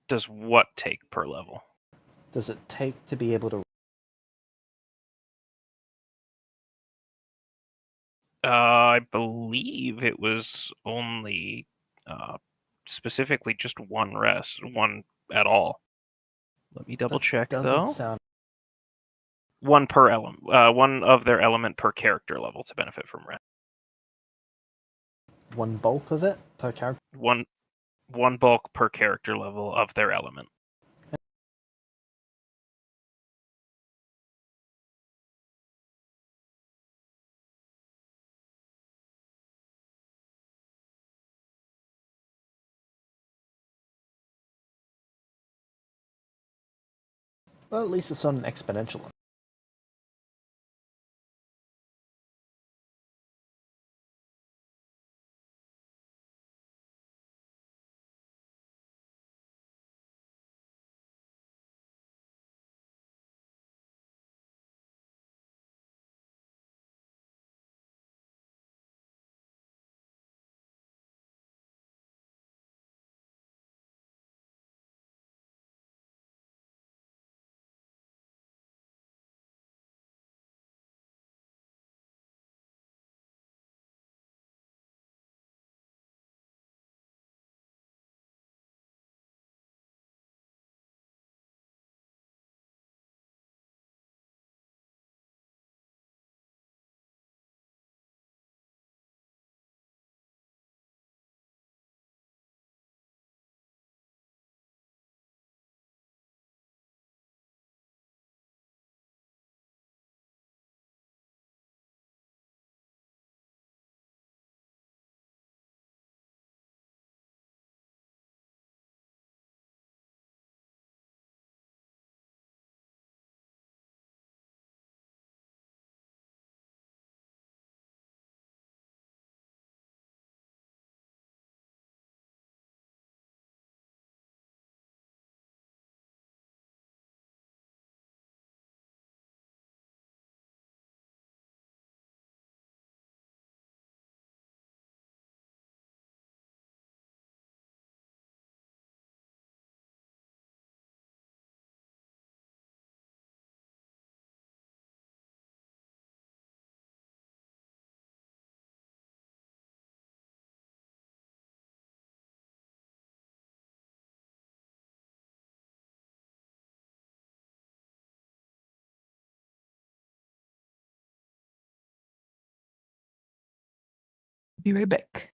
Does what take per level? Does it take to be able to... I believe it was only specifically just one at all. Let me double check doesn't though. sound... One per element, one of their element per character level to benefit from rest. One bulk of it per character? One bulk per character level of their element. Well, at least it's not an exponential one. Be right back.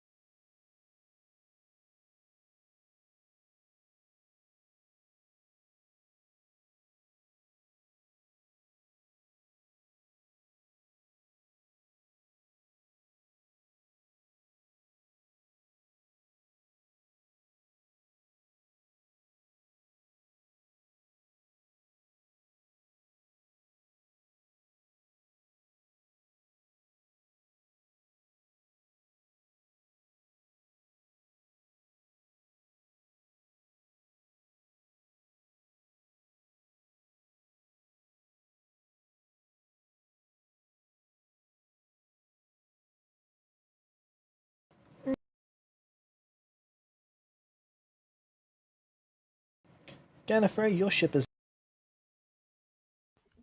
Gallifrey, your ship is...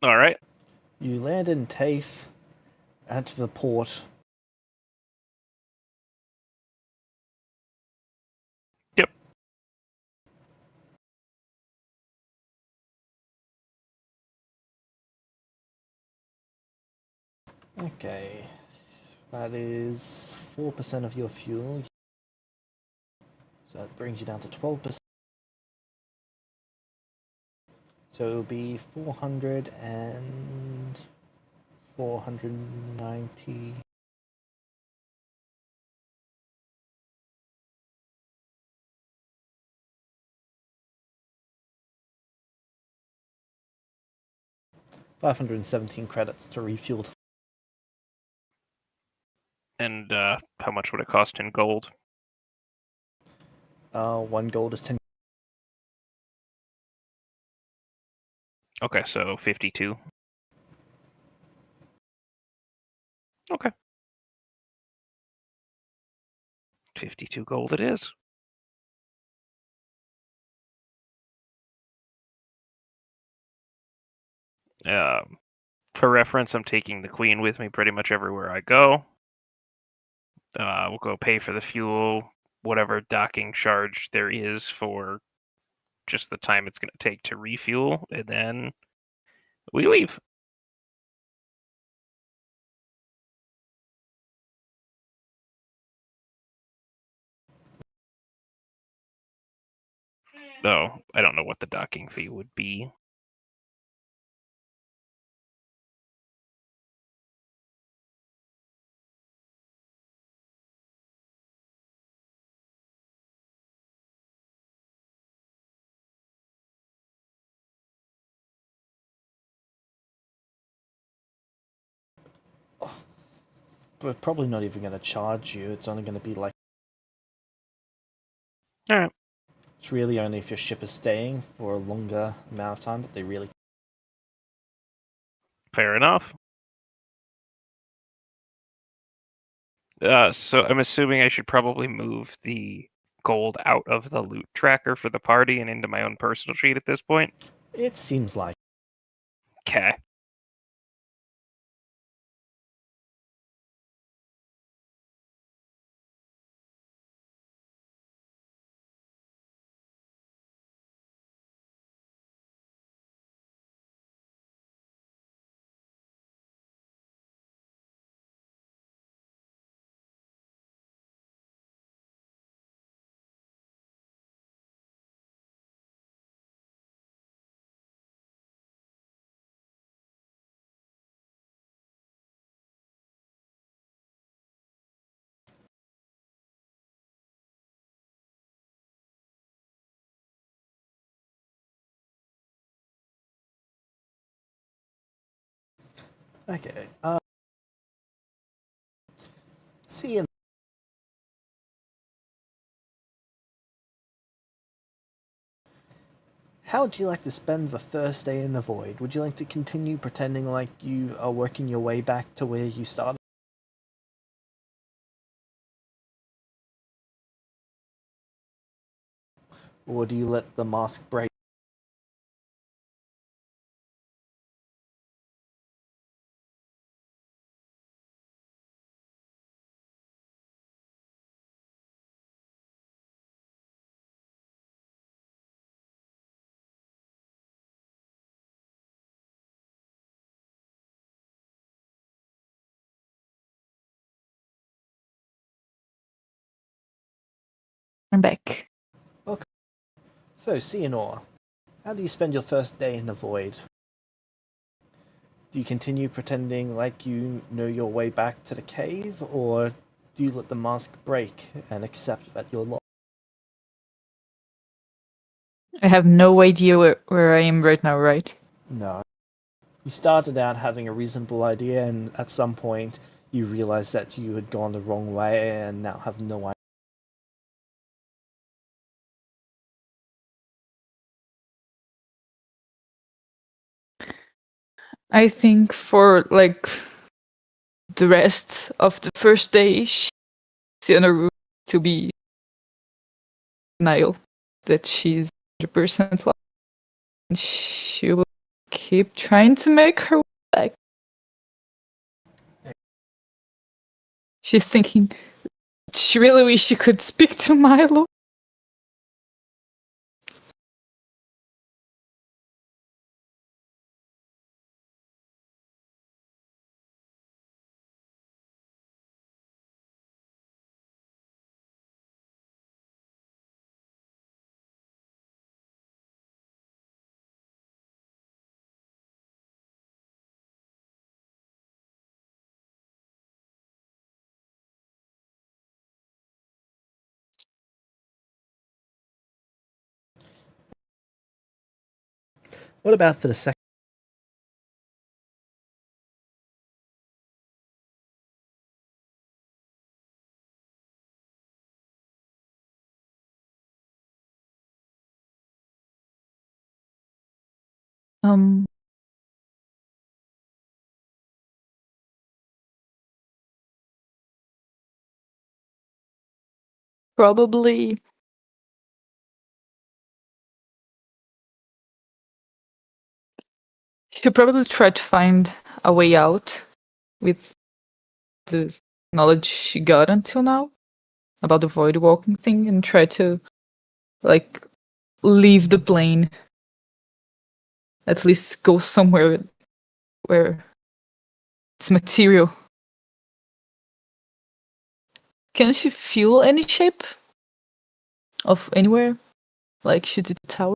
Alright. You land in Taith at the port. Yep. Okay. That is 4% of your fuel. So that brings you down to 12%. So it'll be 400 and 490. $517 credits to refuel. And how much would it cost in gold? 1 gold is 10. Okay, so 52. Okay. 52 gold it is. For reference, I'm taking the queen with me pretty much everywhere I go. We'll go pay for the fuel, whatever docking charge there is for just the time it's going to take to refuel, and then we leave. Though I don't know what the docking fee would be. But probably not even going to charge you. It's only going to be like. Alright. It's really only if your ship is staying for a longer amount of time that they really. Fair enough. So I'm assuming I should probably move the gold out of the loot tracker for the party and into my own personal sheet at this point. It seems like. Okay. Okay. See you. How would you like to spend the first day in the void? Would you like to continue pretending like you are working your way back to where you started? Or do you let the mask break? I'm back. Okay. So, Cianor, how do you spend your first day in the void? Do you continue pretending like you know your way back to the cave, or do you let the mask break and accept that you're lost? I have no idea where I am right now, right? No. You started out having a reasonable idea, and at some point you realized that you had gone the wrong way and now have no idea. I think for like the rest of the first day, she's in a room to be denial that she's 100% lost. And she will keep trying to make her way back. She's thinking, she really wish she could speak to Milo. What about for the second? Um, probably she'll probably try to find a way out with the knowledge she got until now about the void walking thing and try to like leave the plane. At least go somewhere where it's material. Can she feel any shape of anywhere? Like she did the tower?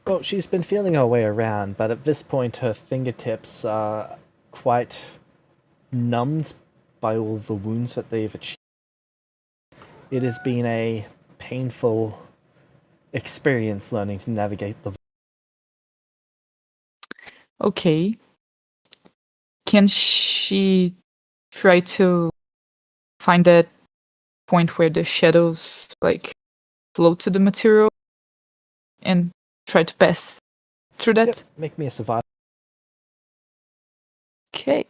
Well, she's been feeling her way around, but at this point her fingertips are quite numbed by all the wounds that they've achieved. It has been a painful experience learning to navigate the. Okay. Can she try to find that point where the shadows like float to the material and try to pass through that? Yep, make me a survival. Okay.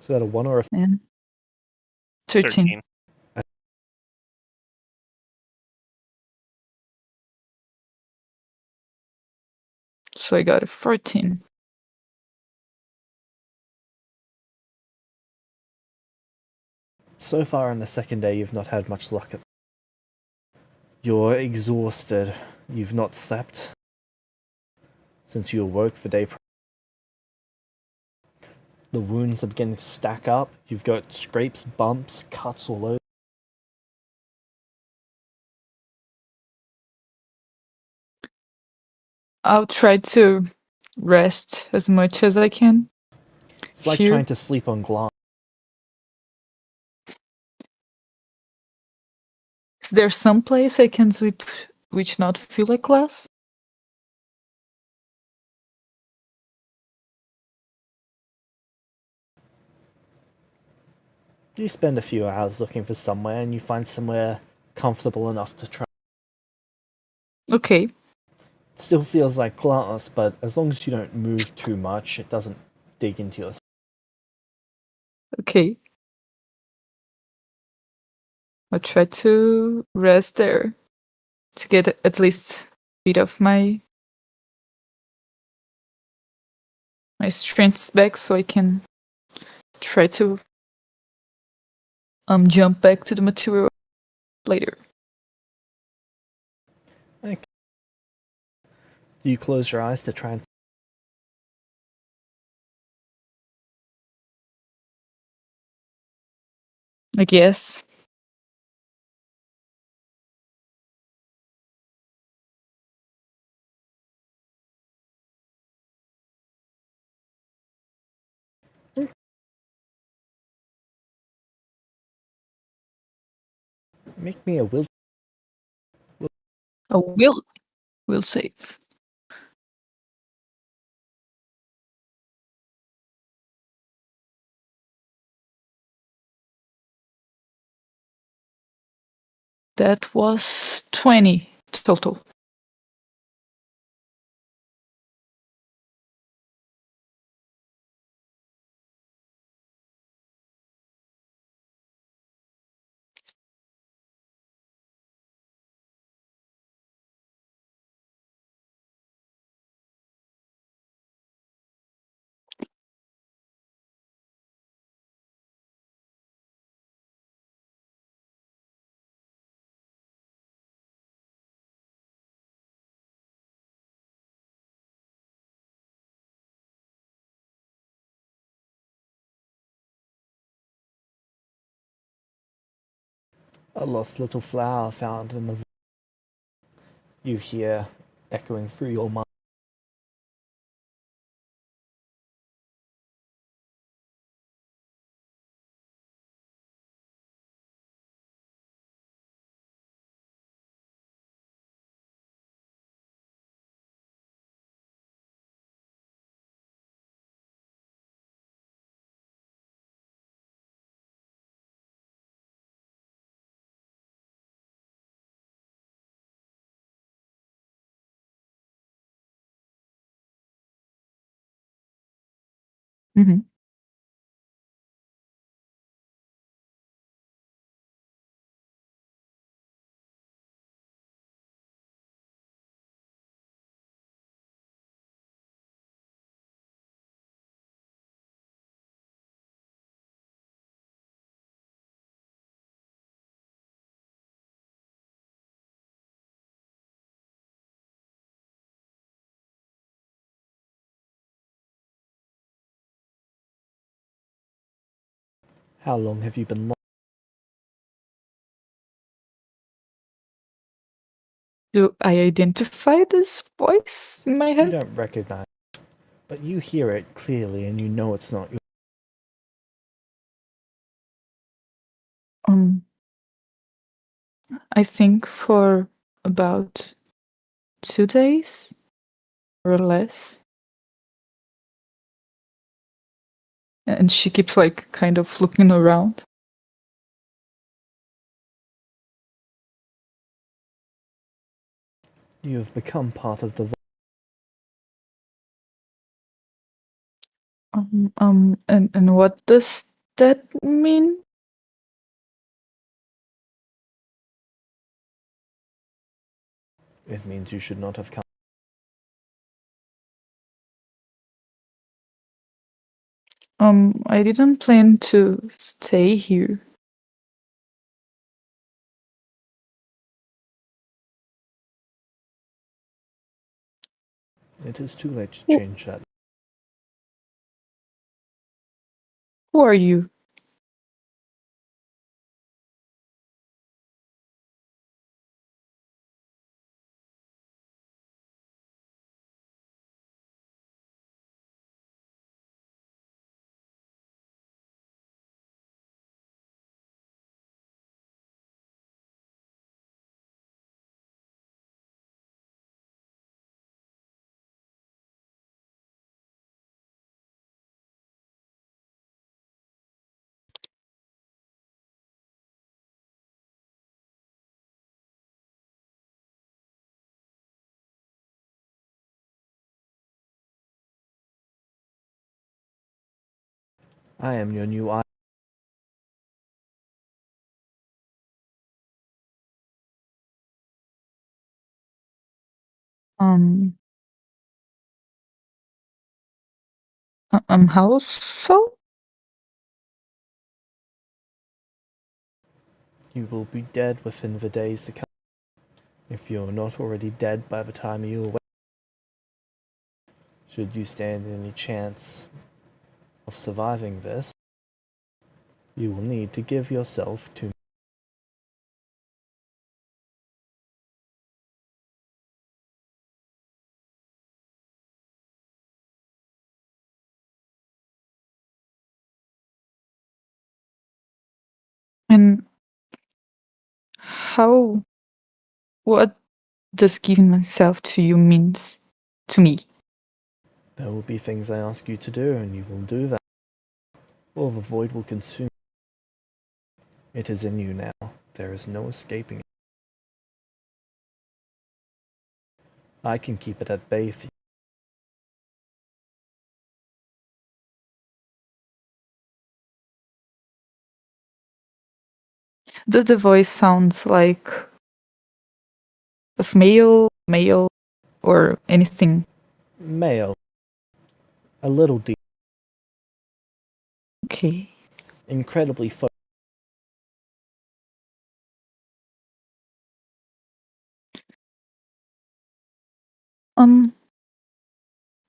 Is that a 1 or a? And 13. 13. So I got a 14. So far on the second day, you've not had much luck. You're exhausted. You've not slept since you awoke the day. The wounds are beginning to stack up. You've got scrapes, bumps, cuts all over. I'll try to rest as much as I can. It's like Here. trying to sleep on glass. Is there some place I can sleep which not feel like glass? You spend a few hours looking for somewhere, and you find somewhere comfortable enough to try. Okay. It still feels like glass, but as long as you don't move too much, it doesn't dig into your. Okay. I'll try to rest there to get at least a bit of my strengths back so I can try to jump back to the material later. Okay. You close your eyes to try and. I guess. Make me a will. A will save. That was 20 total. A lost little flower found in the. You hear echoing through your mind. Mhm. How long have you been lost? Do I identify this voice in my You head? don't recognize it, but you hear it clearly and you know it's not your. I think for about 2 days or less. And she keeps like kind of looking around. You have become part of the. And what does that mean? It means you should not have come. I didn't plan to stay here. It is too late to change that. Who are you? I am your new eye. Um, how so? You will be dead within the days to come. If you are not already dead by the time you awake, should you stand any chance of surviving this, you will need to give yourself to. And how, what does giving myself to you means to me? There will be things I ask you to do, and you will do that, or the void will consume. It is in you now. There is no escaping it. I can keep it at bay for you. Does the voice sound like of male, or anything? Male. A little deep. Okay. Incredibly focused.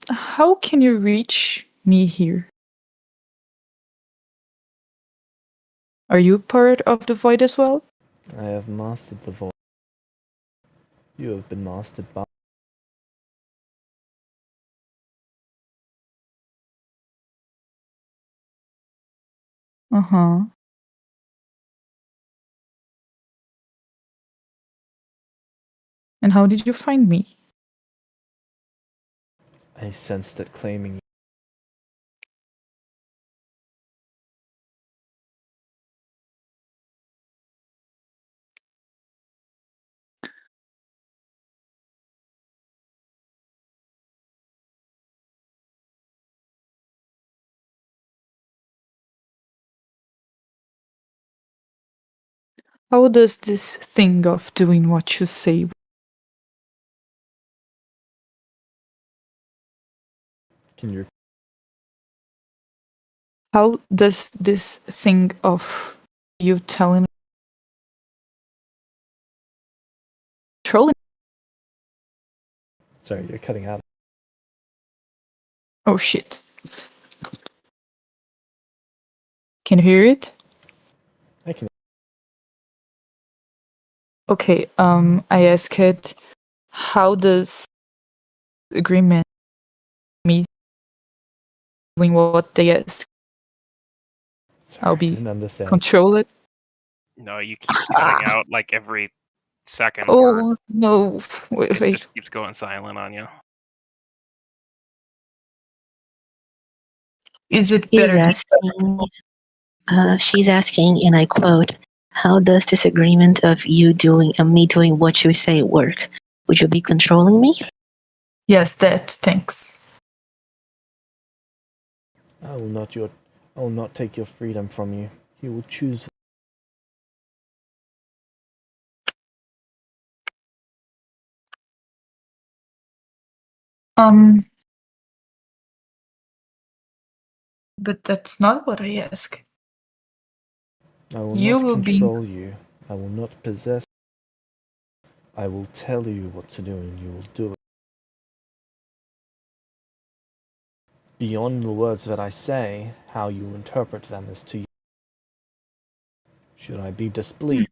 How can you reach me here? Are you part of the void as well? I have mastered the void. You have been mastered by. Uh-huh. And how did you find me? I sensed it claiming you. How does this thing of doing what you say? Can you? How does this thing of you telling trolling? Sorry, you're cutting out. Oh shit. Can you hear it? I can. Okay, I asked it, how does agreement me doing what they ask? Sorry, I'll I be didn't understand. control it. No, you keep cutting out like every second word. Oh no! It Wait. just keeps going silent on you. Is it She's better? asking, she's asking, and I quote, "How does this agreement of you doing and me doing what you say work? Would you be controlling me?" Yes, that. Thanks. I will not take your freedom from you. You will choose. But that's not what I ask. I will You not will be. control you. I will not possess. I will tell you what to do, and you will do it. Beyond the words that I say, how you interpret them is to you. Should I be displeased,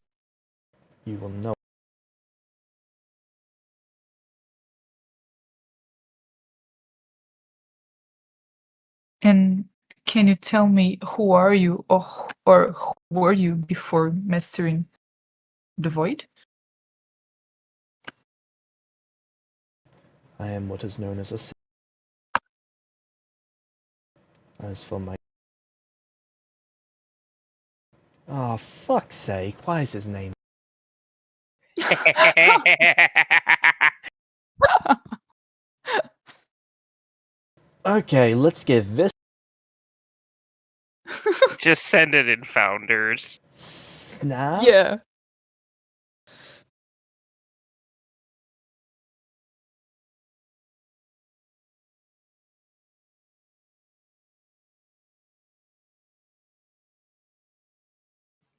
you will know. And can you tell me who are you, or who were you before mastering the void? I am what is known as a. As for my. Ah, oh, fuck's sake! Why is his name? Okay, let's give this. Just send it in Founders. Snap? Yeah.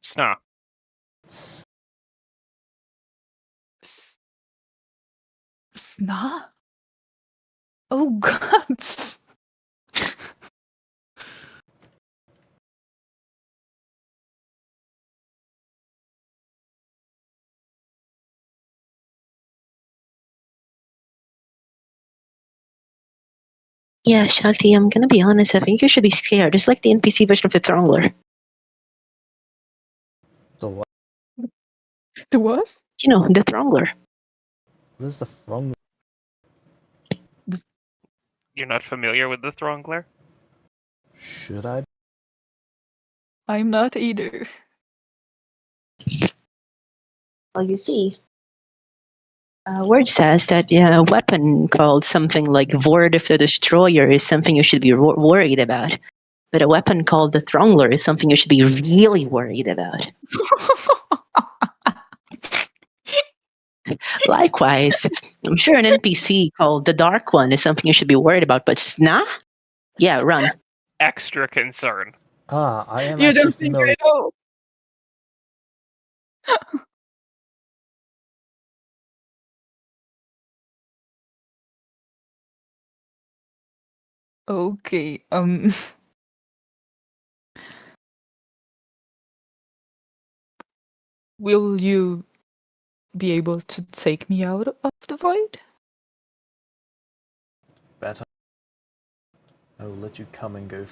Sna. Sna? Oh god. Yeah, Shakti, I'm gonna be honest, I think you should be scared. It's like the NPC version of the Throngler. The what? The what? You know, the Throngler. What is the wrong? You're not familiar with the Throngler? Should I? I'm not either. Well, you see, word says that a weapon called something like Vord of the Destroyer is something you should be worried about. But a weapon called the Throngler is something you should be really worried about. Likewise, I'm sure an NPC called the Dark One is something you should be worried about, but Sna? Yeah, run. Extra concern. Ah, I am You actually don't think familiar. I know? Okay, will you be able to take me out of the void? Better. I will let you come and go.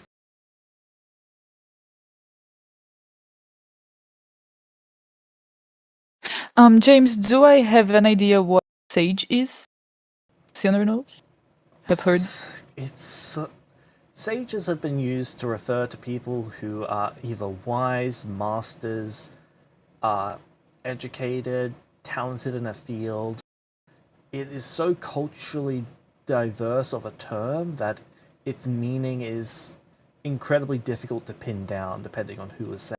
James, do I have an idea what sage is? Sinner knows? Have heard? It's. Sages have been used to refer to people who are either wise, masters, educated, talented in a field. It is so culturally diverse of a term that its meaning is incredibly difficult to pin down depending on who is saying.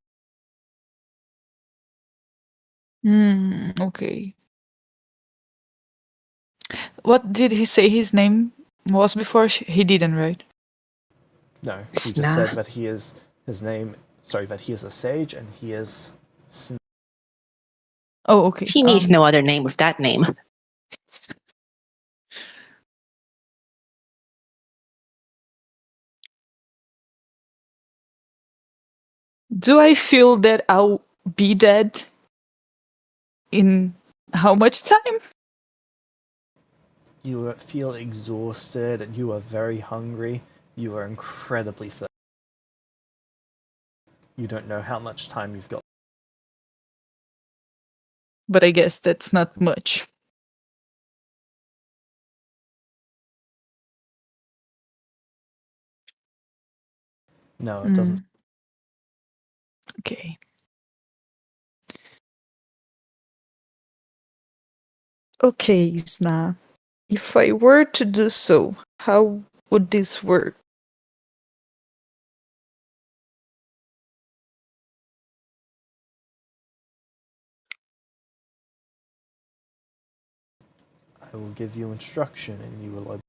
Okay. What did he say his name was before? He didn't, right? No, he just Sna. said that he is that he is a sage and he is Oh, okay. He needs no other name with that name. Do I feel that I'll be dead in how much time? You feel exhausted and you are very hungry. You are incredibly thirsty. You don't know how much time you've got. But I guess that's not much. No, it doesn't. Okay. Okay, Sna. If I were to do so, how would this work? I will give you instruction and you will obey.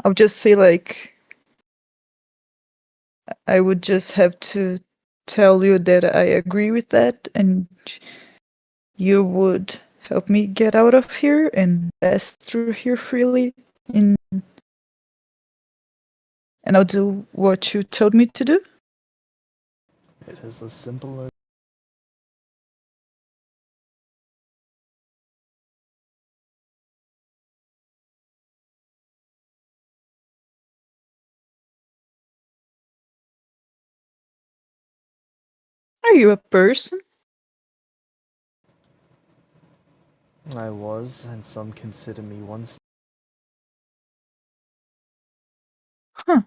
I'll just say, like, I would just have to tell you that I agree with that, and you would help me get out of here and pass through here freely. And I'll do what you told me to do. It is as simple as. Are you a person? I was, and some consider me one. Huh.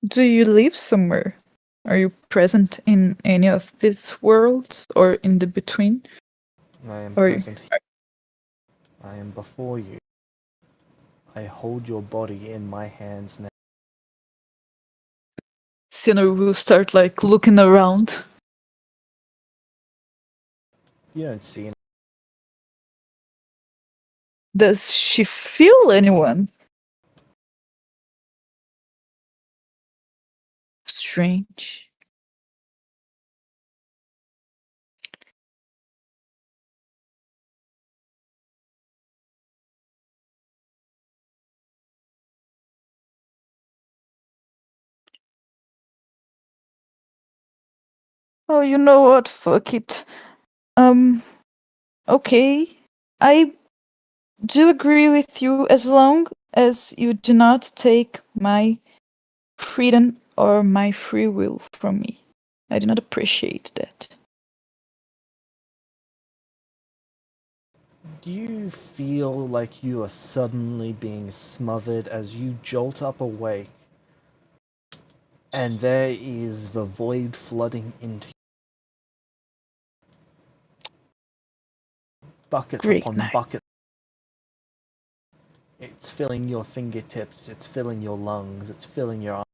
Do you live somewhere? Are you present in any of these worlds or in the between? I am Or present here. I am before you. I hold your body in my hands now. Sinner will start like looking around. You don't see any. Does she feel anyone? Strange. Oh, you know what? Fuck it. Okay. I do agree with you as long as you do not take my freedom or my free will from me. I do not appreciate that. Do you feel like you are suddenly being smothered as you jolt up awake? And there is the void flooding into you. Buckets Great upon night. buckets. It's filling your fingertips, it's filling your lungs, it's filling your eyes.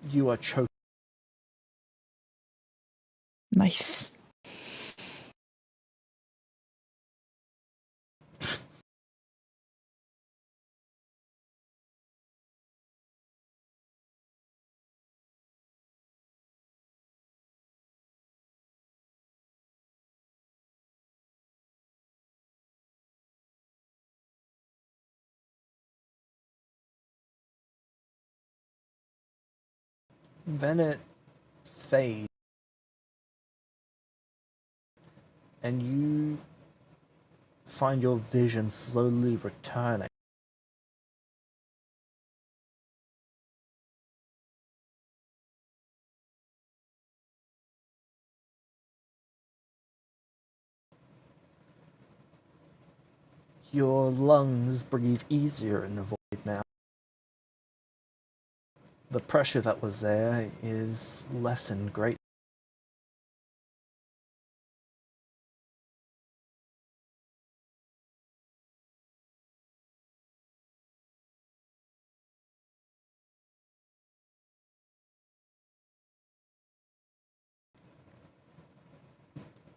You are choking. Nice. Then it fades. And you find your vision slowly returning. Your lungs breathe easier in the void now. The pressure that was there is lessened greatly.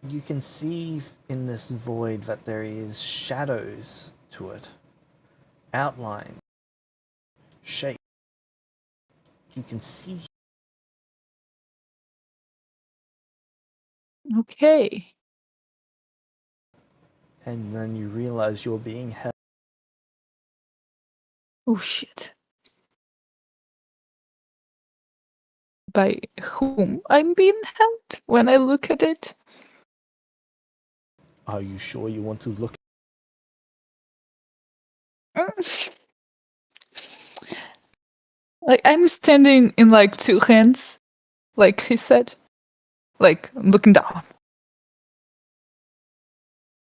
You can see in this void that there is shadows to it, outline, shape. You can see. Okay. And then you realize you're being held. Oh shit. By whom I'm being held when I look at it? Are you sure you want to look? Like, I'm standing in like two hands, like he said. Like, looking down.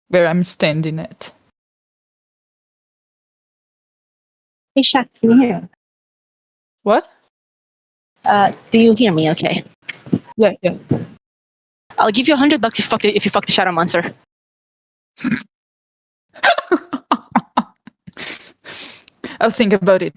Where I'm standing at. Hey, Shaq, can you hear me? What? Do you hear me? Okay. Yeah, yeah. I'll give you $100 if you fuck the shadow monster. I'll think about it.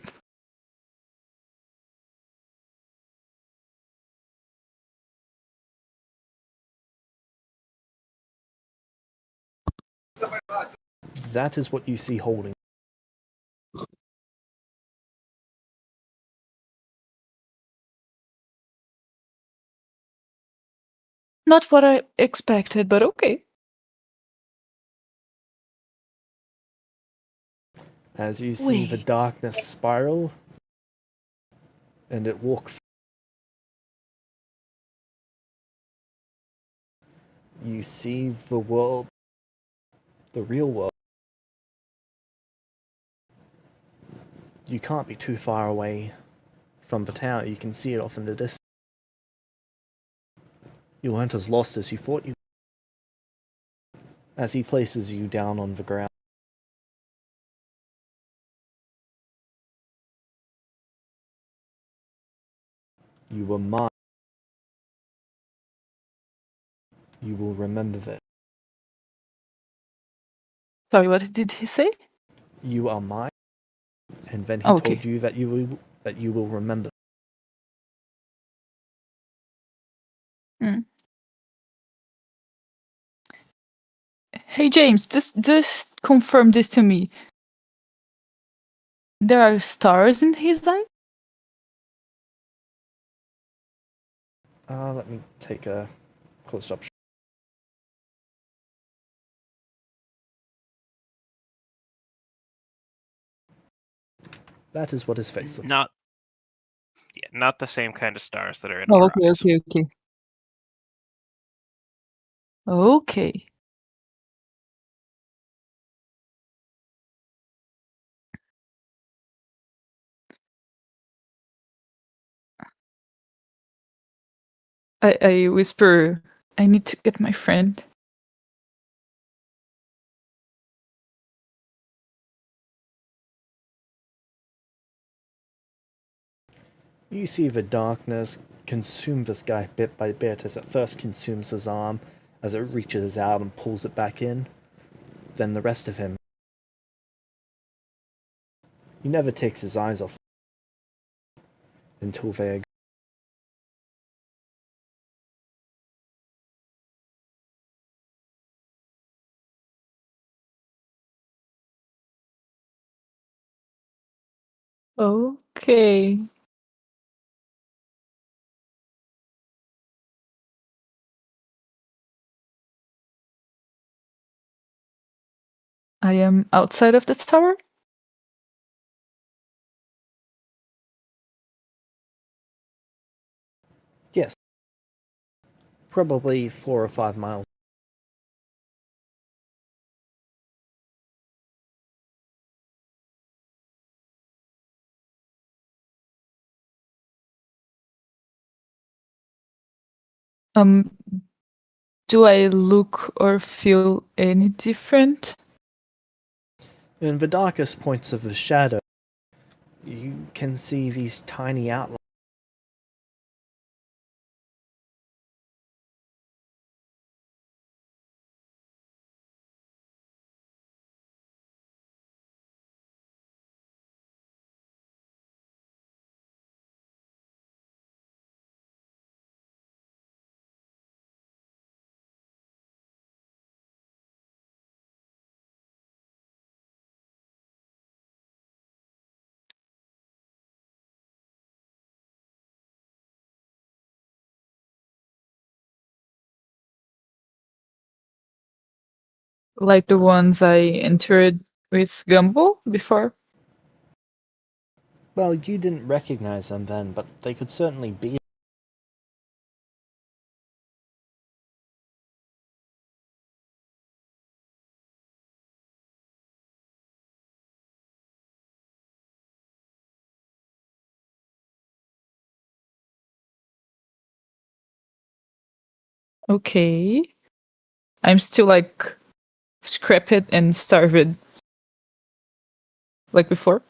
That is what you see holding. Not what I expected, but okay. As you see the Wait. darkness spiral, and it walk. You see the world, the real world. You can't be too far away from the tower. You can see it off in the distance. You weren't as lost as you thought you. As he places you down on the ground. You were mine. You will remember that. Sorry, what did he say? You are mine. And then he Okay. told you that you will remember. Mm. Hey James, just confirm this to me. There are stars in his eye? Let me take a close-up. That is what his face looks like. Not the same kind of stars that are in Oh, our okay, eyes. okay. Okay. I whisper, I need to get my friend. You see the darkness consume this guy bit by bit as it first consumes his arm, as it reaches out and pulls it back in. Then the rest of him. He never takes his eyes off until they are. Okay. I am outside of the tower? Yes. Probably 4 or 5 miles. Do I look or feel any different? In the darkest points of the shadow, you can see these tiny outlines. Like the ones I entered with Gumball before? Well, you didn't recognize them then, but they could certainly be. Okay. I'm still like scrap it and starve it. Like before?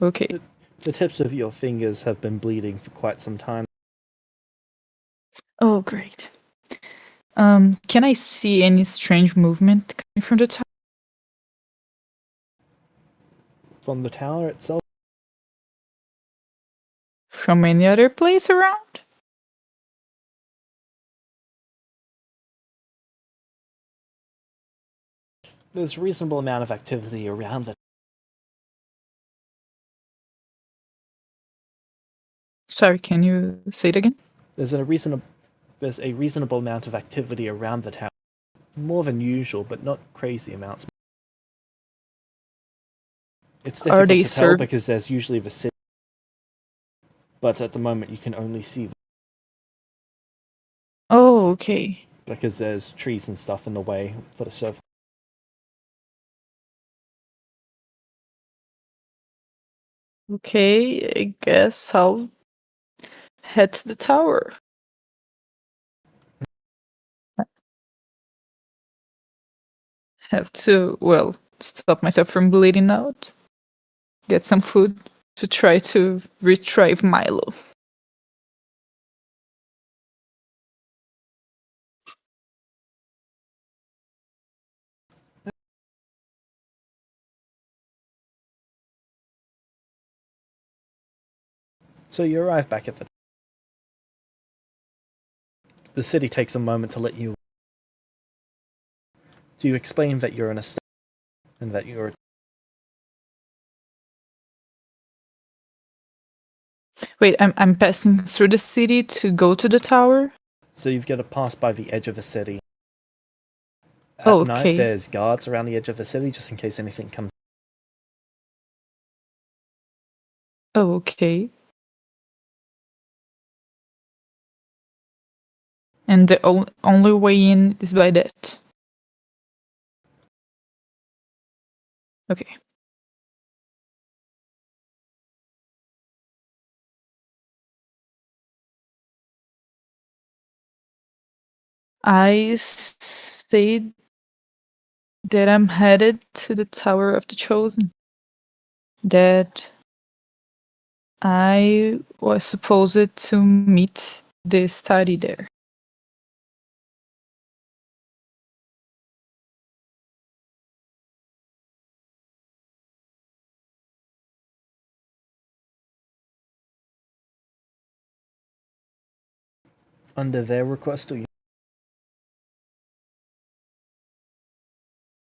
Okay. The tips of your fingers have been bleeding for quite some time. Oh, great. Can I see any strange movement coming from the top? From the tower itself, From any other place around? there's a reasonable amount of activity around the. Sorry, can you say it again? There's a reasonable amount of activity around the tower. More than usual, but not crazy amounts. It's Are difficult they to tell serv- because there's usually the city, but at the moment you can only see Oh, okay. because there's trees and stuff in the way for the surface. Okay, I guess I'll head to the tower. Have to, well, stop myself from bleeding out. Get some food to try to retrieve Milo. So you arrive back at the city takes a moment to let you. Do you explain that you're an Estari and that you're. Wait, I'm passing through the city to go to the tower? So you've got to pass by the edge of the city. At Oh, night, okay. there's guards around the edge of the city just in case anything comes. Oh, okay. And the only way in is by that. Okay. I say that I'm headed to the Tower of the Chosen. That I was supposed to meet the Estari there. Under their request, or you.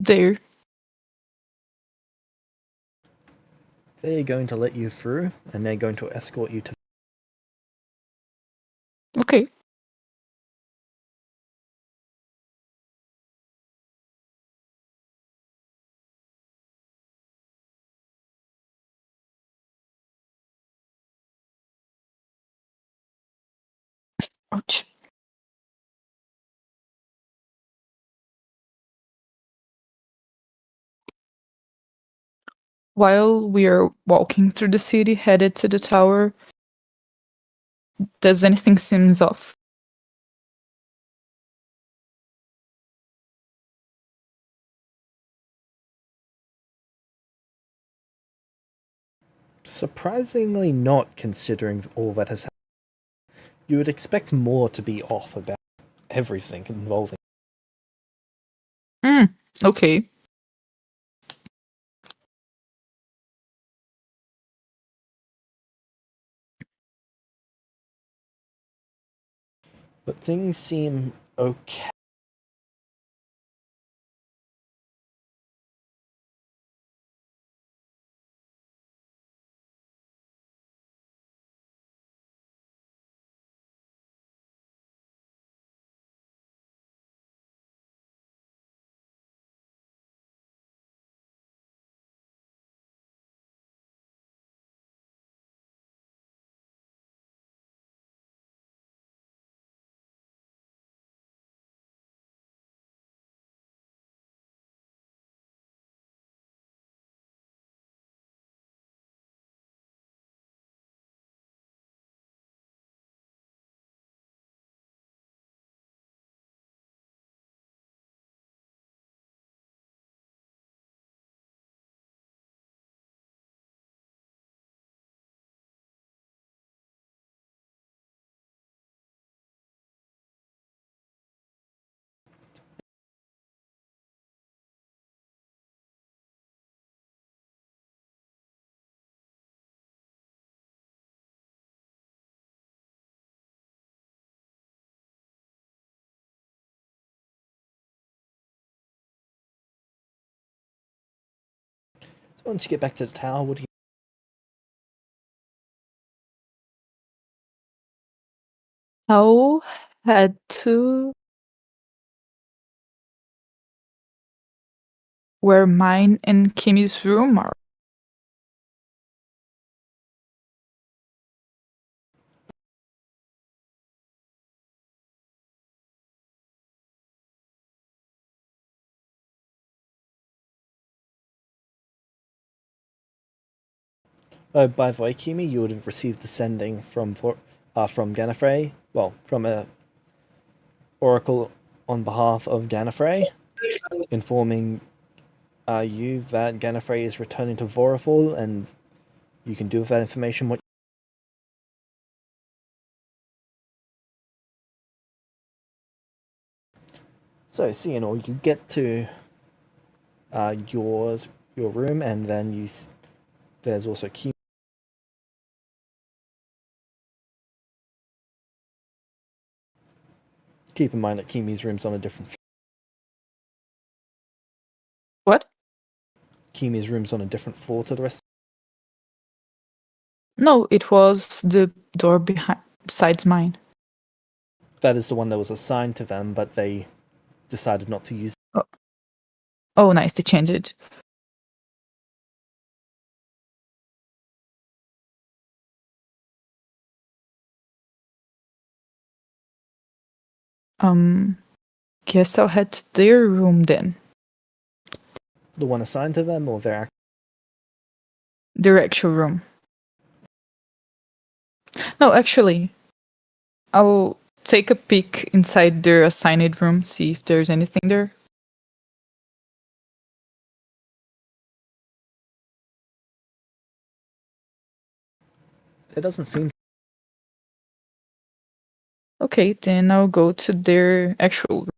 There. They're going to let you through, and they're going to escort you to. Okay. Ouch. While we are walking through the city headed to the tower, does anything seems off? Surprisingly not, considering all that has happened. You would expect more to be off about everything involving. Okay. But things seem okay. Once you get back to the tower, what do you... I'll head to where mine and Kimmy's room are. Oh, by the way, Kimi, you would have received the sending from Gallifrey. Well, from a oracle on behalf of Gallifrey, informing you that Gallifrey is returning to Vorafol, and you can do with that information what... So, Cianor, you get to your room, and then there's also Kimi. Keep in mind that Kimi's room's on a different floor. What? Kimi's room's on a different floor to the rest. No, it was the door besides mine. That is the one that was assigned to them, but they decided not to use it. Oh, nice, they changed it. Guess I'll head to their room then. The one assigned to them, or their... Their actual room. No, actually, I'll take a peek inside their assigned room, see if there's anything there. It doesn't seem... Okay, then I'll go to their actual room.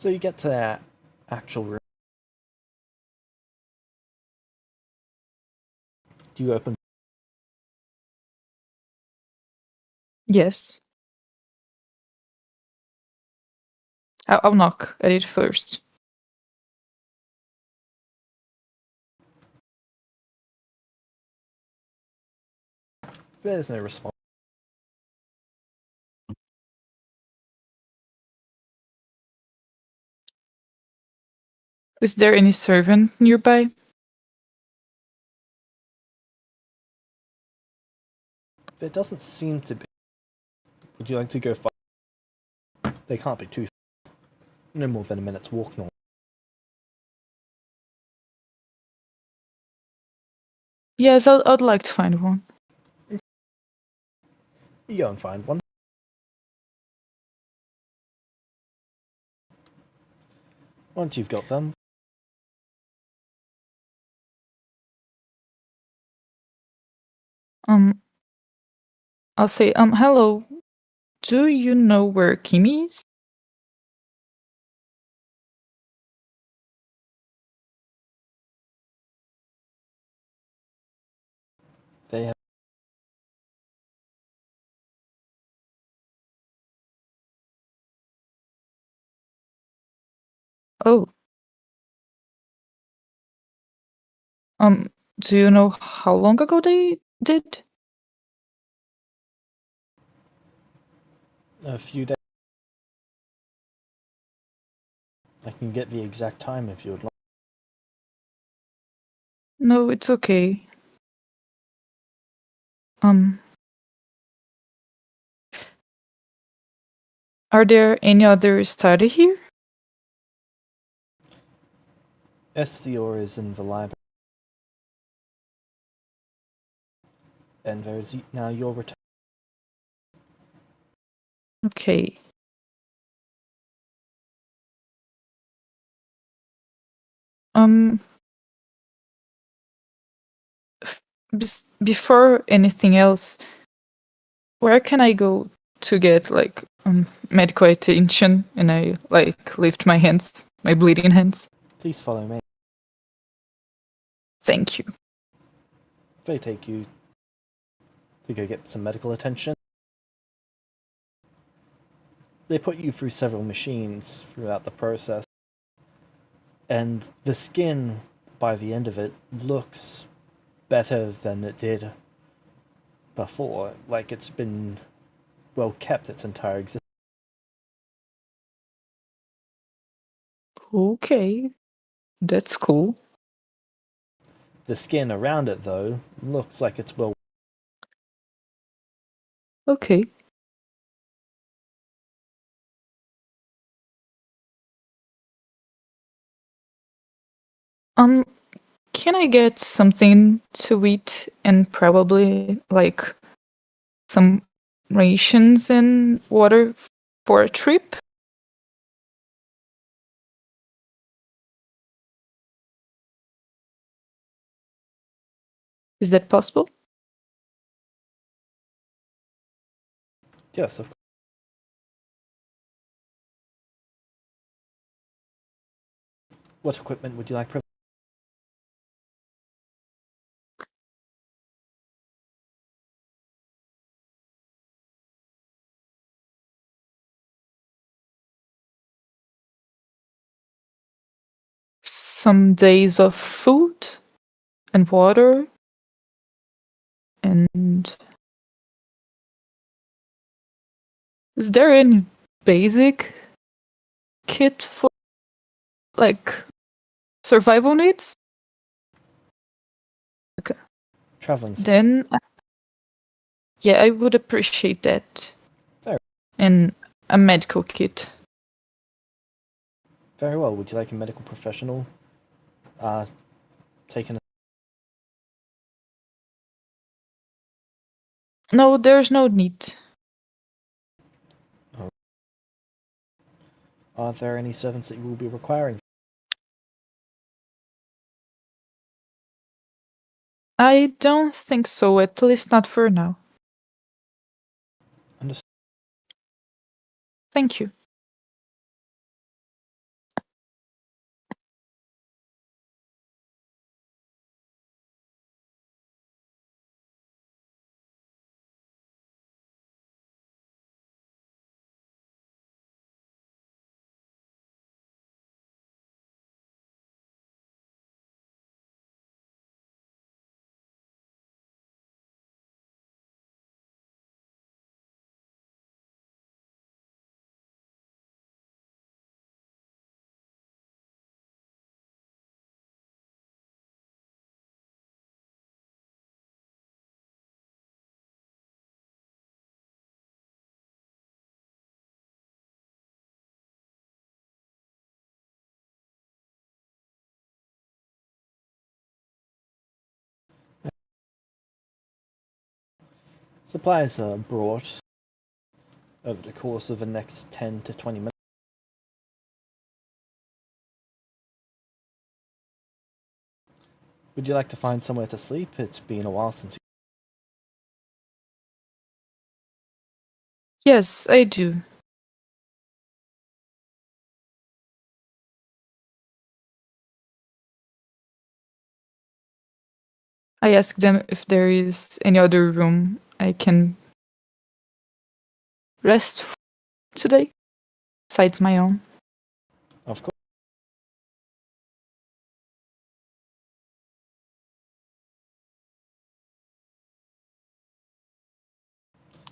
So you get to their actual room. Do you open... Yes. I'll knock at it first. There's no response. Is there any servant nearby? There doesn't seem to be. Would you like to go far? They can't be too far. No more than a minute's walk normal. Yes, I'd like to find one. You go and find one. Once you've got them, I'll say, hello. Do you know where Kimi is? they have... Oh. Do you know how long ago they did? a few days. I can get the exact time if you would like. No, it's okay. Are there any other study here? Estari is in the library. And there's now your return. Okay. Um, before anything else, where can I go to get like medical attention? And I like lift my hands, my bleeding hands. Please follow me. Thank you. They take you to go get some medical attention. They put you through several machines throughout the process. And the skin, by the end of it, looks better than it did before. Like it's been well kept its entire existence. Okay. That's cool. The skin around it, though, looks like it's well. Okay. Can I get something to eat and probably like some rations and water for a trip? Is that possible? Yes, of course. What equipment would you like? Some days of food and water and is there any basic kit for like survival needs? Okay. Traveling. Then yeah, I would appreciate that. Very, And a medical kit. very well. Would you like a medical professional taking a... No, there's no need. Are there any servants that you will be requiring? I don't think so, at least not for now. Understood. Thank you. Supplies are brought over the course of the next 10 to 20 minutes. Would you like to find somewhere to sleep? It's been a while since you... Yes, I do. I ask them if there is any other room I can rest today, besides my own. Of course.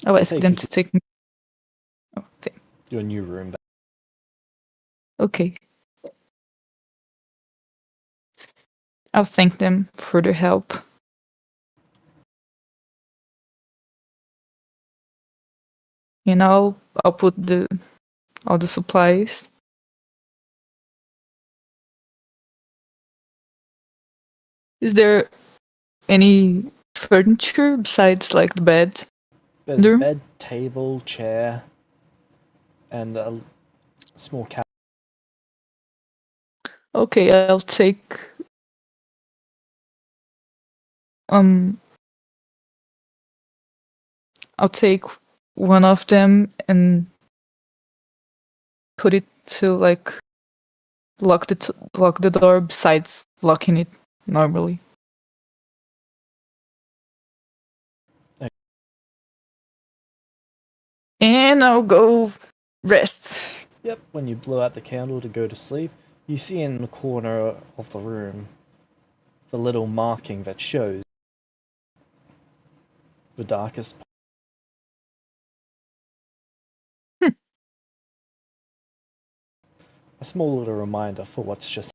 I'll ask Take them you to take me. Oh, your new room. okay. I'll thank them for their help. And I'll put all the supplies. Is there any furniture besides like the bed? There's There? bed, table, chair. and a small cat. Okay, I'll take I'll take one of them and put it to like lock the door besides locking it normally. Okay. And I'll go rest. Yep, when you blow out the candle to go to sleep, you see in the corner of the room the little marking that shows the darkest. A small little reminder for what's just.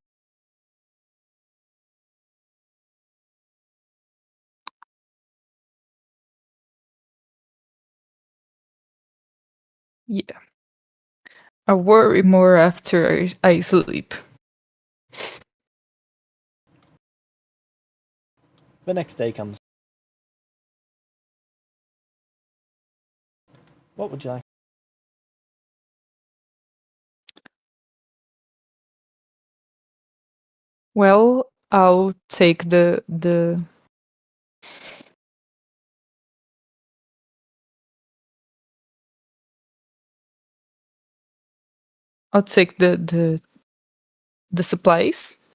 Yeah. I worry more after I sleep. The next day comes. What would you like? Well, I'll take I'll take the supplies.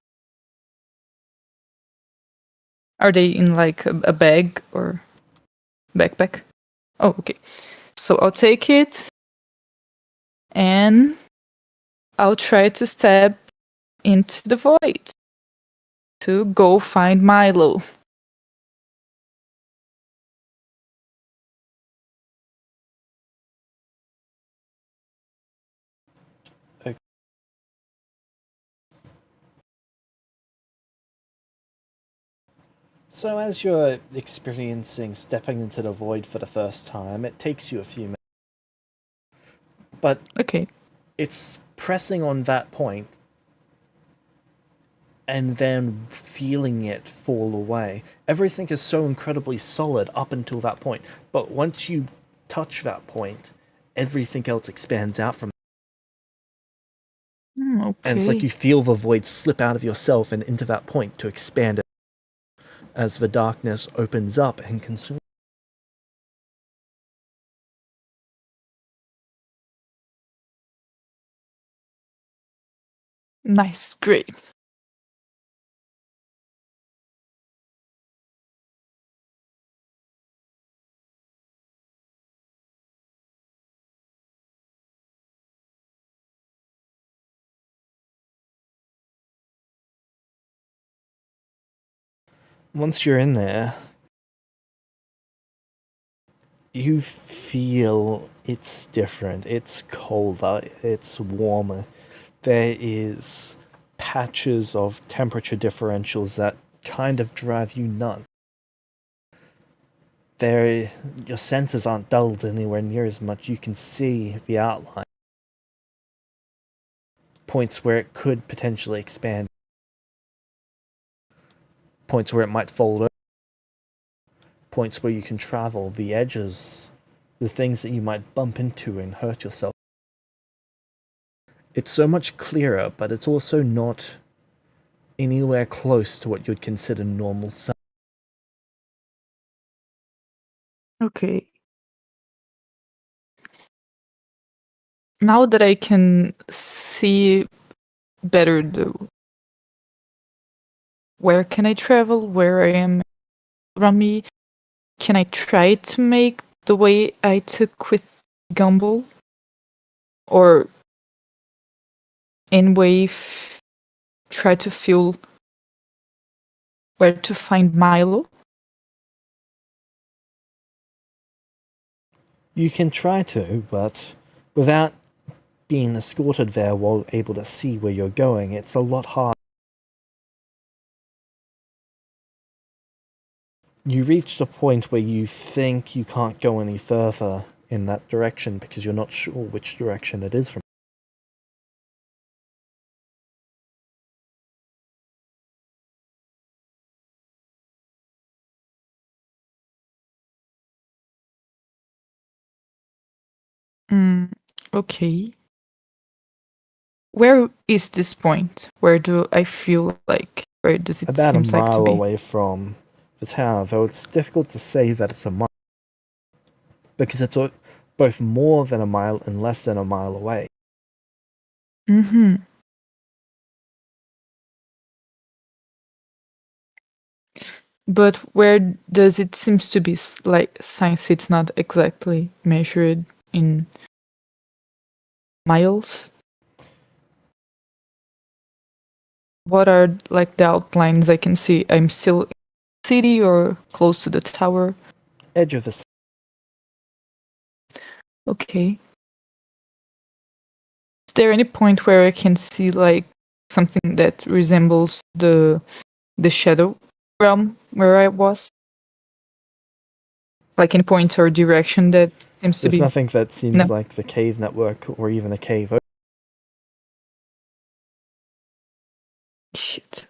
Are they in like a bag or backpack? Oh, okay. So I'll take it and I'll try to step into the void to go find Milo. Okay. So as you're experiencing stepping into the void for the first time, it takes you a few minutes. But Okay. it's pressing on that point and then feeling it fall away. Everything is so incredibly solid up until that point, but once you touch that point, everything else expands out from it. Okay. And it's like you feel the void slip out of yourself and into that point to expand it as the darkness opens up and consumes. Nice, great. Once you're in there, you feel it's different. It's colder, it's warmer. There is patches of temperature differentials that kind of drive you nuts. Your senses aren't dulled anywhere near as much. You can see the outline. Points where it could potentially expand. Points where it might fold over. Points where you can travel. The edges. The things that you might bump into and hurt yourself. It's so much clearer, but it's also not anywhere close to what you'd consider normal sun. Okay. Now that I can see better where can I travel, where I am around me, can I try to make the way I took with Gumball? Or in way try to feel where to find Milo? You can try to, but without being escorted there while able to see where you're going, it's a lot harder. You reach the point where you think you can't go any further in that direction because you're not sure which direction it is from. Okay. Where is this point? Where do I feel like? Where does it About a seems like to mile be? away from the tower, though it's difficult to say that it's a mile because it's both more than a mile and less than a mile away. Mm-hmm. But where does it seems to be like since it's not exactly measured in miles? What are like the outlines I can see? I'm still in the city or close to the tower? Edge of the city. Okay. Is there any point where I can see like something that resembles the shadow realm where I was? Like any point or direction that seems to There's be nothing that seems no. like the cave network or even a cave. Shit.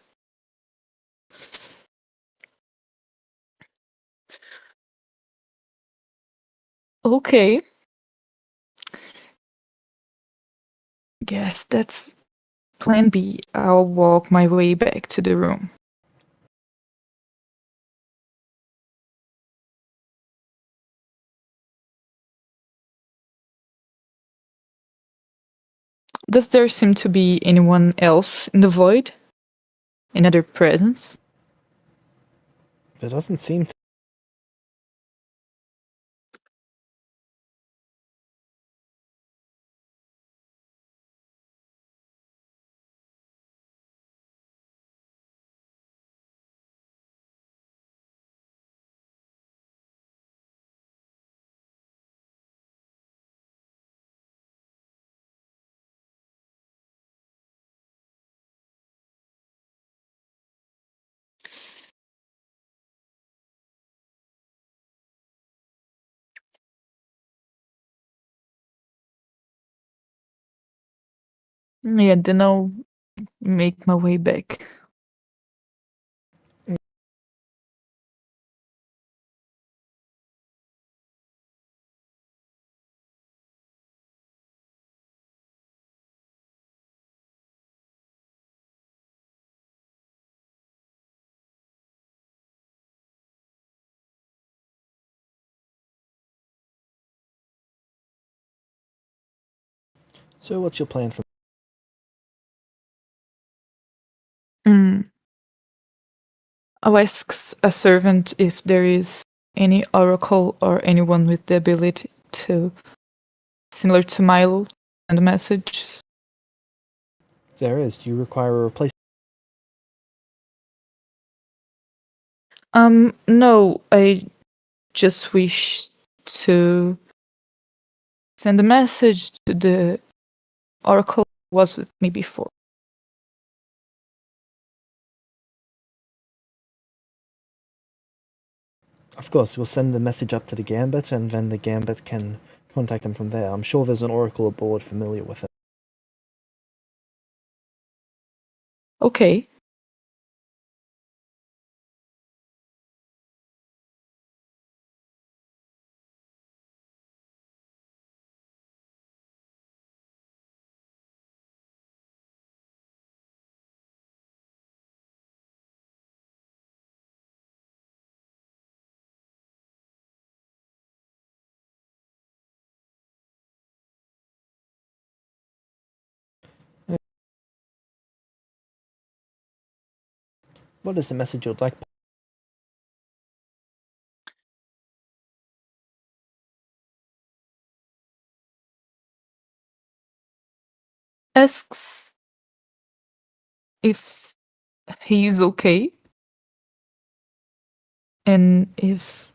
Okay. Guess that's plan B. I'll walk my way back to the room. Does there seem to be anyone else in the void? Another presence? There doesn't seem to. Yeah, then I'll make my way back. So, what's your plan from? Mm. I'll ask a servant if there is any oracle or anyone with the ability to, similar to Milo, send a message. There is. Do you require a replacement? No, I just wish to send a message to the oracle who was with me before. Of course, we'll send the message up to the Gambit, and then the Gambit can contact them from there. I'm sure there's an oracle aboard familiar with it. Okay. What is the message you'd like? Asks if he's okay and if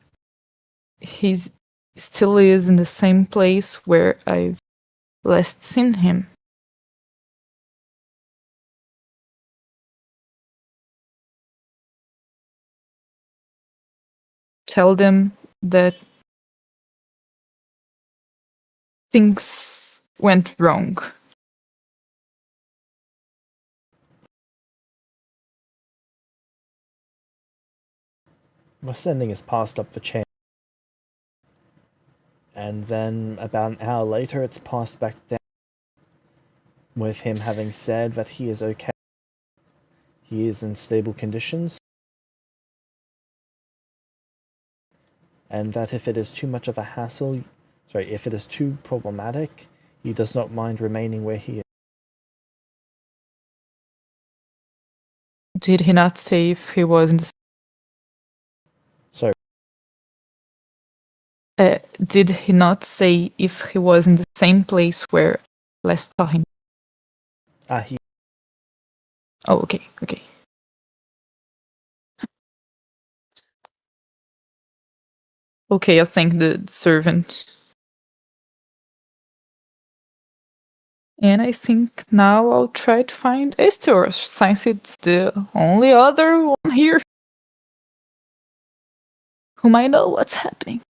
he's still is in the same place where I've last seen him. Tell them that things went wrong. We're sending is passed up the chain. And then about an hour later, it's passed back down with him having said that he is okay. He is in stable conditions. And that if it is too much of a hassle, if it is too problematic, he does not mind remaining where he is. Did he not say if he was in the So, did he not say if he was in the same place where last saw him? he Oh, okay, okay. Okay, I'll thank the servant. And I think now I'll try to find Esther, since it's the only other one here who might know what's happening.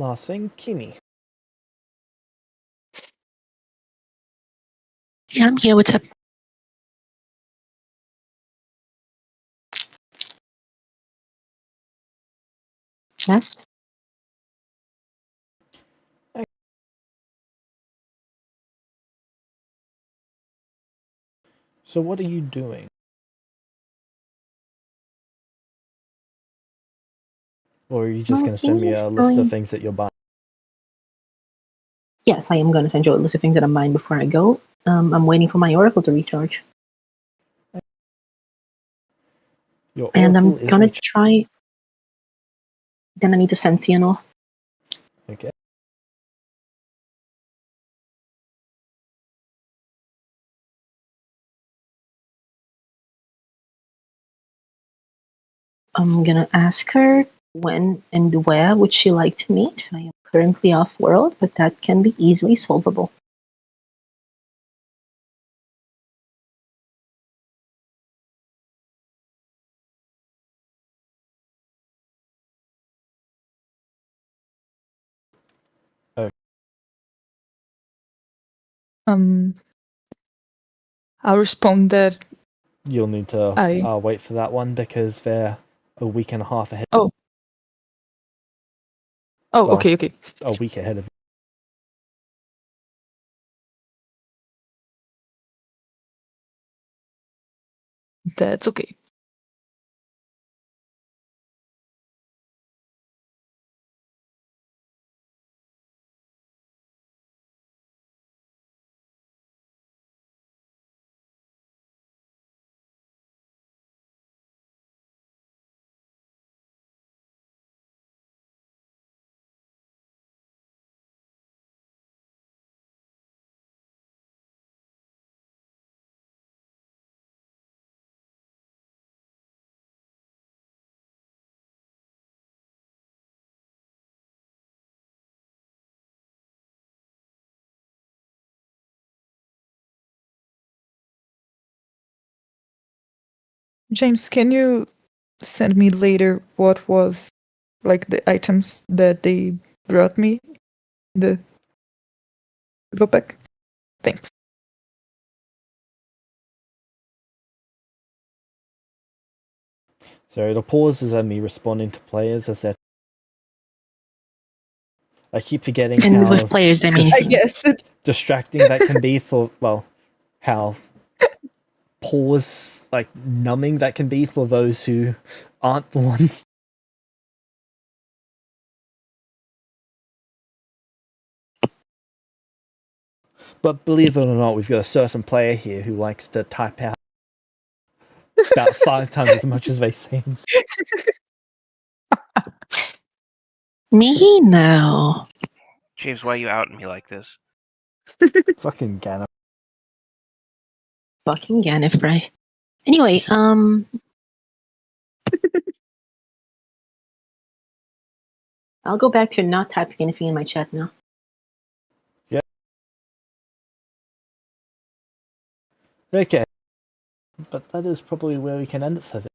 last thing, Kimi. Yeah, I'm here. What's up? Yes? So what are you doing? Or are you just going to send me a list of things that you're buying? Yes, I am going to send you a list of things that I'm buying before I go. I'm waiting for my oracle to recharge. Your And I'm oracle is going to try... Then I need to send Cianor. Okay. I'm gonna ask her when and where would she like to meet. I am currently off world, but that can be easily solvable. I'll respond that You'll need to I... wait for that one because they're a week and a half ahead. Oh, Well, okay, okay. A week ahead of you. That's okay. James, can you send me later what was like the items that they brought me in the info pack? Thanks. So the pause is me responding to players as that. I keep forgetting And how with players, I mean, I guess it. distracting that can be for, well, how pause, like, numbing that can be for those who aren't the ones. But believe it or not, we've got a certain player here who likes to type out about 5 times as much as they say. me no. James, why are you outing me like this? Fucking Ganna. Fucking Gannifrey. Anyway, I'll go back to not typing anything in my chat now. Okay. But that is probably where we can end it for this.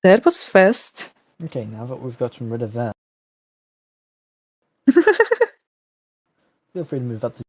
That was fast. Okay, now that we've gotten rid of that, feel free to move up to